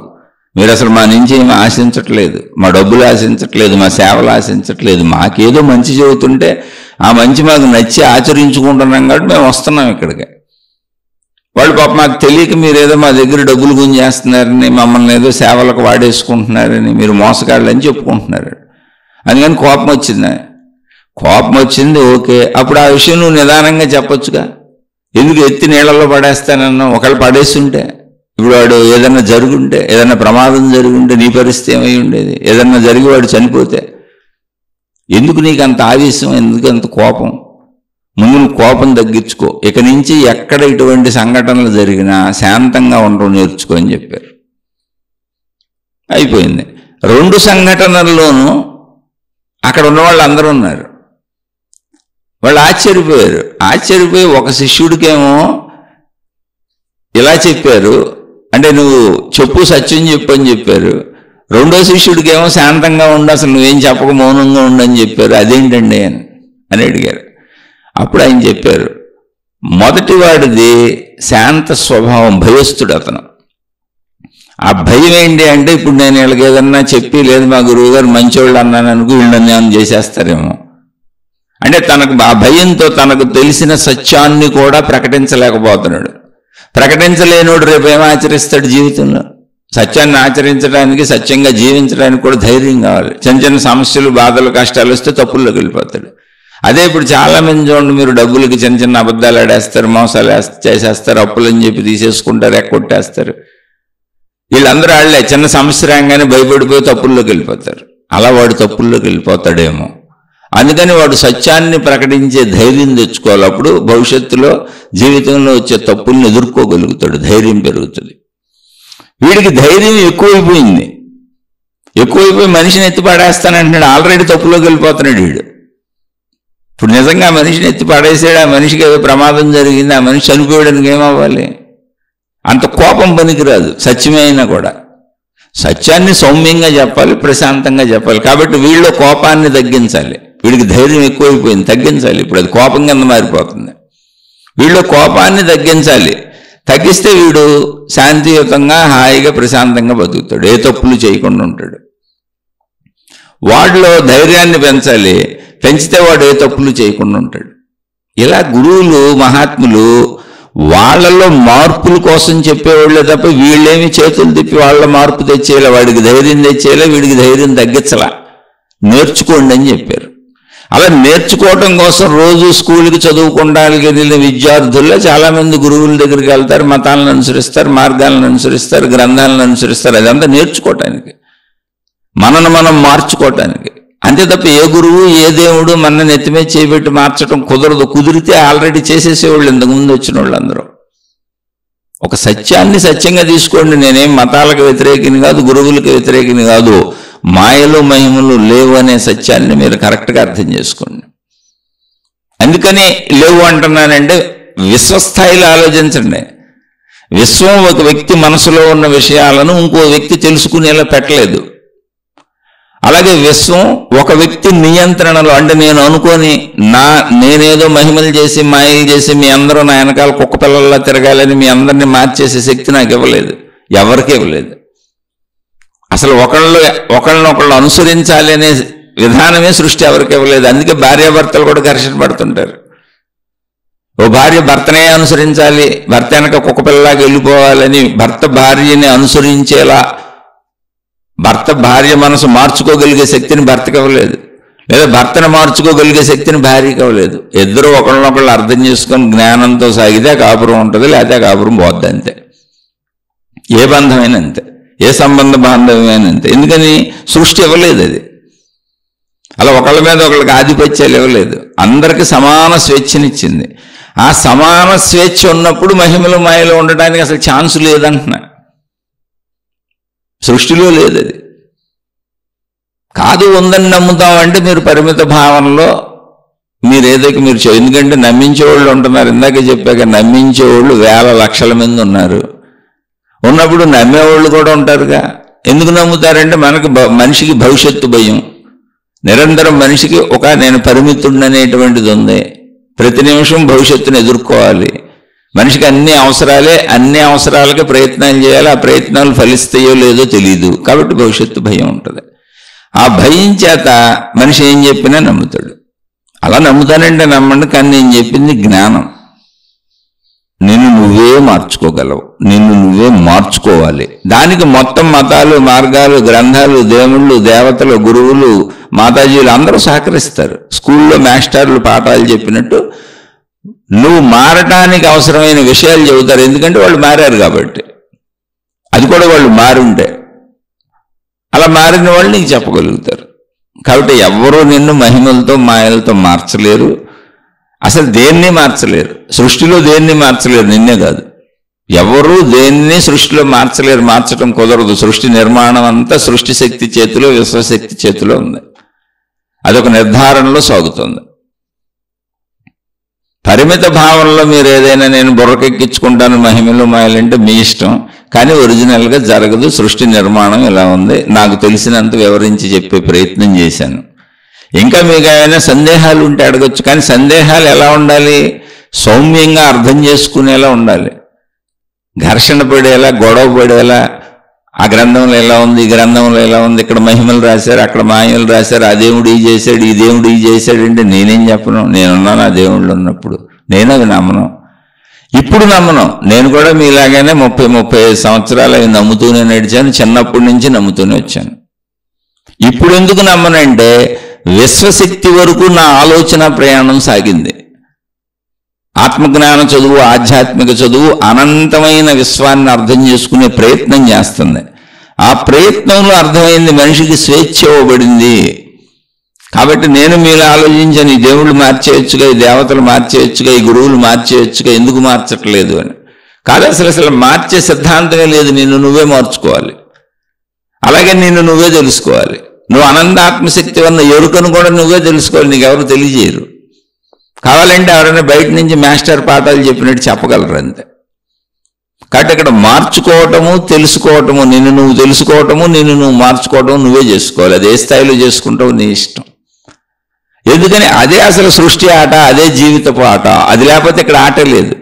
మీరు అసలు మా నుంచి ఏమి ఆశించట్లేదు, మా డబ్బులు ఆశించట్లేదు, మా సేవలు ఆశించట్లేదు, మాకేదో మంచి చెబుతుంటే ఆ మంచి మాకు నచ్చి ఆచరించుకుంటున్నాం కాబట్టి మేము వస్తున్నాం ఇక్కడికి. వాళ్ళు పాప మాకు తెలియక మీరేదో మా దగ్గర డబ్బులు గుంజేస్తున్నారని, మమ్మల్ని ఏదో సేవలకు వాడేసుకుంటున్నారని, మీరు మోసగాళ్ళని చెప్పుకుంటున్నారు. అందుకని కోపం వచ్చింది. కోపం వచ్చింది, ఓకే, అప్పుడు ఆ విషయం నువ్వు నిదానంగా చెప్పొచ్చుగా. ఎందుకు ఎత్తి నీళ్ళల్లో పడేస్తానన్నా? ఒకళ్ళు పడేస్తుంటే, ఇప్పుడు వాడు ఏదన్నా జరుగుంటే, ఏదన్నా ప్రమాదం జరుగుంటే నీ పరిస్థితి ఏమై ఉండేది? ఏదన్నా జరిగి వాడు చనిపోతే ఎందుకు నీకు అంత ఆవేశం, ఎందుకు అంత కోపం? ముందు నువ్వు కోపం తగ్గించుకో, ఇక నుంచి ఎక్కడ ఇటువంటి సంఘటనలు జరిగినా శాంతంగా ఉండడం నేర్చుకో అని చెప్పారు. అయిపోయింది. 2 సంఘటనల్లోనూ అక్కడ ఉన్న వాళ్ళు అందరూ ఉన్నారు. వాళ్ళు ఆశ్చర్యపోయారు. ఆశ్చర్యపోయి ఒక శిష్యుడికేమో ఇలా చెప్పారు, అంటే నువ్వు చెప్పు, సత్యం చెప్పు అని చెప్పారు. 2వ శిష్యుడికేమో శాంతంగా ఉండు, అసలు నువ్వేం చెప్పక మౌనంగా ఉండని చెప్పారు. అదేంటండి అని అడిగారు. అప్పుడు ఆయన చెప్పారు, మొదటి వాడిది శాంత స్వభావం, భయస్థుడు అతను. ఆ భయం ఏంటి అంటే, ఇప్పుడు నేను వీళ్ళకి ఏదన్నా చెప్పి, లేదు మా గురువు గారు మంచివాళ్ళు అన్నాను అనుకో, వీళ్ళని ఏమైనా చేసేస్తారేమో అంటే తనకు ఆ భయంతో తనకు తెలిసిన సత్యాన్ని కూడా ప్రకటించలేకపోతున్నాడు. ప్రకటించలేనోడు రేపు ఏం ఆచరిస్తాడు జీవితంలో? సత్యాన్ని ఆచరించడానికి, సత్యంగా జీవించడానికి కూడా ధైర్యం కావాలి. చిన్న చిన్న సమస్యలు, బాధలు, కష్టాలు వస్తే తప్పుల్లోకి వెళ్ళిపోతాడు. అదే ఇప్పుడు చాలా మంది చూడండి, మీరు డబ్బులకి చిన్న చిన్న అబద్ధాలు ఆడేస్తారు, మోసాలు చేసేస్తారు, అప్పులని చెప్పి తీసేసుకుంటారు, ఎక్కొట్టేస్తారు. వీళ్ళందరూ వాళ్ళే చిన్న సమస్య రాగానే భయపడిపోయి తప్పుల్లోకి వెళ్ళిపోతారు. అలా వాడు తప్పుల్లోకి వెళ్ళిపోతాడేమో. అందుకని వాడు సత్యాన్ని ప్రకటించే ధైర్యం తెచ్చుకోవాలి. అప్పుడు భవిష్యత్తులో జీవితంలో వచ్చే తప్పుల్ని ఎదుర్కోగలుగుతాడు, ధైర్యం పెరుగుతుంది. వీడికి ధైర్యం ఎక్కువైపోయింది. ఎక్కువైపోయి మనిషిని ఎత్తి పడేస్తానంటున్నాడు. ఆల్రెడీ తప్పులోకి వెళ్ళిపోతున్నాడు వీడు. ఇప్పుడు నిజంగా ఆ మనిషిని ఎత్తి పడేసాడు, ఆ మనిషికి ఏదో ప్రమాదం జరిగింది, ఆ మనిషి చనిపోయడానికి ఏమవ్వాలి? అంత కోపం పనికిరాదు సత్యమే అయినా కూడా. సత్యాన్ని సౌమ్యంగా చెప్పాలి, ప్రశాంతంగా చెప్పాలి. కాబట్టి వీళ్ళు కోపాన్ని తగ్గించాలి. వీడికి ధైర్యం ఎక్కువైపోయింది, తగ్గించాలి. ఇప్పుడు అది కోపం కింద మారిపోతుంది. వీళ్ళు కోపాన్ని తగ్గించాలి. తగ్గిస్తే వీడు శాంతియుతంగా, హాయిగా, ప్రశాంతంగా బతుకుతాడు, ఏ తప్పులు చేయకుండా ఉంటాడు. వాడిలో ధైర్యాన్ని పెంచాలి. పెంచితే వాడు ఏ తప్పులు చేయకుండా ఉంటాడు. ఇలా గురువులు, మహాత్ములు వాళ్ళలో మార్పుల కోసం చెప్పేవాళ్ళే తప్ప వీళ్ళేమి చేతులు తిప్పి వాళ్ళ మార్పు తెచ్చేలా, వాడికి ధైర్యం తెచ్చేలా, వీడికి ధైర్యం తగ్గించలా. నేర్చుకోండి అని చెప్పారు. అలా నేర్చుకోవటం కోసం రోజు స్కూల్కి చదువుకోవడానికి వెళ్ళిన విద్యార్థుల్లో చాలామంది గురువుల దగ్గరికి వెళ్తారు, మతాలను అనుసరిస్తారు, మార్గాలను అనుసరిస్తారు, గ్రంథాలను అనుసరిస్తారు. అదంతా నేర్చుకోవటానికి, మనను మనం మార్చుకోవటానికి. అంతే తప్ప ఏ గురువు, ఏ దేవుడు మన నెత్తిమే చేయబెట్టి మార్చడం కుదరదు. కుదిరితే ఆల్రెడీ చేసేసేవాళ్ళు ఇంతకుముందు వచ్చిన వాళ్ళందరూ. ఒక సత్యాన్ని సత్యంగా తీసుకోండి. నేనేం మతాలకు వ్యతిరేకిని కాదు, గురువులకు వ్యతిరేకిని కాదు. మాయలు మహిమలు లేవు అనే సత్యాన్ని మీరు కరెక్ట్గా అర్థం చేసుకోండి. అందుకని లేవు అంటున్నానంటే విశ్వస్థాయిలో ఆలోచించండి. విశ్వం ఒక వ్యక్తి మనసులో ఉన్న విషయాలను ఇంకో వ్యక్తి తెలుసుకునేలా పెట్టలేదు. అలాగే విశ్వం ఒక వ్యక్తి నియంత్రణలో, అంటే నేను అనుకొని నేనేదో మహిమలు చేసి, మాయలు చేసి మీ అందరూ నా వెనకాల కుక్క పిల్లల్లా తిరగాలని మీ అందరినీ మార్చేసే శక్తి నాకు ఇవ్వలేదు, ఎవరికి ఇవ్వలేదు. అసలు ఒకళ్ళనొకళ్ళు అనుసరించాలి అనే విధానమే సృష్టి ఎవరికి ఇవ్వలేదు. అందుకే భార్యాభర్తలు కూడా ఘర్షణ పడుతుంటారు. ఓ భార్య భర్తనే అనుసరించాలి, భర్త వెనక కుక్క పిల్లలాగా వెళ్ళిపోవాలని భర్త భార్యని అనుసరించేలా, భర్త భార్య మనసు మార్చుకోగలిగే శక్తిని భర్తకి ఇవ్వలేదు, లేదా భర్తను మార్చుకోగలిగే శక్తిని భార్యకి ఇవ్వలేదు. ఇద్దరు ఒకళ్ళనొకళ్ళు అర్థం చేసుకొని జ్ఞానంతో సాగితే కాపురం ఉంటుంది, లేకపోతే కాపురం పోద్ది. అంతే. ఏ బంధమైనా అంతే, ఏ సంబంధ బాంధవ్యమైన అంతే. ఎందుకని సృష్టి ఇవ్వలేదు అది. అలా ఒకళ్ళ మీద ఒకళ్ళకి ఆధిపత్యాలు ఇవ్వలేదు. అందరికి సమాన స్వేచ్ఛనిచ్చింది. ఆ సమాన స్వేచ్ఛ ఉన్నప్పుడు మహిమలు మాయలు ఉండటానికి అసలు ఛాన్స్ లేదంటున్నా. సృష్టిలో లేదు అది. కాదు ఉందని నమ్ముతామంటే మీరు పరిమిత భావనలో మీరు ఏదైతే మీరు ఎందుకంటే నమ్మించేవాళ్ళు ఉంటున్నారు. ఇందాక చెప్పాక నమ్మించేవాళ్ళు వేల లక్షల మంది ఉన్నారు. ఉన్నప్పుడు నమ్మేవాళ్ళు కూడా ఉంటారుగా. ఎందుకు నమ్ముతారంటే మనిషికి భవిష్యత్తు భయం. నిరంతరం మనిషికి నేను పరిమితుడిని అనేటువంటిది ఉంది. ప్రతి నిమిషం భవిష్యత్తును ఎదుర్కోవాలి. మనిషికి అన్ని అవసరాలకి ప్రయత్నాలు చేయాలి. ఆ ప్రయత్నాలు ఫలిస్తాయో లేదో తెలియదు. కాబట్టి భవిష్యత్తు భయం ఉంటుంది. ఆ భయం చేత మనిషి ఏం చెప్పినా నమ్ముతాడు. అలా నమ్ముతానంటే నమ్మండి, కానీ నేను చెప్పింది జ్ఞానం. నిన్ను నువ్వే మార్చుకోగలవు, నిన్ను నువ్వే మార్చుకోవాలి. దానికి మొత్తం మతాలు, మార్గాలు, గ్రంథాలు, దేవుళ్ళు, దేవతలు, గురువులు, మాతాజీలు అందరూ సహకరిస్తారు. స్కూల్లో మాస్టర్లు పాఠాలు చెప్పినట్టు నువ్వు మారటానికి అవసరమైన విషయాలు చెబుతారు. ఎందుకంటే వాళ్ళు మారారు కాబట్టి. అది కూడా వాళ్ళు మారుంటే అలా మారిన వాళ్ళు నీకు చెప్పగలుగుతారు. కాబట్టి ఎవరూ నిన్ను మహిమలతో మాయలతో మార్చలేరు. అసలు దేన్ని మార్చలేరు. సృష్టిలో దేన్ని మార్చలేరు, నిన్నే కాదు. ఎవరూ దేన్ని సృష్టిలో మార్చలేరు, మార్చడం కుదరదు. సృష్టి నిర్మాణం అంతా సృష్టి శక్తి చేతిలో, విశ్వశక్తి చేతిలో ఉంది. అదొక నిర్ధారణలో సాగుతుంది. పరిమిత భావనలో మీరు ఏదైనా నేను బుర్రకెక్కించుకుంటాను మహిమలు మాయలంటే మీ ఇష్టం, కానీ ఒరిజినల్గా జరగదు. సృష్టి నిర్మాణం ఇలా ఉంది. నాకు తెలిసినంత వివరించి చెప్పే ప్రయత్నం చేశాను. ఇంకా మీకు ఏమైనా సందేహాలు ఉంటే అడగచ్చు. కానీ సందేహాలు ఎలా ఉండాలి? సౌమ్యంగా అర్థం చేసుకునేలా ఉండాలి. ఘర్షణ పడేలా, గొడవ పడేలా, ఆ గ్రంథంలో ఎలా ఉంది, ఈ గ్రంథంలో ఎలా ఉంది, ఇక్కడ మహిమలు రాశారు, అక్కడ మాయలు రాశారు, ఆ దేవుడు ఈ చేశాడు, ఈ దేవుడు ఈ చేశాడు అంటే నేనేం చెప్పను. నేనున్నాను ఆ దేవుళ్ళు ఉన్నప్పుడు. నేను అవి నమ్మను. ఇప్పుడు నమ్మను. నేను కూడా మీలాగానే 30-35 సంవత్సరాలు అవి నమ్ముతూనే నడిచాను. చిన్నప్పటి నుంచి నమ్ముతూనే వచ్చాను. ఇప్పుడు ఎందుకు నమ్మనంటే విశ్వశక్తి వరకు నా ఆలోచన ప్రయాణం సాగింది. ఆత్మజ్ఞాన చదువు, ఆధ్యాత్మిక చదువు అనంతమైన విశ్వాన్ని అర్థం చేసుకునే ప్రయత్నం చేస్తుంది. ఆ ప్రయత్నంలో అర్థమైంది మనిషికి స్వేచ్ఛ ఇవ్వబడింది. కాబట్టి నేను మీరు ఆలోచించాను, ఈ దేవుళ్ళు మార్చేయచ్చుగా, ఈ దేవతలు మార్చేయచ్చుగా, ఈ గురువులు మార్చేయచ్చుగా, ఎందుకు మార్చట్లేదు అని. కాదు, అసలు మార్చే సిద్ధాంతమే లేదు. నిన్ను నువ్వే మార్చుకోవాలి. అలాగే నిన్ను నువ్వే తెలుసుకోవాలి. నువ్వు అనంత ఆత్మశక్తి ఉన్న ఎరుకను కూడా నువ్వే తెలుసుకోవాలి. నీకు ఎవరు తెలియజేయరు. కావాలంటే ఎవరైనా బయట నుంచి మాస్టర్ పాఠాలు చెప్పినట్టు చెప్పగలరు అంతే. కాబట్టి ఇక్కడ మార్చుకోవటము, తెలుసుకోవటము, నిన్ను నువ్వు తెలుసుకోవటము, నిన్ను నువ్వు మార్చుకోవటము నువ్వే చేసుకోవాలి. అది ఏ స్థాయిలో చేసుకుంటావు నీ ఇష్టం. ఎందుకని అదే అసలు సృష్టి ఆట, అదే జీవితపు ఆట. అది లేకపోతే ఇక్కడ ఆట లేదు.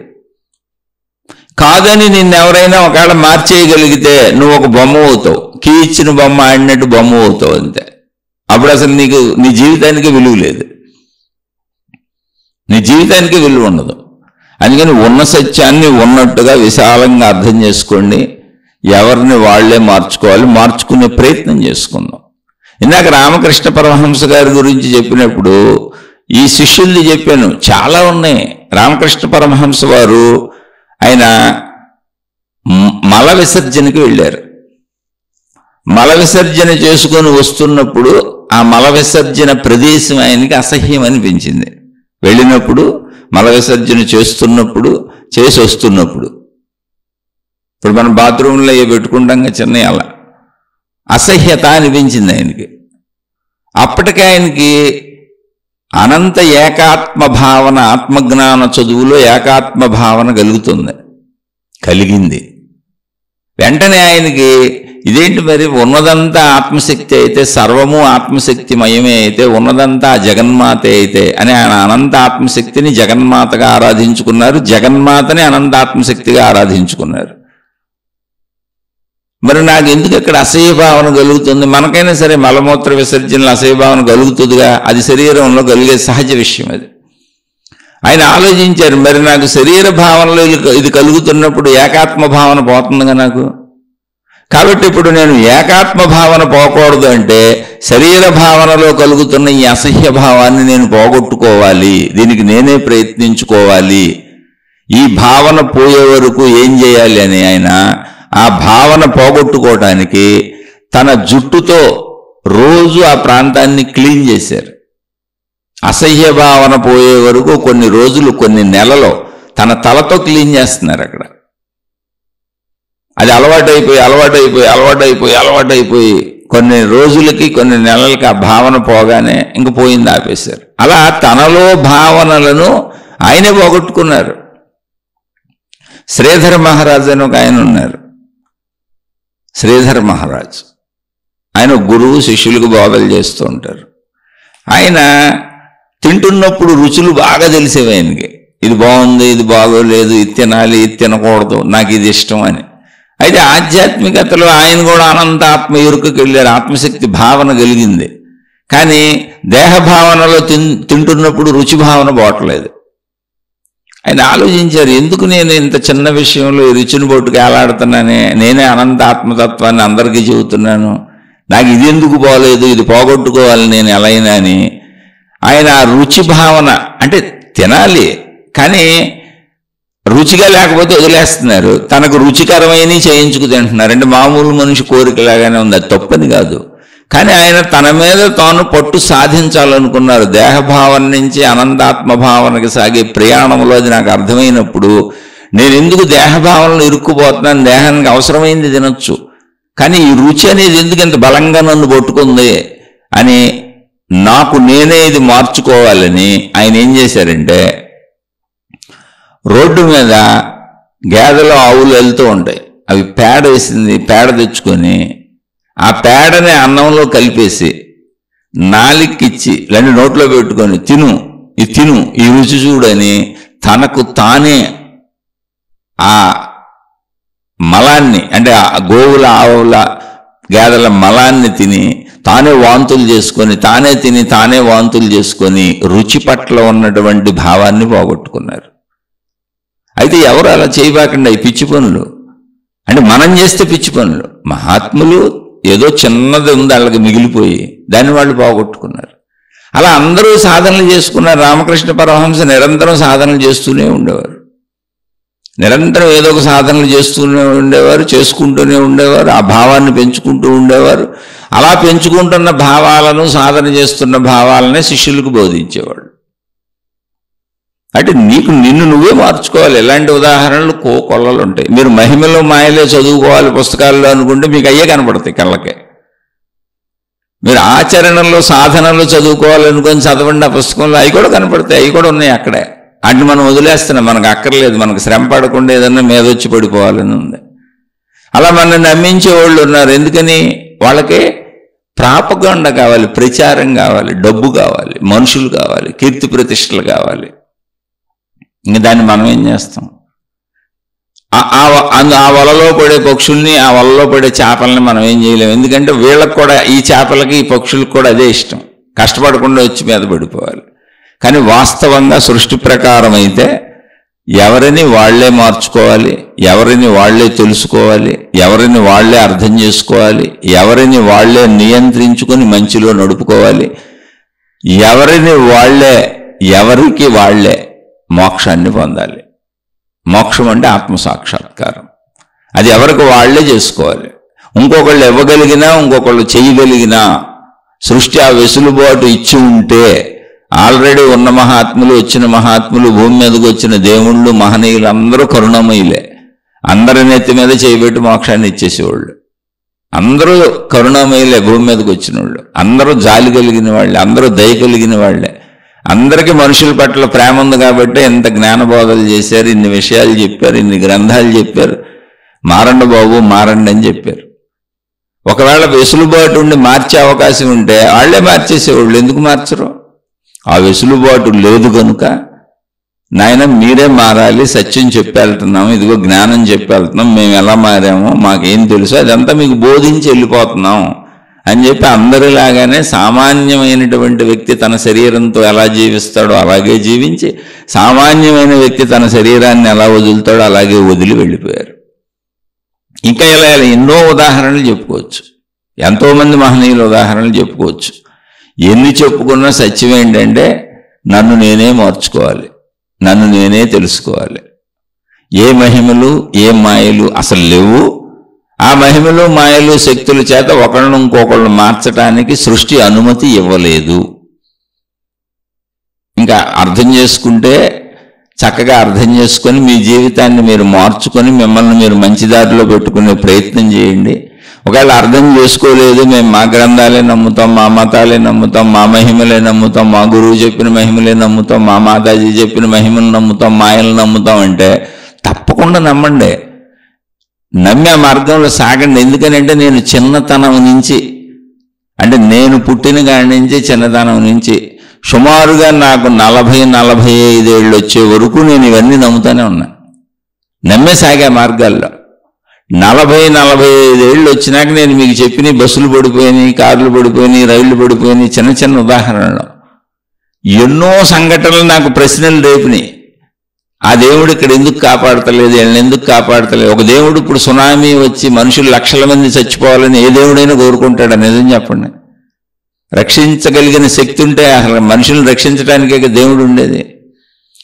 కాదని నిన్నెవరైనా ఒకవేళ మార్చేయగలిగితే నువ్వు ఒక బొమ్మ అవుతావు. కీ ఇచ్చిన బొమ్మ ఆడినట్టు బొమ్మ అవుతావు అంతే. అప్పుడు అసలు నీకు నీ జీవితానికి విలువ లేదు. నీ జీవితానికి విలువ ఉండదు. అందుకని ఉన్న సత్యాన్ని ఉన్నట్టుగా విశాలంగా అర్థం చేసుకోండి. ఎవరిని వాళ్లే మార్చుకోవాలి. మార్చుకునే ప్రయత్నం చేసుకుందాం. ఇందాక రామకృష్ణ పరమహంస గారి గురించి చెప్పినప్పుడు ఈ శిష్యుల్ని చెప్పాను, చాలా ఉన్నాయి. రామకృష్ణ పరమహంస వారు ఆయన మల విసర్జనకి వెళ్ళారు. మల విసర్జన చేసుకొని వస్తున్నప్పుడు ఆ మల విసర్జన ప్రదేశం ఆయనకి అసహ్యం అనిపించింది. వెళ్ళినప్పుడు మల విసర్జన చేస్తున్నప్పుడు, చేసి వస్తున్నప్పుడు, ఇప్పుడు మనం బాత్రూంలో పెట్టుకుంటాం చిన్న, అలా అసహ్యత అనిపించింది ఆయనకి. అప్పటికే ఆయనకి అనంత ఏకాత్మ భావన, ఆత్మజ్ఞాన చదువులో ఏకాత్మ భావన కలిగింది. వెంటనే ఆయనకి ఇదేంటి మరి, ఉన్నదంతా ఆత్మశక్తి అయితే, సర్వము ఆత్మశక్తిమయమే అయితే, ఉన్నదంతా జగన్మాత అయితే అని ఆయన అనంత ఆత్మశక్తిని జగన్మాతగా ఆరాధించుకున్నారు. జగన్మాతని అనంత ఆత్మశక్తిగా ఆరాధించుకున్నారు. మరి నాకు ఎందుకు ఇక్కడ అసహ్యభావన కలుగుతుంది? మనకైనా సరే మలమూత్ర విసర్జనలు అసహ్యభావన కలుగుతుందిగా, అది శరీరంలో కలిగే సహజ విషయం. అది ఆయన ఆలోచించారు. మరి నాకు శరీర భావనలో ఇది కలుగుతున్నప్పుడు ఏకాత్మ భావన పోతుందిగా నాకు. కాబట్టి ఇప్పుడు నేను ఏకాత్మ భావన పోకూడదు అంటే శరీర భావనలో కలుగుతున్న ఈ అసహ్య భావాన్ని నేను పోగొట్టుకోవాలి. దీనికి నేనే ప్రయత్నించుకోవాలి. ఈ భావన పోయే వరకు ఏం చేయాలి అని ఆయన ఆ భావన పోగొట్టుకోవటానికి తన జుట్టుతో రోజు ఆ ప్రాంతాన్ని క్లీన్ చేశారు. అసహ్య భావన పోయే వరకు కొన్ని రోజులు, కొన్ని నెలలో తన తలతో క్లీన్ చేస్తున్నారు అక్కడ. అది అలవాటైపోయి కొన్ని రోజులకి, కొన్ని నెలలకి ఆ భావన పోగానే ఇంక పోయింది, ఆపేశారు. అలా తనలో భావనలను ఆయనే పోగొట్టుకున్నారు. శ్రీధర్ మహారాజ్ అని ఒక ఆయన ఉన్నారు. శ్రీధర్ మహారాజ్ ఆయన గురువు, శిష్యులకు బోధలు చేస్తూ ఉంటారు. ఆయన తింటున్నప్పుడు రుచులు బాగా తెలిసేవి ఆయనకి. ఇది బాగుంది, ఇది బాగోలేదు, ఇది తినాలి, ఇది తినకూడదు, నాకు ఇది ఇష్టం అని. అయితే ఆధ్యాత్మికతలో ఆయన కూడా అనంత ఆత్మ ఎరుకకి వెళ్ళారు. ఆత్మశక్తి భావన కలిగింది. కానీ దేహ భావనలో తింటున్నప్పుడు రుచి భావన పోవట్లేదు. ఆయన ఆలోచించారు, ఎందుకు నేను ఇంత చిన్న విషయంలో ఈ రుచిని బొట్టుకు ఏలాడుతున్నానే, నేనే అనంత ఆత్మతత్వాన్ని అందరికీ చెబుతున్నాను, నాకు ఇది ఎందుకు పోలేదు, ఇది పోగొట్టుకోవాలి నేను ఎలా అయినా అని. ఆయన రుచి భావన అంటే తినాలి కానీ రుచిగా లేకపోతే వదిలేస్తున్నారు. తనకు రుచికరమైన చేయించుకు తింటున్నారు. అంటే మామూలు మనిషి కోరికలాగానే ఉంది, అది తప్పని కాదు. కానీ ఆయన తన మీద తాను పట్టు సాధించాలనుకున్నారు. దేహభావన నుంచి అనంతాత్మ భావనకి సాగే ప్రయాణంలో అది నాకు అర్థమైనప్పుడు నేను ఎందుకు దేహభావనలో ఇరుక్కుపోతున్నాను, దేహానికి అవసరమైంది తినొచ్చు, కానీ ఈ రుచి అనేది ఎందుకు ఇంత బలంగా నన్ను పట్టుకుంది అని నాకు నేనే ఇది మార్చుకోవాలని ఆయన ఏం చేశారంటే, రోడ్డు మీద గేదెలు ఆవులు వెళ్తూ ఉంటాయి, అవి పేడ వేసింది, పేడ తెచ్చుకొని ఆ పేడని అన్నంలో కలిపేసి నాలికిచ్చి రెండు నోట్లో పెట్టుకొని తిను, ఈ రుచి చూడని తనకు తానే ఆ మలాన్ని అంటే ఆ గోవుల, ఆవుల, గేదెల మలాన్ని తిని తానే వాంతులు చేసుకొని, తానే తిని తానే వాంతులు చేసుకొని రుచి పట్ల ఉన్నటువంటి భావాన్ని పోగొట్టుకున్నారు. అయితే ఎవరు అలా చేయబాకండి, ఈ పిచ్చి పనులు అంటే మనం చేస్తే పిచ్చి పనులు. మహాత్ములు ఏదో చిన్నది ఉంది వాళ్ళకి మిగిలిపోయి దాన్ని వాళ్ళు పోగొట్టుకున్నారు. అలా అందరూ సాధనలు చేసుకున్నారు. రామకృష్ణ పరమహంస నిరంతరం సాధనలు చేస్తూనే ఉండేవారు. నిరంతరం ఏదో ఒక సాధనలు చేస్తూనే ఉండేవారు, చేసుకుంటూనే ఉండేవారు, ఆ భావాన్ని పెంచుకుంటూ ఉండేవారు. అలా పెంచుకుంటున్న భావాలను, సాధన చేస్తున్న భావాలనే శిష్యులకు బోధించేవాడు. అంటే నిన్ను నువ్వే మార్చుకోవాలి. ఎలాంటి ఉదాహరణలు కొల్లలు ఉంటాయి. మీరు మహిమలో మాయలే చదువుకోవాలి పుస్తకాల్లో అనుకుంటే మీకు అయ్యే కనపడతాయి కళ్ళకే. మీరు ఆచరణలో సాధనలో చదువుకోవాలనుకొని చదవండి, ఆ పుస్తకంలో అవి కూడా కనపడతాయి, అవి కూడా ఉన్నాయి అక్కడే. అటు మనం వదిలేస్తున్నాం, మనకు అక్కర్లేదు, మనకు శ్రమ పడకుండా ఏదన్నా మీదొచ్చి పడిపోవాలని ఉంది. అలా మనల్ని నమ్మించే వాళ్ళు ఉన్నారు. ఎందుకని? వాళ్ళకి ప్రాపగండ కావాలి, ప్రచారం కావాలి, డబ్బు కావాలి, మనుషులు కావాలి, కీర్తి ప్రతిష్టలు కావాలి. ఇంక దాన్ని మనం ఏం చేస్తాం? ఆ వలలో పడే పక్షుల్ని, ఆ వలలో పడే చేపల్ని మనం ఏం చేయలేము. ఎందుకంటే వీళ్ళకి కూడా, ఈ చేపలకి ఈ పక్షులకు కూడా అదే ఇష్టం, కష్టపడకుండా వచ్చి మీద పడిపోవాలి. కానీ వాస్తవంగా సృష్టి ప్రకారం అయితే ఎవరిని వాళ్లే మార్చుకోవాలి, ఎవరిని వాళ్లే తెలుసుకోవాలి, ఎవరిని వాళ్లే అర్థం చేసుకోవాలి, ఎవరిని వాళ్లే నియంత్రించుకొని మంచిలో నడుపుకోవాలి, ఎవరికి వాళ్లే మోక్షాన్ని పొందాలి. మోక్షం అంటే ఆత్మసాక్షాత్కారం. అది ఎవరికి వాళ్లే చేసుకోవాలి. ఇంకొకళ్ళు ఇవ్వగలిగినా, ఇంకొకళ్ళు చేయగలిగినా, సృష్టి ఆ వెసులుబాటు ఇచ్చి ఉంటే ఆల్రెడీ ఉన్న మహాత్ములు, వచ్చిన మహాత్ములు, భూమి మీదకి వచ్చిన దేవుళ్ళు, మహనీయులు అందరూ కరుణమయులే. అందరి నెత్తి మీద చేయబెట్టి మోక్షాన్ని ఇచ్చేసేవాళ్ళు. అందరూ కరుణమయులే. భూమి మీదకి వచ్చిన వాళ్ళు అందరూ జాలి కలిగిన వాళ్ళే, అందరూ దయ కలిగిన వాళ్ళే. అందరికీ మనుషుల పట్ల ప్రేమ ఉంది కాబట్టి ఎంత జ్ఞానబోధలు చేశారు, ఇన్ని విషయాలు చెప్పారు, ఇన్ని గ్రంథాలు చెప్పారు. మారండి బాబు, మారండి అని చెప్పారు. ఒకవేళ వెసులుబాటు ఉండి మార్చే అవకాశం ఉంటే వాళ్లే మార్చేసేవాళ్ళు. ఎందుకు మార్చరు? ఆ వెసులుబాటు లేదు కనుక, నాయన మీరే మారాలి, సత్యం చెప్పేళ్తున్నాము, ఇదిగో జ్ఞానం చెప్పేళ్తున్నాం, మేము ఎలా మారామో మాకేం తెలుసు, అదంతా మీకు బోధించి వెళ్ళిపోతున్నాం అని చెప్పి అందరిలాగానే సామాన్యమైనటువంటి వ్యక్తి తన శరీరంతో ఎలా జీవిస్తాడో అలాగే జీవించి, సామాన్యమైన వ్యక్తి తన శరీరాన్ని ఎలా వదులుతాడో అలాగే వదిలి వెళ్ళిపోయారు. ఇంకా ఇలా ఎన్నో ఉదాహరణలు చెప్పుకోవచ్చు, ఎంతోమంది మహనీయుల ఉదాహరణలు చెప్పుకోవచ్చు. ఎన్ని చెప్పుకున్నా సత్యం ఏంటంటే నన్ను నేనే మార్చుకోవాలి, నన్ను నేనే తెలుసుకోవాలి. ఏ మహిమలు, ఏ మాయలు అసలు లేవు. ఆ మహిమలు, మాయలు, శక్తుల చేత ఒకళ్ళను ఇంకొకళ్ళు మార్చడానికి సృష్టి అనుమతి ఇవ్వలేదు. ఇంకా అర్థం చేసుకుంటే, చక్కగా అర్థం చేసుకొని మీ జీవితాన్ని మీరు మార్చుకొని మిమ్మల్ని మీరు మంచి దారిలో పెట్టుకునే ప్రయత్నం చేయండి. ఒకవేళ అర్థం చేసుకోలేదు, మేము మా గ్రంథాలే నమ్ముతాం, మా మతాలే నమ్ముతాం, మా మహిమలే నమ్ముతాం, మా గురువు చెప్పిన మహిమలే నమ్ముతాం, మా మాతాజీ చెప్పిన మహిమలు నమ్ముతాం, మాయలు నమ్ముతాం అంటే తప్పకుండా నమ్మండి, నమ్మి ఆ మార్గంలో సాగండి. ఎందుకనంటే నేను చిన్నతనం నుంచి, అంటే నేను పుట్టిన కాడి నుంచి చిన్నతనం నుంచి సుమారుగా నాకు 40-45 ఏళ్ళు వచ్చే వరకు నేను ఇవన్నీ నమ్ముతానే ఉన్నా, నమ్మే సాగే మార్గాల్లో. 40-45 ఏళ్ళు వచ్చినాక నేను మీకు చెప్పిన బస్సులు పడిపోయినాయి, కార్లు పడిపోయినాయి, రైళ్లు పడిపోయినాయి, చిన్న చిన్న ఉదాహరణలు ఎన్నో సంఘటనలు నాకు ప్రశ్నలు రేపినాయి. ఆ దేవుడు ఇక్కడ ఎందుకు కాపాడతలేదు, వీళ్ళని ఎందుకు కాపాడతలేదు? ఒక దేవుడు ఇప్పుడు సునామీ వచ్చి మనుషులు లక్షల మంది చచ్చిపోవాలని ఏ దేవుడైనా కోరుకుంటాడా? నిజం చెప్పండి. రక్షించగలిగిన శక్తి ఉంటే అసలు మనుషులను రక్షించడానికే దేవుడు ఉండేది.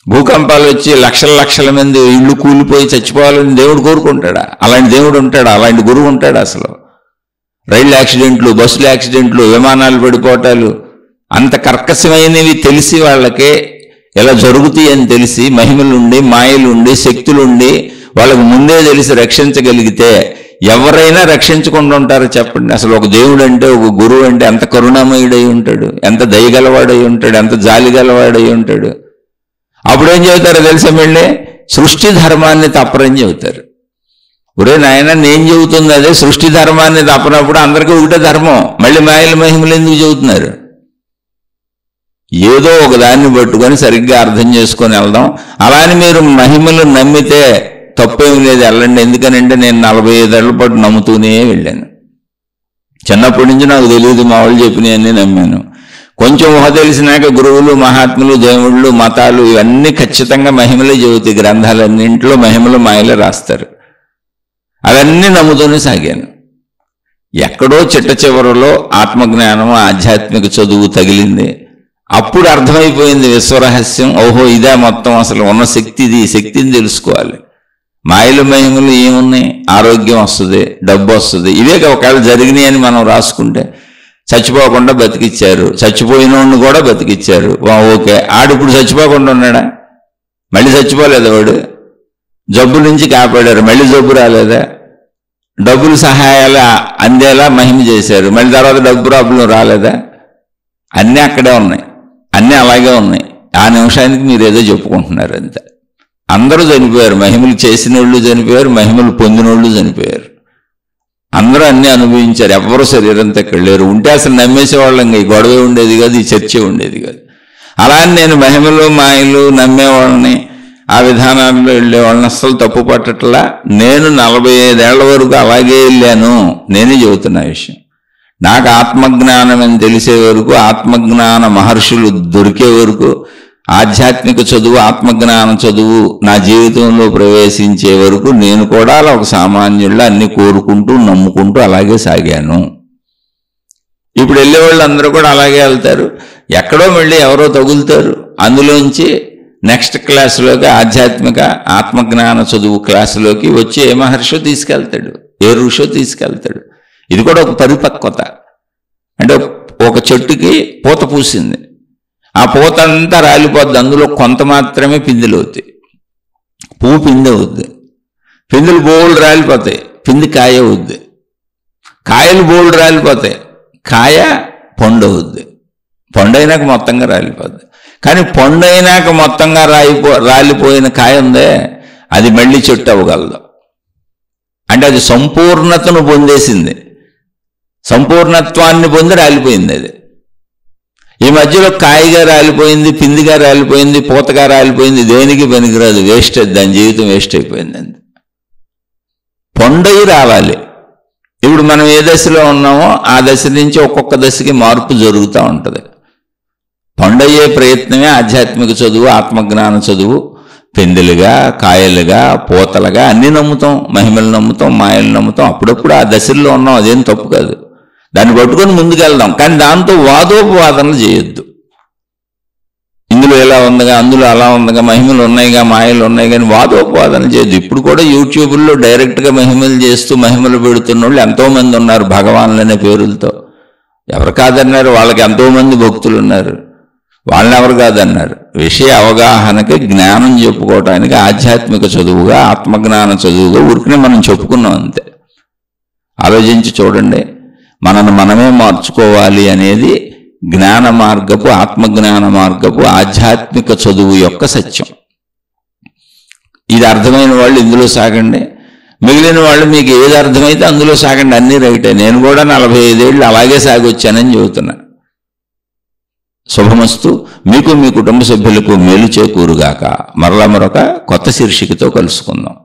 భూకంపాలు వచ్చి లక్షల మంది ఇళ్ళు కూలిపోయి చచ్చిపోవాలని దేవుడు కోరుకుంటాడా? అలాంటి దేవుడు ఉంటాడా? అలాంటి గురువు ఉంటాడా? అసలు రైళ్ళు యాక్సిడెంట్లు, బస్సులు యాక్సిడెంట్లు, విమానాలు పడిపోవటాలు అంత కర్కశమైనవి తెలిసి వాళ్ళకే ఎలా జరుగుతాయి అని తెలిసి, మహిమలుండి మాయలుండి శక్తులుండి వాళ్ళకు ముందే తెలిసి రక్షించగలిగితే ఎవరైనా రక్షించకుండా ఉంటారో చెప్పండి? అసలు ఒక దేవుడు అంటే, ఒక గురువు అంటే ఎంత కరుణామయుడై ఉంటాడు, ఎంత దయగలవాడై ఉంటాడు, ఎంత జాలి గలవాడై ఉంటాడు. అప్పుడేం చెబుతారో తెలుసా? మళ్ళీ సృష్టి ధర్మాన్ని తప్పరని చెబుతారు. ఒరే నాయన, నేను చెబుతుంది అదే, సృష్టి ధర్మాన్ని తప్పనప్పుడు అందరికీ ఒకటే ధర్మం, మళ్ళీ మాయల మహిమలు ఎందుకు చెబుతున్నారు? ఏదో ఒక దాన్ని పట్టుకొని సరిగ్గా అర్థం చేసుకొని వెళ్దాం. అలానే మీరు మహిమలు నమ్మితే తప్పేం లేదు, వెళ్ళండి. ఎందుకనంటే నేను 45 ఏళ్ల పాటు నమ్ముతూనే వెళ్ళాను. చిన్నప్పటి నుంచి నాకు తెలియదు, మా వాళ్ళు చెప్పినవన్నీ నమ్మాను. కొంచెం ఊహ తెలిసినాక గురువులు, మహాత్ములు, దేవుళ్ళు, మతాలు ఇవన్నీ ఖచ్చితంగా మహిమలే చెబుతాయి. గ్రంథాలన్నింటిలో మహిమలు మాయలే రాస్తారు. అవన్నీ నమ్ముతూనే సాగాను. ఎక్కడో చిట్ట చివరలో ఆత్మజ్ఞానం, ఆధ్యాత్మిక చదువు తగిలింది. అప్పుడు అర్థమైపోయింది విశ్వరహస్యం. ఓహో, ఇదే మొత్తం అసలు ఉన్న శక్తి, ఇది శక్తిని తెలుసుకోవాలి. మాయలు మహిమలు ఏమున్నాయి? ఆరోగ్యం వస్తుంది, డబ్బు వస్తుంది, ఇవే ఒకవేళ జరిగినాయి అని మనం రాసుకుంటే చచ్చిపోకుండా బతికిచ్చారు, చచ్చిపోయినోడిని కూడా బతికిచ్చారు, ఓకే. ఆడిప్పుడు చచ్చిపోకుండా ఉన్నాడా? మళ్ళీ చచ్చిపోలేదా వాడు? జబ్బు నుంచి కాపాడారు, మళ్ళీ జబ్బు రాలేదా? డబ్బులు సహాయాలు అందేలా మహిమ చేశారు, మళ్ళీ తర్వాత డబ్బు ప్రాబ్లం రాలేదా? అన్నీ అక్కడే ఉన్నాయి, అన్నీ అలాగే ఉన్నాయి. ఆ నిమిషానికి మీరు ఏదో చెప్పుకుంటున్నారు అంతే. అందరూ చనిపోయారు, మహిమలు చేసిన వాళ్ళు చనిపోయారు, మహిమలు పొందిన వాళ్ళు చనిపోయారు. అందరూ అన్నీ అనుభవించారు, ఎవరు శరీరంతో ఇక్కడ లేరు. ఉంటే అసలు నమ్మేసేవాళ్ళం, ఈ గొడవ ఉండేది కాదు, ఈ చర్చ ఉండేది కాదు. అలా నేను మహిమలు మాయలు నమ్మేవాళ్ళని, ఆ విధానాల్లో వెళ్ళేవాళ్ళని అస్సలు తప్పు పట్టట్లా. నేను 45 ఏళ్ల వరకు అలాగే వెళ్ళాను. నేనే చెబుతున్నా విషయం. నాకు ఆత్మజ్ఞానం అని తెలిసే వరకు, ఆత్మజ్ఞాన మహర్షులు దొరికే వరకు, ఆధ్యాత్మిక చదువు, ఆత్మజ్ఞాన చదువు నా జీవితంలో ప్రవేశించే వరకు నేను కూడా అలా ఒక సామాన్యుల్లో అన్ని కోరుకుంటూ నమ్ముకుంటూ అలాగే సాగాను. ఇప్పుడు వెళ్ళేవాళ్ళు అందరూ కూడా అలాగే వెళ్తారు. ఎక్కడో మళ్ళీ ఎవరో తగులుతారు, అందులోంచి నెక్స్ట్ క్లాసులోకి, ఆధ్యాత్మిక ఆత్మజ్ఞాన చదువు క్లాసులోకి వచ్చి ఏ మహర్షో తీసుకెళ్తాడు, ఏ ఋషో తీసుకెళ్తాడు. ఇది కూడా ఒక పరిపక్వత. అంటే ఒక చెట్టుకి పూత పూసింది, ఆ పూత అంతా రాలిపోద్ది, అందులో కొంత మాత్రమే పిందెలు అవుతాయి. పువ్వు పిందె అవుద్ది, పిందెలు బోల్డ్ రాలిపోతాయి, పిండి కాయ అవుద్ది. కాయలు బోల్డ్ రాలిపోతాయి, కాయ పండు అవుద్ది. పండు అయినాక మొత్తంగా రాలిపోద్ది. కానీ పండు అయినాక మొత్తంగా రాలిపోయిన కాయ ఉందే, అది మళ్ళీ చెట్టు అవ్వగలదు. అంటే అది సంపూర్ణతను పొందేసింది, సంపూర్ణత్వాన్ని పొంది రాలిపోయింది. అది ఈ మధ్యలో కాయగా రాలిపోయింది, పిందిగా రాలిపోయింది, పూతగా రాలిపోయింది, దేనికి పనికిరాదు, వేస్ట్. అది దాని జీవితం వేస్ట్ అయిపోయిందండి. పండుగ రావాలి. ఇప్పుడు మనం ఏ దశలో ఉన్నామో ఆ దశ నుంచి ఒక్కొక్క దశకి మార్పు జరుగుతూ ఉంటుంది. పండయ్యే ప్రయత్నమే ఆధ్యాత్మిక చదువు, ఆత్మజ్ఞాన చదువు. పెందెలుగా, కాయలుగా, పూతలుగా అన్నీ నమ్ముతాం, మహిమలు నమ్ముతాం, మాయలు నమ్ముతాం. అప్పుడప్పుడు ఆ దశల్లో ఉన్నాం, అదేం తప్పు కాదు. దాన్ని పట్టుకొని ముందుకెళ్దాం. కానీ దాంతో వాదోపవాదనలు చేయొద్దు. ఇందులో ఎలా ఉందిగా, అందులో అలా ఉందిగా, మహిమలు ఉన్నాయిగా, మాయలు ఉన్నాయి, కానీ వాదోపవాదనలు చేయొద్దు. ఇప్పుడు కూడా యూట్యూబ్లో డైరెక్ట్గా మహిమలు చేస్తూ మహిమలు పెడుతున్న వాళ్ళు ఎంతోమంది ఉన్నారు, భగవాన్లు అనే పేరులతో. ఎవరు కాదన్నారు? వాళ్ళకి ఎంతోమంది భక్తులు ఉన్నారు, వాళ్ళని ఎవరు కాదన్నారు? విషయ అవగాహనకి, జ్ఞానం చెప్పుకోవటానికి ఆధ్యాత్మిక చదువుగా, ఆత్మజ్ఞాన చదువుగా ఊరికనే మనం చెప్పుకున్నాం అంతే. ఆలోచించి చూడండి. మనను మనమే మార్చుకోవాలి అనేది జ్ఞాన మార్గపు, ఆత్మజ్ఞాన మార్గపు ఆధ్యాత్మిక చదువు యొక్క సత్యం. ఇది అర్థమైన వాళ్ళు ఇందులో సాగండి, మిగిలిన వాళ్ళు మీకు ఏది అర్థమైతే అందులో సాగండి, అన్నీ రైటే. నేను కూడా 45 ఏళ్ళు అలాగే సాగొచ్చానని చెబుతున్నా. శుభమస్తు. మీకు మీ కుటుంబ సభ్యులకు మేలు చేకూరుగాక. మరలా మరొక కొత్త శీర్షికతో కలుసుకుందాం.